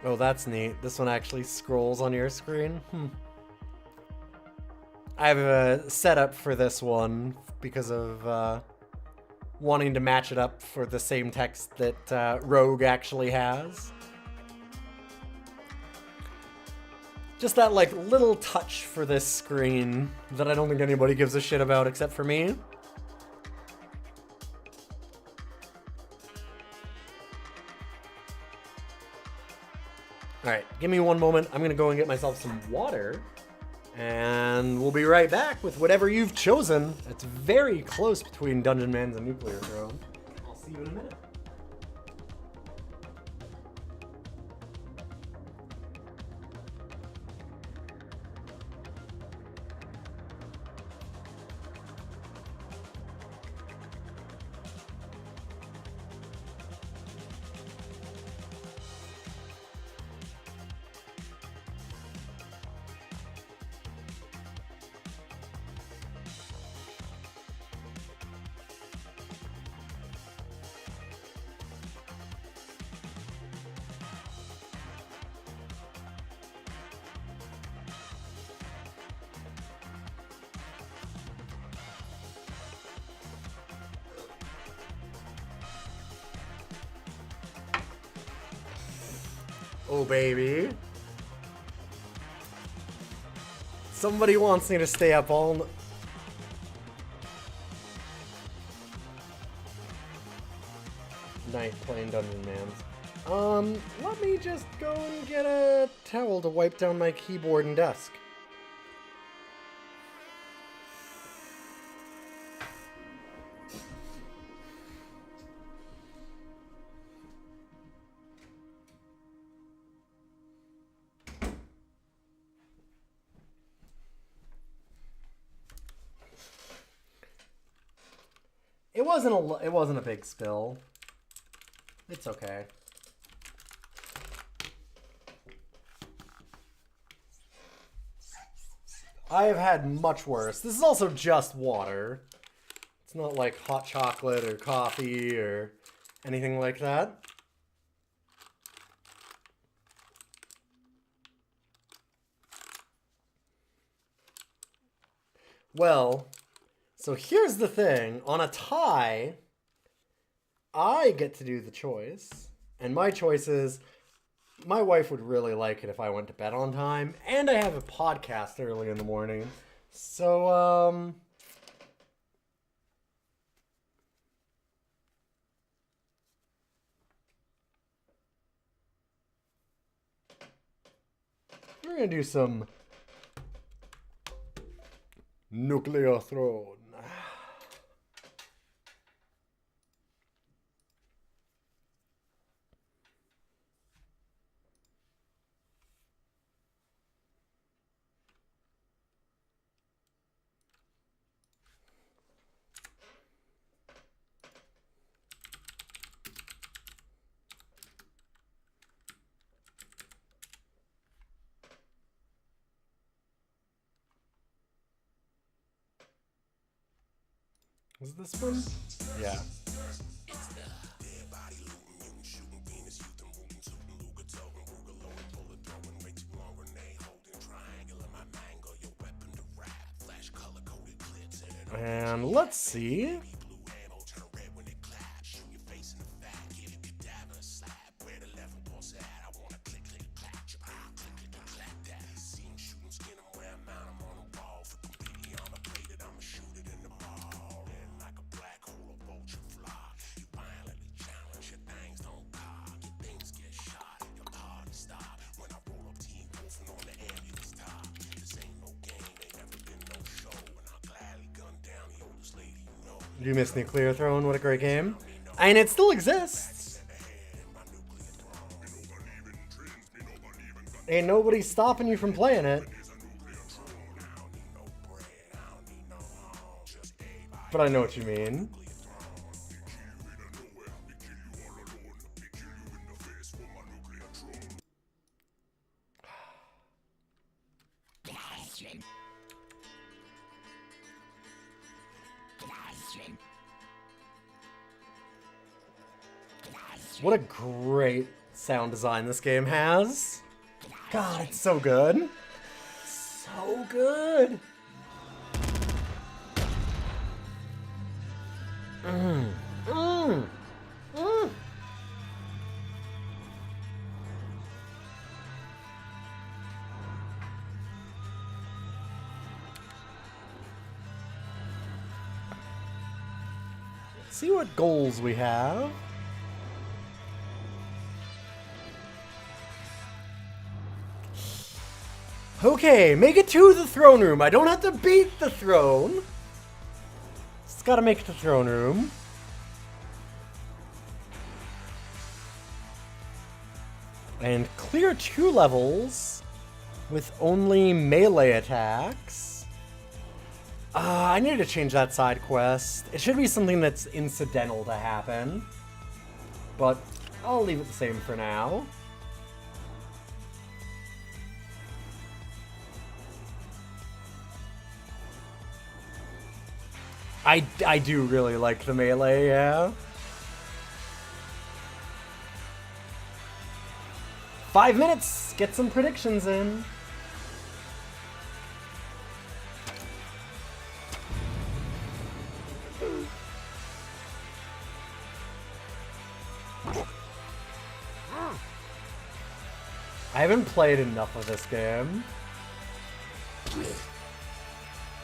Oh, that's neat. This one actually scrolls on your screen. I have a setup for this one because of wanting to match it up for the same text that Rogue actually has. Just that like little touch for this screen that I don't think anybody gives a shit about except for me. Alright, give me one moment. I'm gonna go and get myself some water. And we'll be right back with whatever you've chosen. It's very close between Dungeon Man's and Nuclear Throne. I'll see you in a minute. Oh, baby. Somebody wants me to stay up all night playing Dungeon Mans. Let me just go and get a towel to wipe down my keyboard and desk. It wasn't a big spill. It's okay. I have had much worse. This is also just water. It's not like hot chocolate or coffee or anything like that. Well, so here's the thing. On a tie, I get to do the choice. And my choice is, my wife would really like it if I went to bed on time. And I have a podcast early in the morning. So, we're going to do some Nuclear Throne. Is this one? Yeah. And let's see. You miss Nuclear Throne? What a great game. And it still exists. Ain't nobody stopping you from playing it. But I know what you mean. What a great sound design this game has. God, it's so good. So good. Let's see what goals we have. Okay, make it to the throne room. I don't have to beat the throne. Just gotta make it to the throne room. And clear 2 levels with only melee attacks. I need to change that side quest. It should be something that's incidental to happen. But I'll leave it the same for now. I do really like the melee, yeah. 5 minutes! Get some predictions in. I haven't played enough of this game.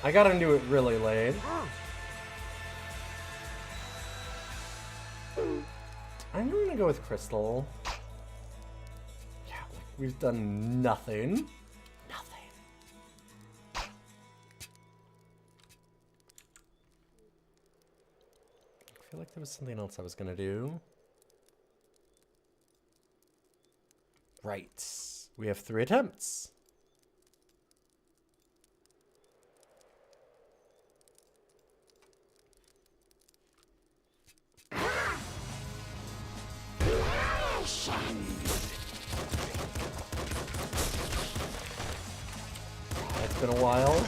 I got into it really late. I'm gonna go with Crystal. Yeah, we've done nothing. Nothing. I feel like there was something else I was gonna do. Right. We have 3 attempts. It's been a while.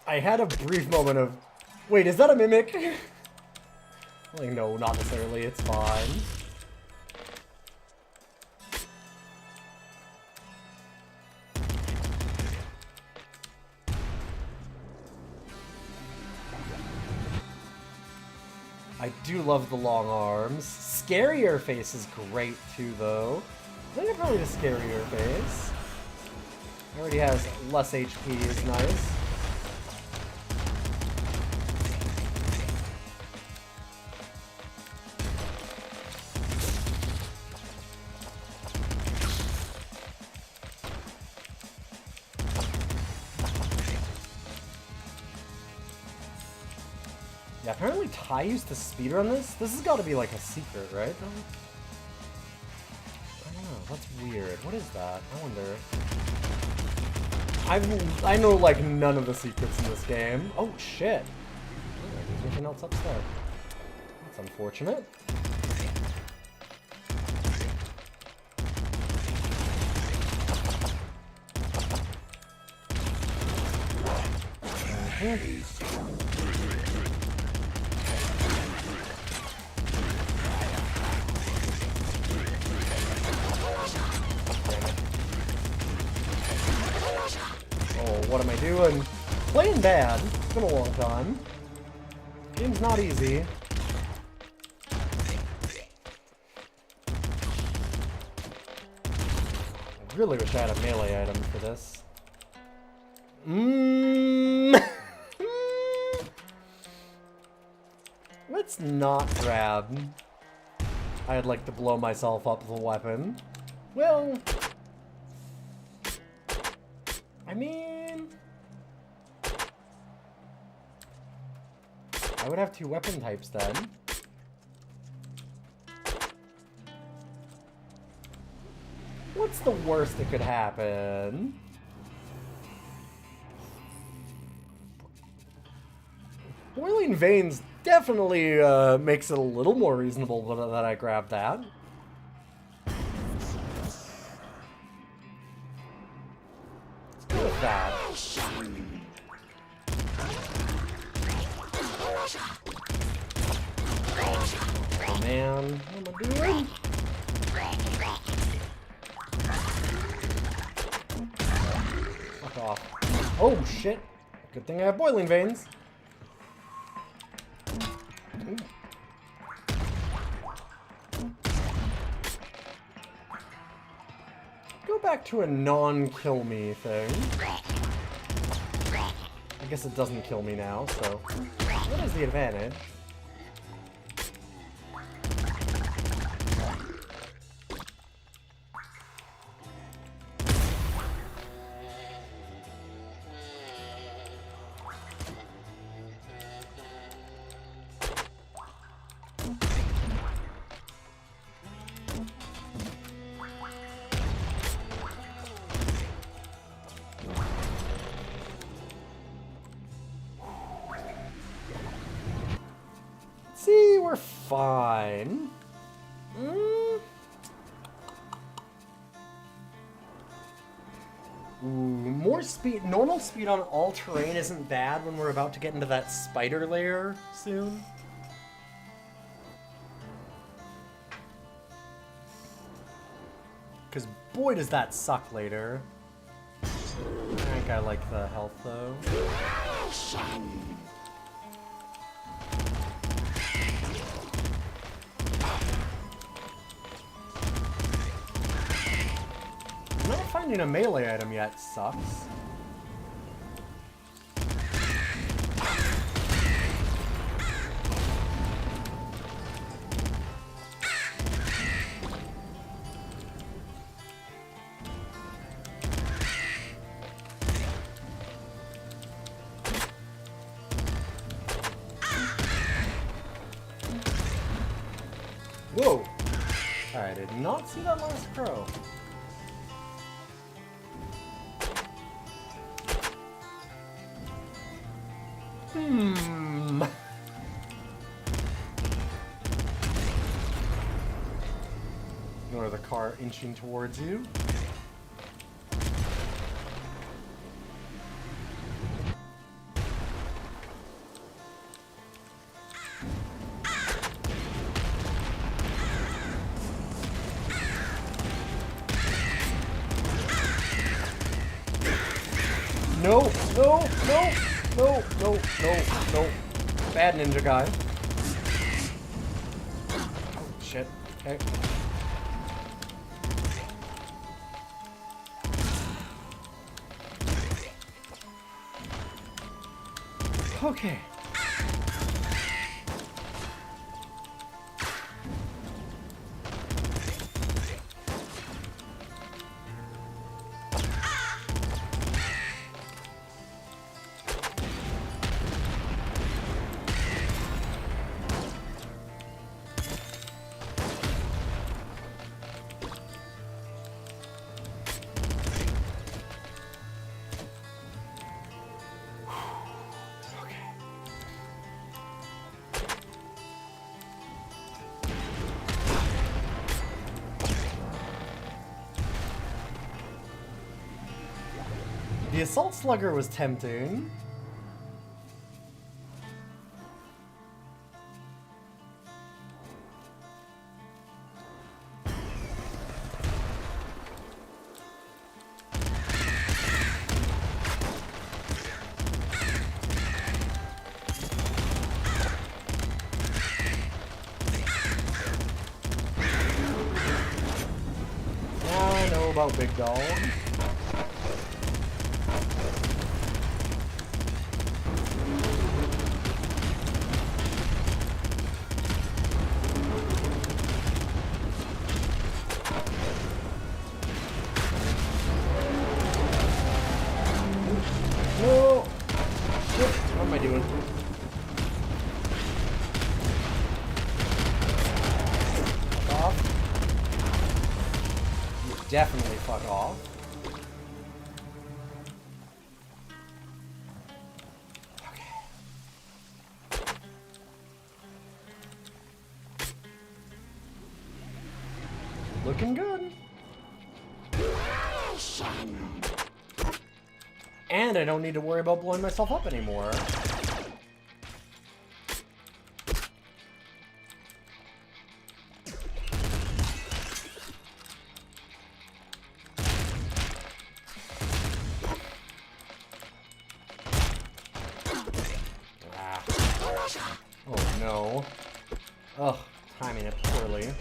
I had a brief moment of, wait, is that a mimic? Like, no, not necessarily, it's fine. I do love the long arms. Scarier face is great too, though. I think I'd probably just scarier face. Already has less HP, is nice. Yeah, apparently Ty used to speedrun this. This has got to be like a secret, right? I don't know. That's weird. What is that? I wonder. I know like none of the secrets in this game. Oh shit! There's anything else upstairs. That's unfortunate. What am I doing? Playing bad. It's been a long time. Game's not easy. really wish I had a melee item for this. Mmm. Let's not grab. I'd like to blow myself up with a weapon. Well, I mean, I would have 2 weapon types then. What's the worst that could happen? Boiling Veins definitely makes it a little more reasonable that I grab that. Let's go with that. Oh man, what am I doing? Fuck off. Oh shit. Good thing I have Boiling Veins. Ooh. Go back to a non-kill me thing. I guess it doesn't kill me now, so what is the advantage? See, we're fine. Ooh, more speed. Normal speed on all terrain isn't bad when we're about to get into that spider lair soon. Because boy does that suck later. I think I like the health though. Not finding a melee item yet sucks. Whoa! I did not see that last crow. Ignore the car inching towards you. No, no, no, no, no, no, no. Bad ninja guy. Oh, shit. Okay. Okay. The Assault Slugger was tempting. Now I know about, big dog? No! Shit, what am I doing? Fuck off. You definitely fuck off. Okay. Looking good. And I don't need to worry about blowing myself up anymore. Ah. Oh no. Ugh, timing it poorly.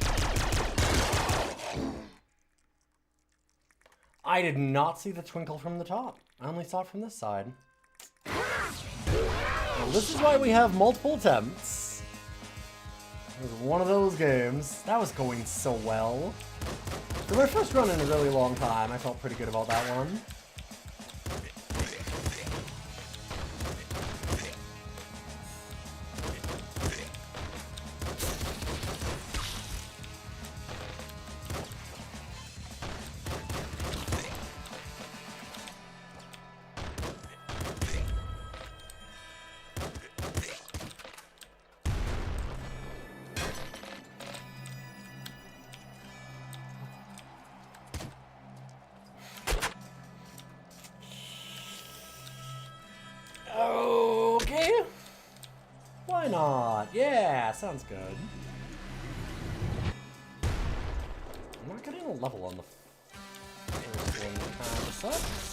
I did not see the twinkle from the top. I only saw it from this side. Well, this is why we have multiple attempts. It was one of those games. That was going so well. For my first run in a really long time, I felt pretty good about that one. Okay. Why not? Yeah, sounds good. I'm not getting a level on the first one. Kind of sucks.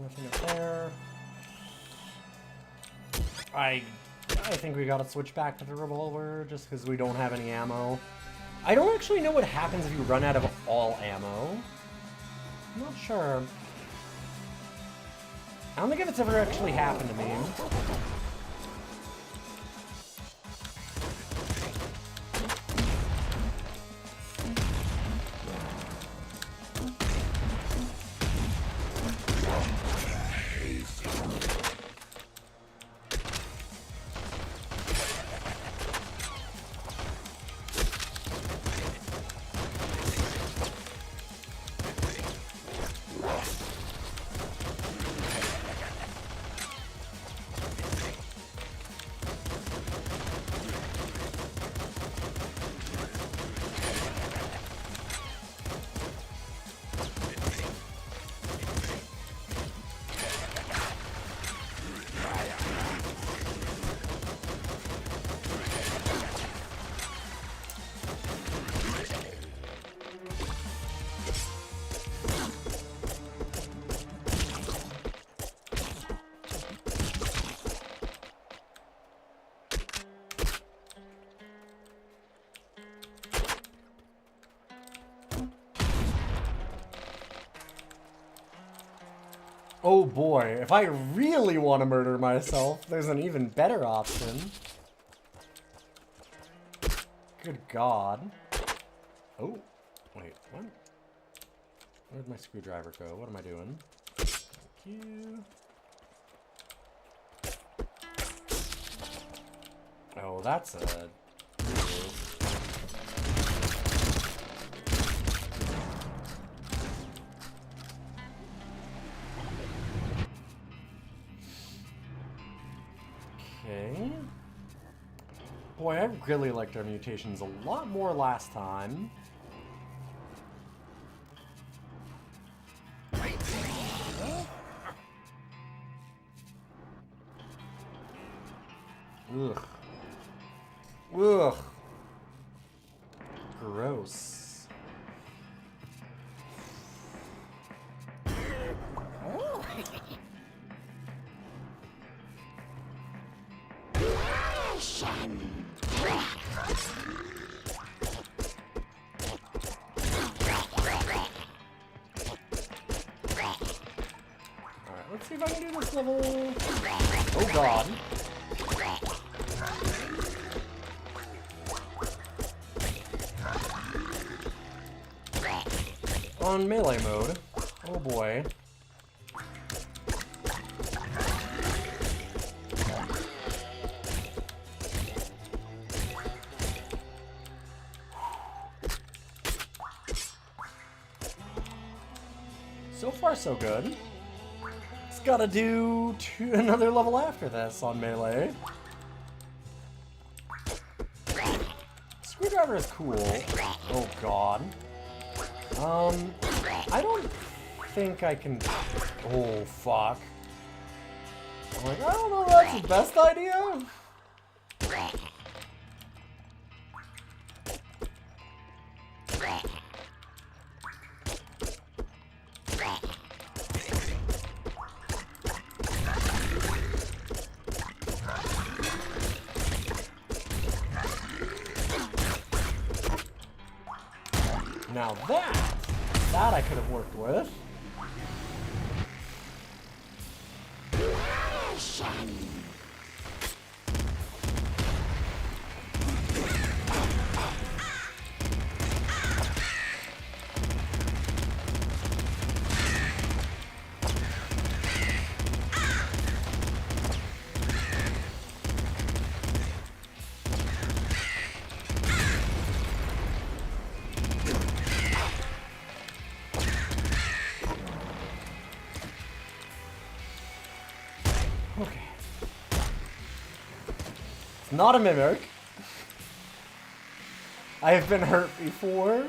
Nothing up there. I think we gotta switch back to the revolver just because we don't have any ammo. I don't actually know what happens if you run out of all ammo. I'm not sure. I don't think if it's ever actually happened to me. Oh boy, if I really want to murder myself, there's an even better option. Good God. Oh, wait, what? Where'd my screwdriver go? What am I doing? Thank you. Oh, that's a... Okay. Boy, I really liked our mutations a lot more last time. Ugh. Ugh. Gross. Alright, let's see if I can do this level. Oh god. On melee mode. Oh boy. So far, so good. Just gotta do another level after this on melee. Screwdriver is cool. Oh god. I don't think I can... Oh, fuck. I'm like, I don't know if that's the best idea. Now that I could have worked with. Okay. It's not a mimic. I have been hurt before.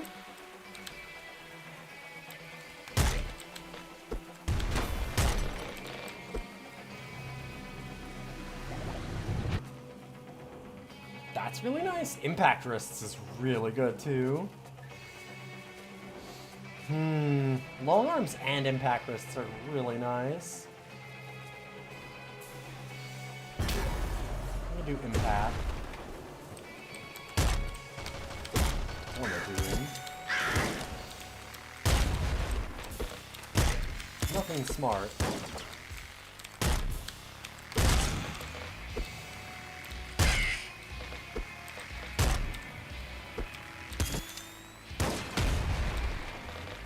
That's really nice. Impact wrists is really good too. Long arms and impact wrists are really nice. I'm gonna do impact. What am I doing? Nothing smart.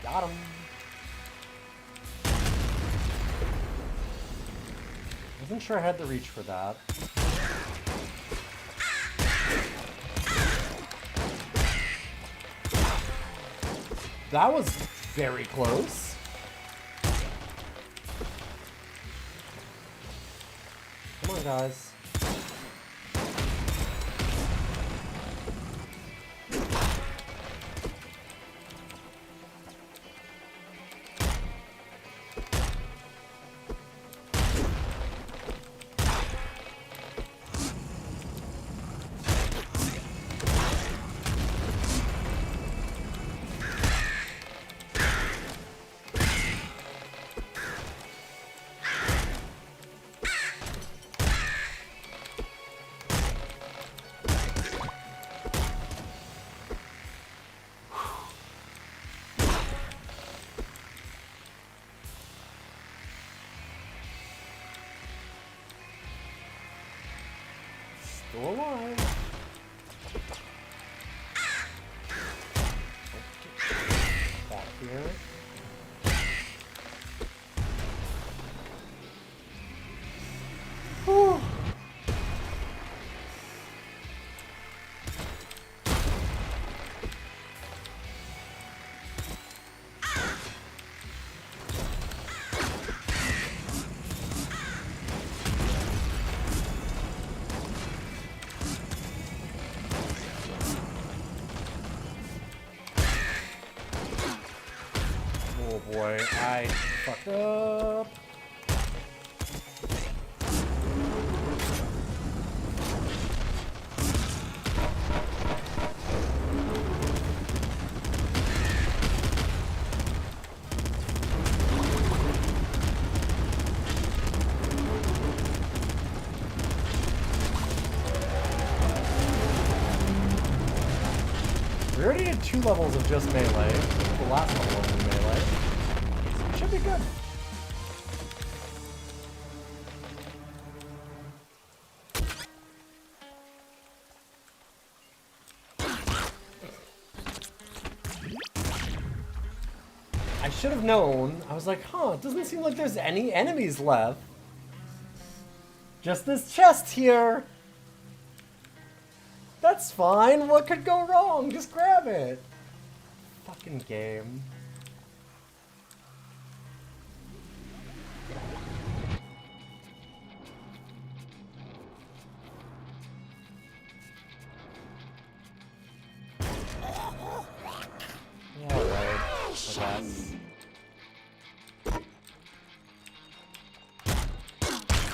Got him. Wasn't sure I had the reach for that. That was very close. Come on, guys. Still alive. Back here. boy, I fucked up. We already did 2 levels of just melee. The last level was melee. So it should be good. I should have known. I was like, huh, it doesn't seem like there's any enemies left. Just this chest here. That's fine. What could go wrong? Just grab it. Fucking game. Yeah, alright. I guess.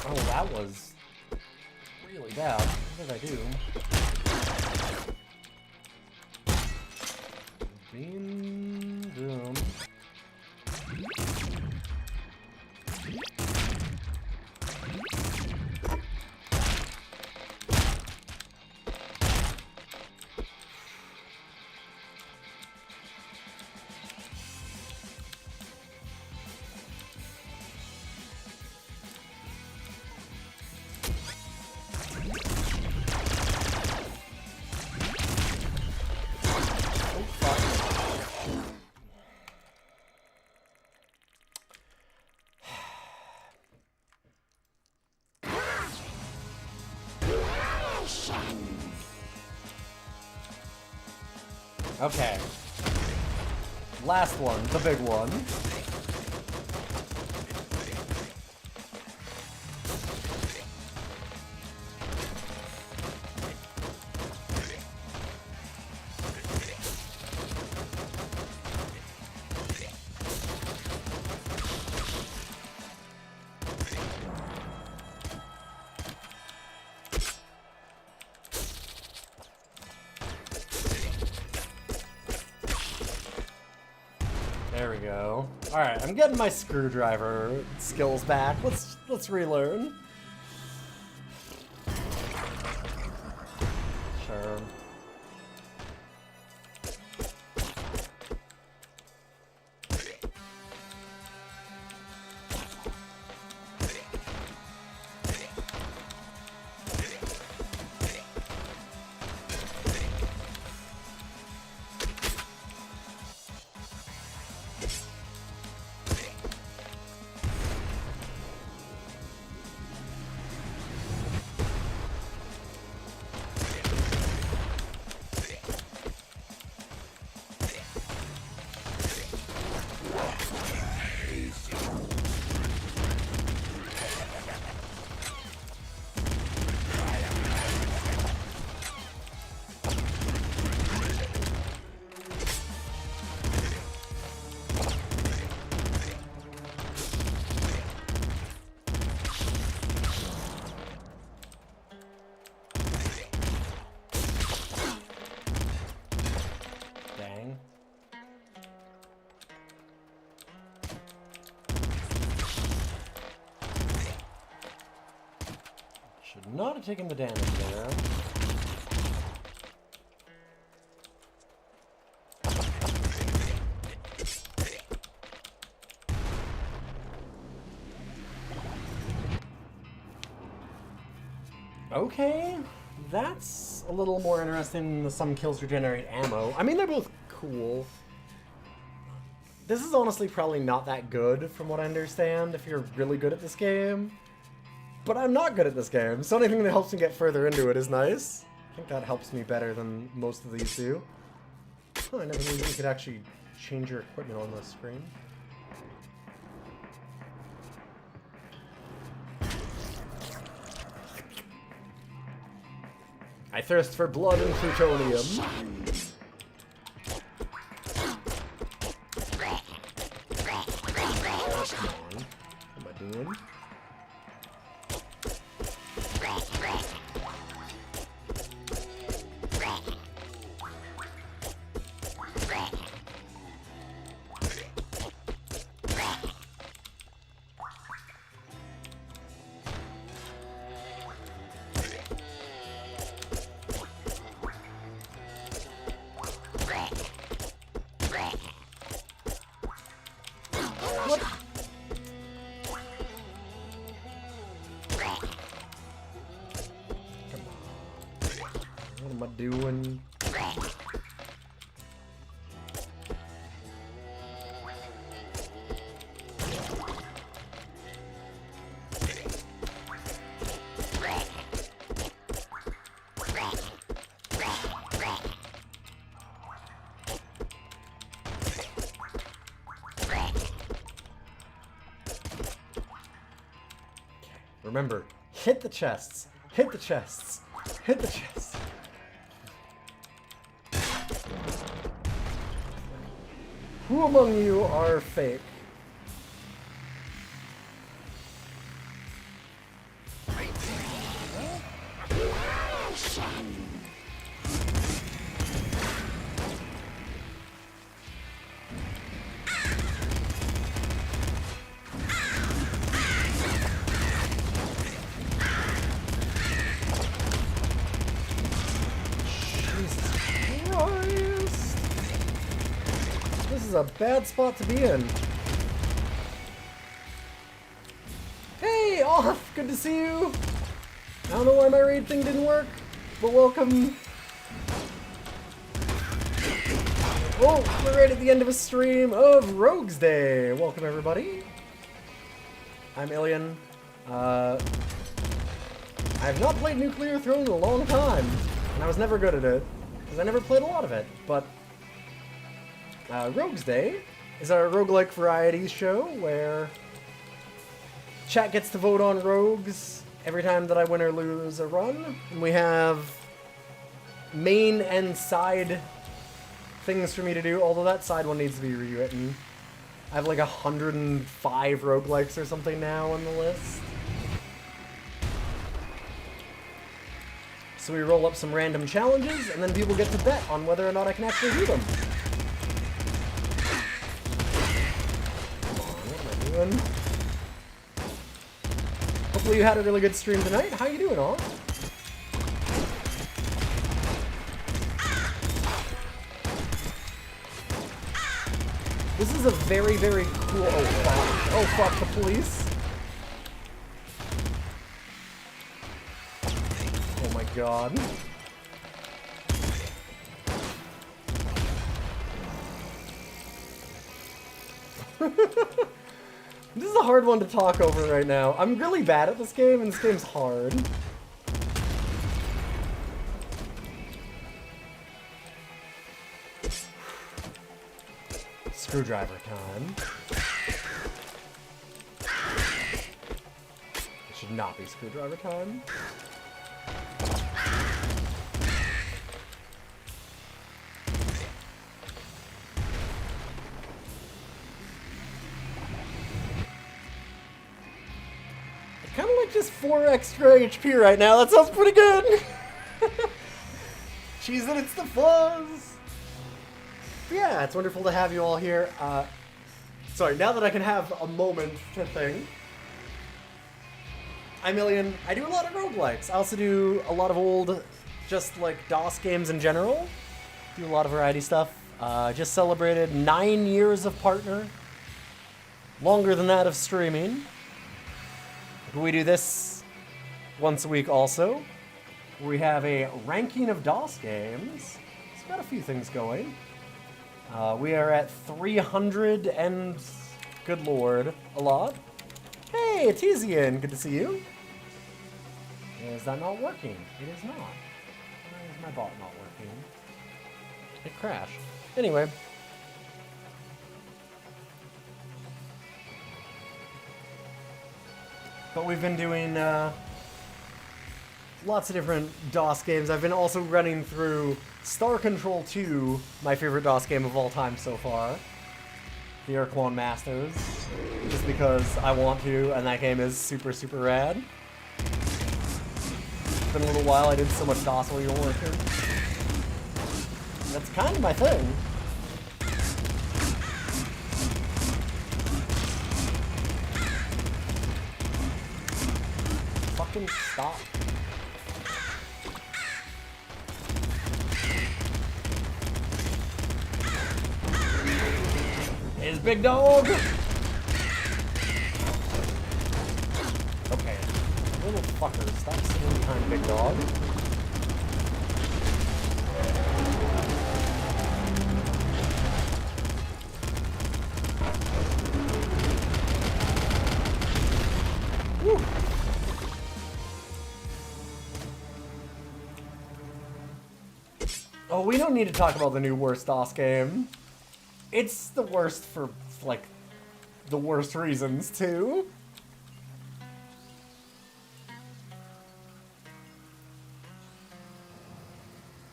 Oh, that was really bad. What did I do? Beam boom. Okay. Last one, the big one. There we go. All right, I'm getting my screwdriver skills back. Let's relearn. Sure. Should not have taken the damage there. Okay, that's a little more interesting than some kills regenerate ammo. I mean, they're both cool. This is honestly probably not that good from what I understand if you're really good at this game. But I'm not good at this game, so anything that helps me get further into it is nice. I think that helps me better than most of these do. Oh, I never knew you could actually change your equipment on the screen. I thirst for blood and plutonium. What am I doing? Remember, hit the chests, hit the chests, hit the chests. Who among you are fake? This is a bad spot to be in. Hey, Off! Good to see you! I don't know why my raid thing didn't work, but welcome. Oh, we're right at the end of a stream of Roguesday. Welcome, everybody. I'm Alien. I have not played Nuclear Throne in a long time, and I was never good at it, because I never played a lot of it, but Roguesday is our roguelike varieties show where chat gets to vote on rogues every time that I win or lose a run. And we have main and side things for me to do, although that side one needs to be rewritten. I have like 105 roguelikes or something now on the list. So we roll up some random challenges, and then people get to bet on whether or not I can actually do them. Doing. Hopefully you had a really good stream tonight. How you doing, all? This is a very, very cool... Oh, fuck. Oh, fuck, the police. Oh, my God. This is a hard one to talk over right now. I'm really bad at this game, and this game's hard. Screwdriver time. It should not be screwdriver time. Kind of like just 4 extra HP right now. That sounds pretty good. Cheese and it's the fuzz. But yeah, it's wonderful to have you all here. Sorry, now that I can have a moment to think. I'm Alien. I do a lot of roguelikes. I also do a lot of old, just like DOS games in general. Do a lot of variety stuff. Just celebrated 9 years of partner. Longer than that of streaming. We do this once a week also. We have a ranking of DOS games. It's got a few things going. We are at 300 and, good lord, a lot. Hey, Etizian, good to see you. Is that not working? It is not. Why is my bot not working? It crashed. Anyway. But we've been doing lots of different DOS games. I've been also running through Star Control 2, my favorite DOS game of all time so far. The Urquan Masters. Just because I want to, and that game is super, super rad. It's been a little while, I did so much DOS while you weren't here. That's kind of my thing. Fucking stop. Is big dog. Okay. Little fucker, stop sitting behind big dog. Oh, we don't need to talk about the new worst DOS game. It's the worst for, like, the worst reasons, too.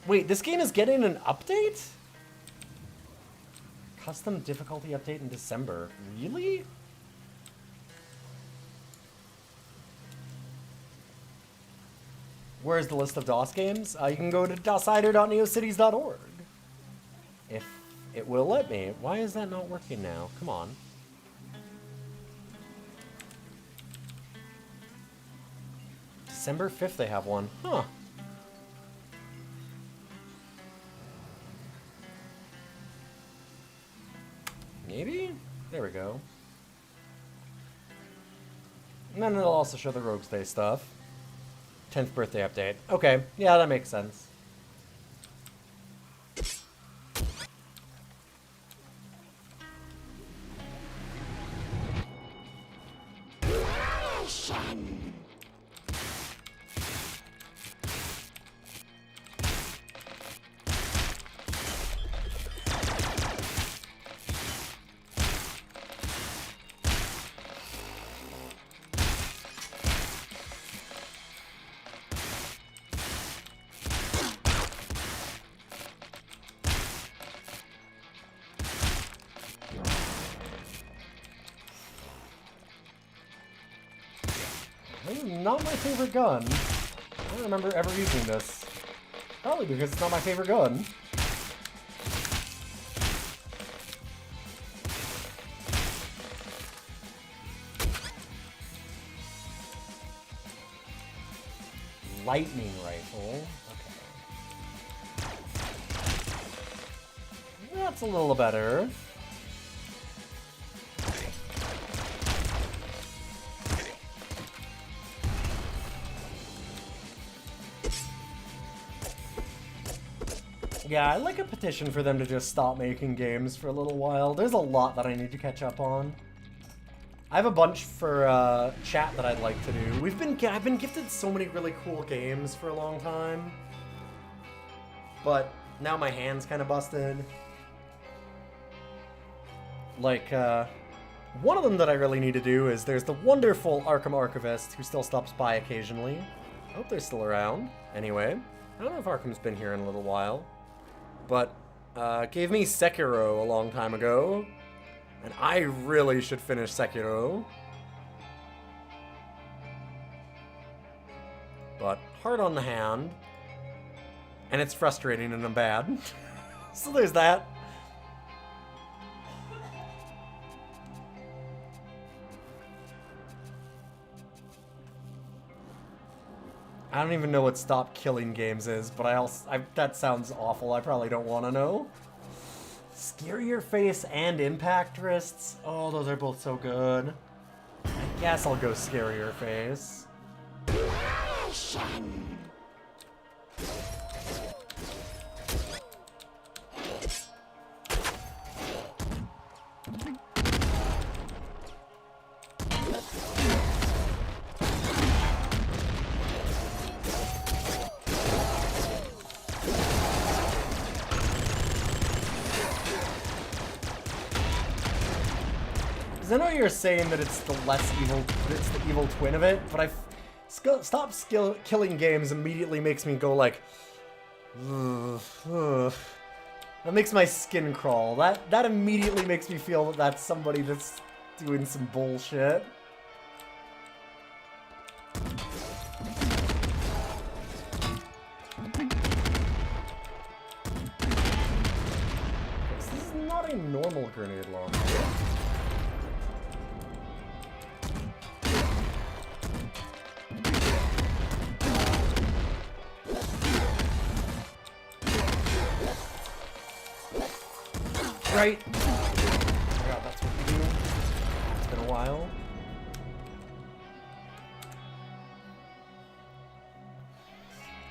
Wait, this game is getting an update? Custom difficulty update in December. Really? Where's the list of DOS games? You can go to dosider.neocities.org. If it will let me. Why is that not working now? Come on. December 5th they have one. Huh. Maybe? There we go. And then it'll also show the Roguesday stuff. 10th birthday update. Okay, yeah, that makes sense. This is not my favorite gun. I don't remember ever using this. Probably because it's not my favorite gun. Lightning rifle. Okay. That's a little better. Yeah, I'd like a petition for them to just stop making games for a little while. There's a lot that I need to catch up on. I have a bunch for chat that I'd like to do. I've been gifted so many really cool games for a long time. But now my hand's kind of busted. Like, one of them that I really need to do is there's the wonderful Arkham Archivist who still stops by occasionally. I hope they're still around. Anyway, I don't know if Arkham's been here in a little while. But gave me Sekiro a long time ago, and I really should finish Sekiro. But hard on the hand, and it's frustrating and I'm bad. So there's that. I don't even know what stop killing games is, but that sounds awful. I probably don't want to know. Scarier face and impact wrists. Oh, those are both so good. I guess I'll go scarier face. I know you're saying that it's the less evil, it's the evil twin of it, but stop killing games immediately makes me go like, ugh, ugh. That makes my skin crawl. That immediately makes me feel that that's somebody that's doing some bullshit. This is not a normal grenade launcher. Right. I forgot that's what you do. It's been a while.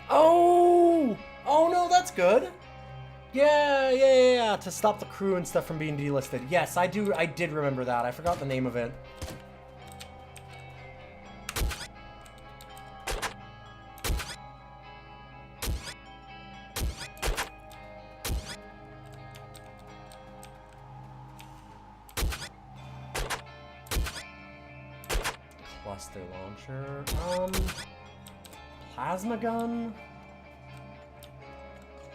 Oh! Oh no, that's good. Yeah. To stop the crew and stuff from being delisted. Yes, I did remember that. I forgot the name of it. Cluster launcher. Plasma gun.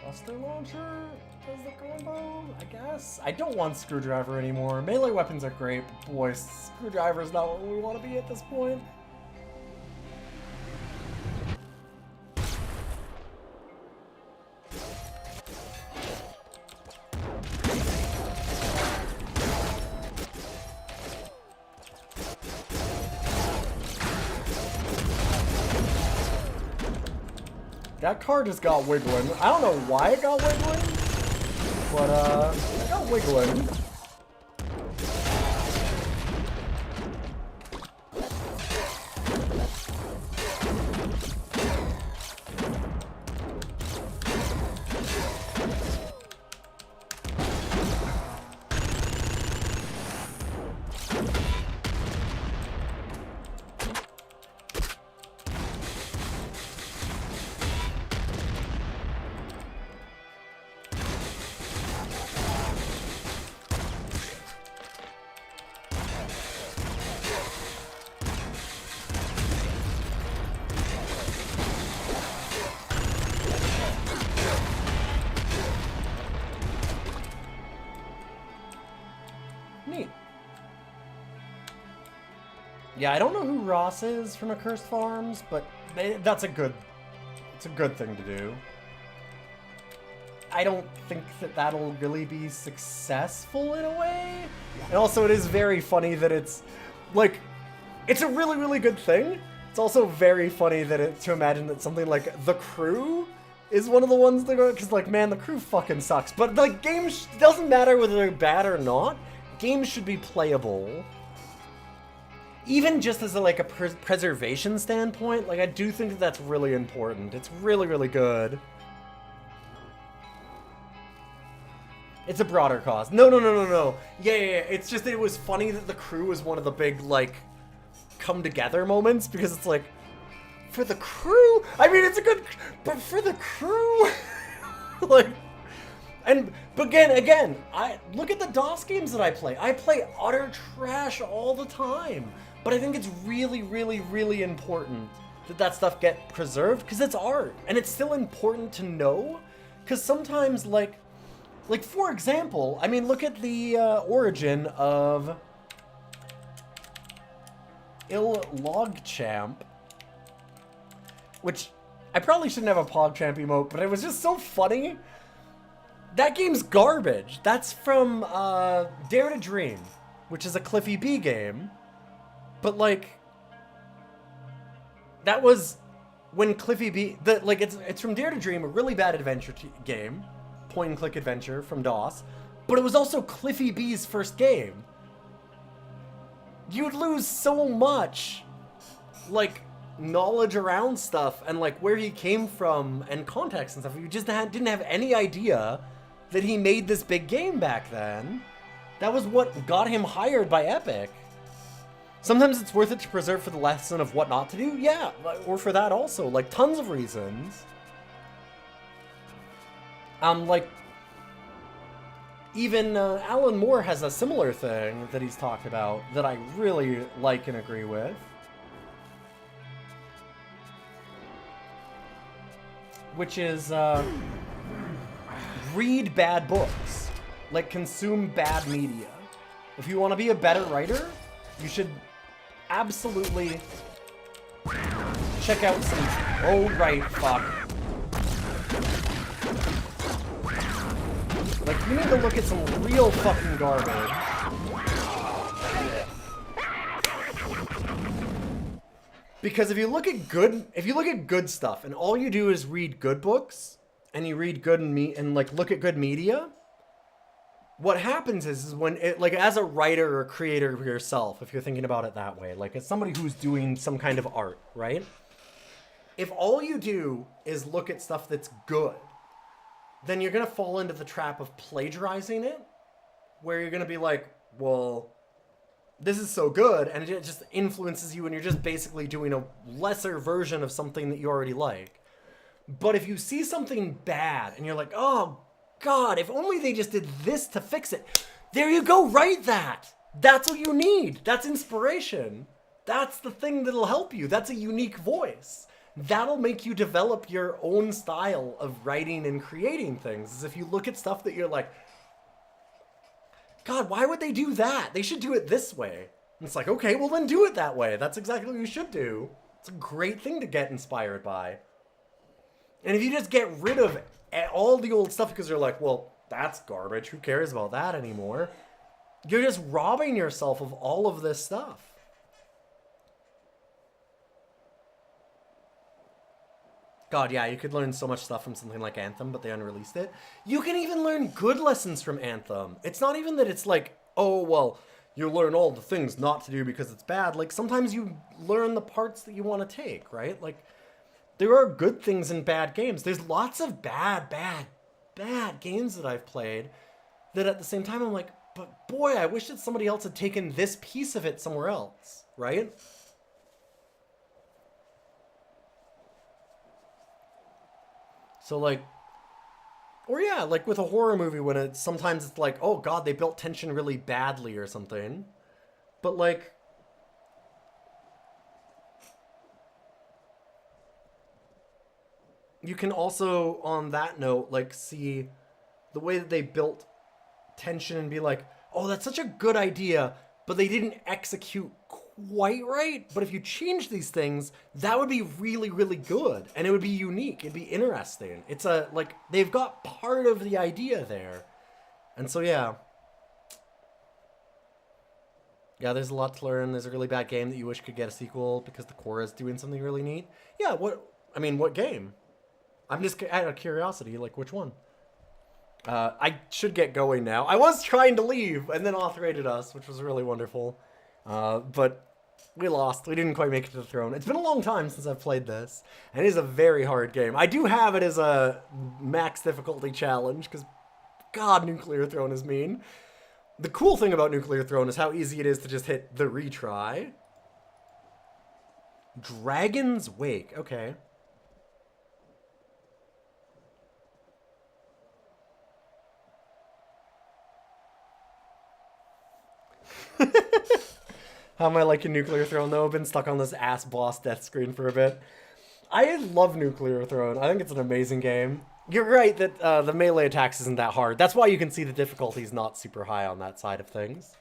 Cluster launcher does the combo, I guess. I don't want screwdriver anymore. Melee weapons are great, but boy, screwdriver's not what we want to be at this point. That car just got wiggling. I don't know why it got wiggling, but it got wiggling. Neat. Yeah, I don't know who Ross is from Accursed Farms, but it's a good thing to do. I don't think that that'll really be successful in a way. And also, it is very funny that it's, like, it's a really, really good thing. It's also very funny that to imagine that something like The Crew is one of the ones that go, because, like, man, The Crew fucking sucks. But, like, games, doesn't matter whether they're bad or not, games should be playable. Even just as a preservation standpoint, like, I do think that that's really important. It's really, really good. It's a broader cause. No. Yeah. It's just that it was funny that The Crew was one of the big, like, come together moments, because it's like, for The Crew? I mean, it's a good, but for The Crew? Like, but again, I look at the DOS games that I play. I play utter trash all the time. But I think it's really, really, really important that that stuff get preserved, because it's art, and it's still important to know, because sometimes, like for example, I mean, look at the origin of Logchamp, which I probably shouldn't have a PogChamp emote, but it was just so funny. That game's garbage. That's from Dare to Dream, which is a Cliffy B game. But, like, that was when Cliffy B... it's from Dare to Dream, a really bad adventure game. Point-and-click adventure from DOS. But it was also Cliffy B's first game. You'd lose so much, like, knowledge around stuff and, like, where he came from and context and stuff. You just didn't have any idea that he made this big game back then. That was what got him hired by Epic. Sometimes it's worth it to preserve for the lesson of what not to do, yeah, or for that also, like, tons of reasons. Like, even Alan Moore has a similar thing that he's talked about that I really like and agree with. Which is, read bad books. Like, consume bad media. If you want to be a better writer, you should absolutely check out some... Oh, right, fuck. Like, you need to look at some real fucking garbage. Because if you look at good stuff, and all you do is read good books, and you read good and look at good media, what happens is when it, like, as a writer or creator yourself, if you're thinking about it that way, like as somebody who's doing some kind of art, right? If all you do is look at stuff that's good, then you're going to fall into the trap of plagiarizing it, where you're going to be like, well, this is so good, and it just influences you, and you're just basically doing a lesser version of something that you already like. But if you see something bad, and you're like, oh, God, if only they just did this to fix it. There you go, write that. That's what you need. That's inspiration. That's the thing that'll help you. That's a unique voice. That'll make you develop your own style of writing and creating things. Is if you look at stuff that you're like, God, why would they do that? They should do it this way. And it's like, okay, well then do it that way. That's exactly what you should do. It's a great thing to get inspired by. And if you just get rid of all the old stuff because you're like, well, that's garbage. Who cares about that anymore? You're just robbing yourself of all of this stuff. God, yeah, you could learn so much stuff from something like Anthem, but they unreleased it. You can even learn good lessons from Anthem. It's not even that it's like, oh, well, you learn all the things not to do because it's bad. Like, sometimes you learn the parts that you want to take, right? Like, there are good things in bad games. There's lots of bad games that I've played that at the same time I'm like, but boy, I wish that somebody else had taken this piece of it somewhere else, right? So like, or yeah, like with a horror movie when sometimes it's like, oh God, they built tension really badly or something. But like, you can also, on that note, like see the way that they built tension and be like, oh, that's such a good idea, but they didn't execute quite right. But if you change these things, that would be really, really good. And it would be unique. It'd be interesting. It's like, they've got part of the idea there. And so, yeah. Yeah, there's a lot to learn. There's a really bad game that you wish could get a sequel because the core is doing something really neat. Yeah, what game? I'm just out of curiosity, like, which one? I should get going now. I was trying to leave, and then Auth raided us, which was really wonderful. But we lost. We didn't quite make it to the throne. It's been a long time since I've played this, and it is a very hard game. I do have it as a max difficulty challenge, because, God, Nuclear Throne is mean. The cool thing about Nuclear Throne is how easy it is to just hit the retry. Dragon's Wake. Okay. How am I liking Nuclear Throne, though? I've been stuck on this ass boss death screen for a bit. I love Nuclear Throne. I think it's an amazing game. You're right that the melee attacks isn't that hard. That's why you can see the difficulty is not super high on that side of things.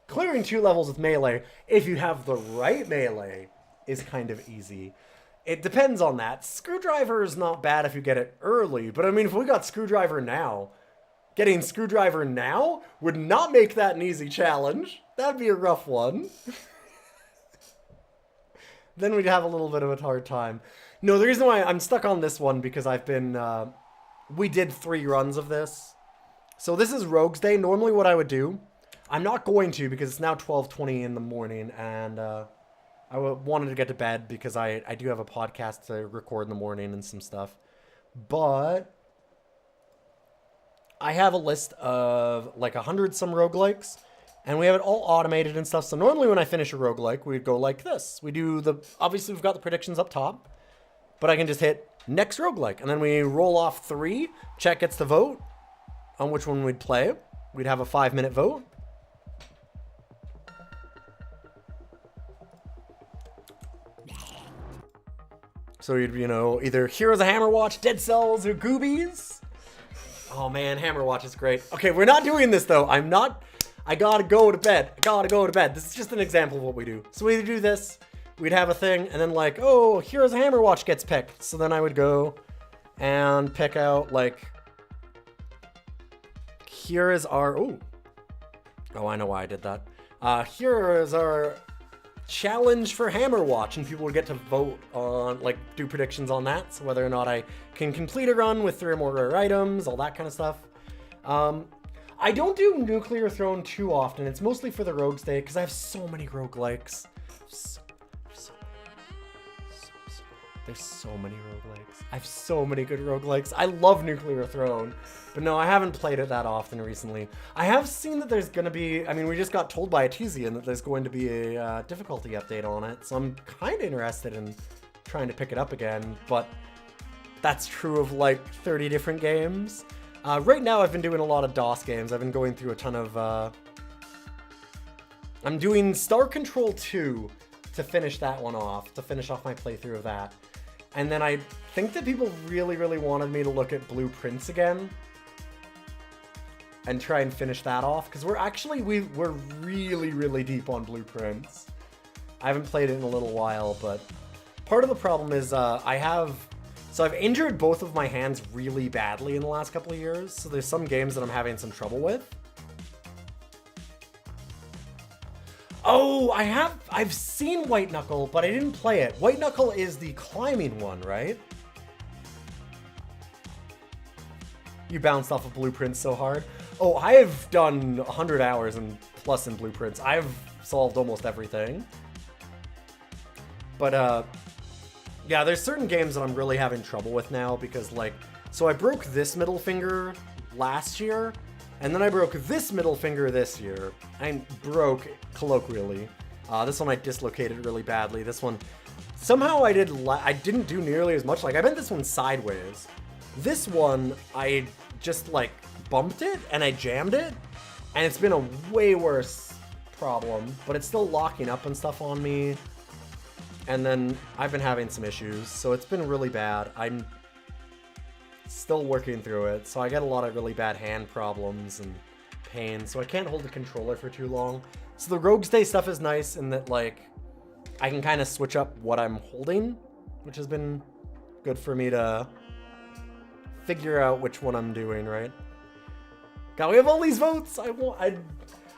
Clearing 2 levels with melee, if you have the right melee, is kind of easy. It depends on that. Screwdriver is not bad if you get it early, but I mean, if we got Screwdriver now, getting Screwdriver now would not make that an easy challenge. That'd be a rough one. Then we'd have a little bit of a hard time. No, the reason why I'm stuck on this one because I've been... we did 3 runs of this. So this is Roguesday. Normally what I would do... I'm not going to because it's now 12:20 in the morning and I wanted to get to bed because I do have a podcast to record in the morning and some stuff. But... I have a list of like 100 some roguelikes, and we have it all automated and stuff. So normally when I finish a roguelike, we'd go like this. We do obviously we've got the predictions up top, but I can just hit next roguelike, and then we roll off 3. Chat gets to vote on which one we'd play. We'd have a 5-minute vote. So you'd, either Heroes of Hammerwatch, Dead Cells, or Goobies. Oh man, Hammerwatch is great. Okay, we're not doing this though. I gotta go to bed. This is just an example of what we do. So we'd do this, we'd have a thing, and then like, oh, Heroes of Hammerwatch gets picked. So then I would go and pick out like, here is our, oh, I know why I did that. Here is our challenge for Hammerwatch, and people would get to vote on, like, do predictions on that, so whether or not I can complete a run with 3 or more rare items, all that kind of stuff. I don't do Nuclear Throne too often. It's mostly for the Roguesday, because I have so many roguelikes. There's so many roguelikes. I have so many good roguelikes. I love Nuclear Throne. But no, I haven't played it that often recently. I have seen that there's going to be... I mean, we just got told by Artesian that there's going to be a difficulty update on it. So I'm kind of interested in trying to pick it up again. But that's true of like 30 different games. Right now, I've been doing a lot of DOS games. I've been going through a ton of... I'm doing Star Control 2. to finish that one off, to finish off my playthrough of that. And then I think that people really, really wanted me to look at Blueprints again and try and finish that off, because we're really, really deep on Blueprints. I haven't played it in a little while, but part of the problem is I've injured both of my hands really badly in the last couple of years, so there's some games that I'm having some trouble with. Oh, I've seen White Knuckle, but I didn't play it. White Knuckle is the climbing one, right? You bounced off of Blueprints so hard. Oh, I have done 100 hours and plus in Blueprints. I've solved almost everything. But, yeah, there's certain games that I'm really having trouble with now because, like, so I broke this middle finger last year, and then I broke this middle finger this year. I broke, colloquially. This one I dislocated really badly. This one, somehow I didn't do nearly as much. Like, I bent this one sideways. This one, I just, like, bumped it, and I jammed it, and it's been a way worse problem, but it's still locking up and stuff on me. And then I've been having some issues, so it's been really bad. I'm still working through it, so I get a lot of really bad hand problems and pain, so I can't hold the controller for too long. So the Roguesday stuff is nice in that, like, I can kind of switch up what I'm holding, which has been good for me to figure out which one I'm doing, right? God, we have all these votes!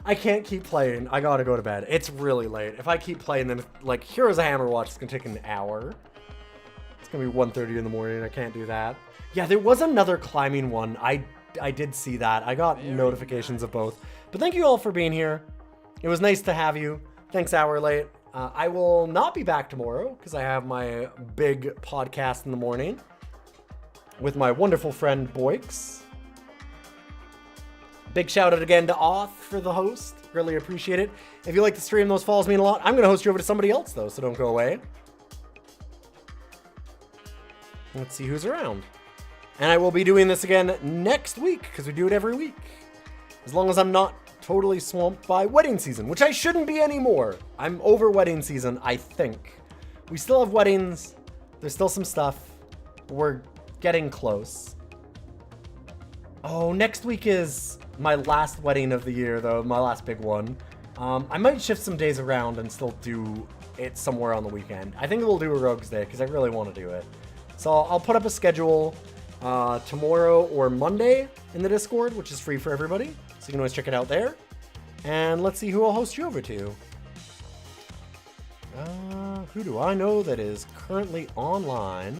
I can't keep playing. I gotta go to bed. It's really late. If I keep playing, then, like, Heroes of Hammer Watch is gonna take an hour. It's gonna be 1:30 in the morning. I can't do that. Yeah, there was another climbing one. I did see that. I got notifications of both. But thank you all for being here. It was nice to have you. Thanks, Hour Late. I will not be back tomorrow because I have my big podcast in the morning with my wonderful friend Boix. Big shout out again to Oth for the host. Really appreciate it. If you like the stream, those follows mean a lot. I'm going to host you over to somebody else, though, so don't go away. Let's see who's around. And I will be doing this again next week, because we do it every week. As long as I'm not totally swamped by wedding season, which I shouldn't be anymore. I'm over wedding season, I think. We still have weddings. There's still some stuff. We're getting close. Oh, next week is my last wedding of the year, though. My last big one. I might shift some days around and still do it somewhere on the weekend. I think we'll do a Rogues Day, because I really want to do it. So I'll put up a schedule tomorrow or Monday in the Discord, which is free for everybody. So you can always check it out there. And let's see who I'll host you over to. Who do I know that is currently online?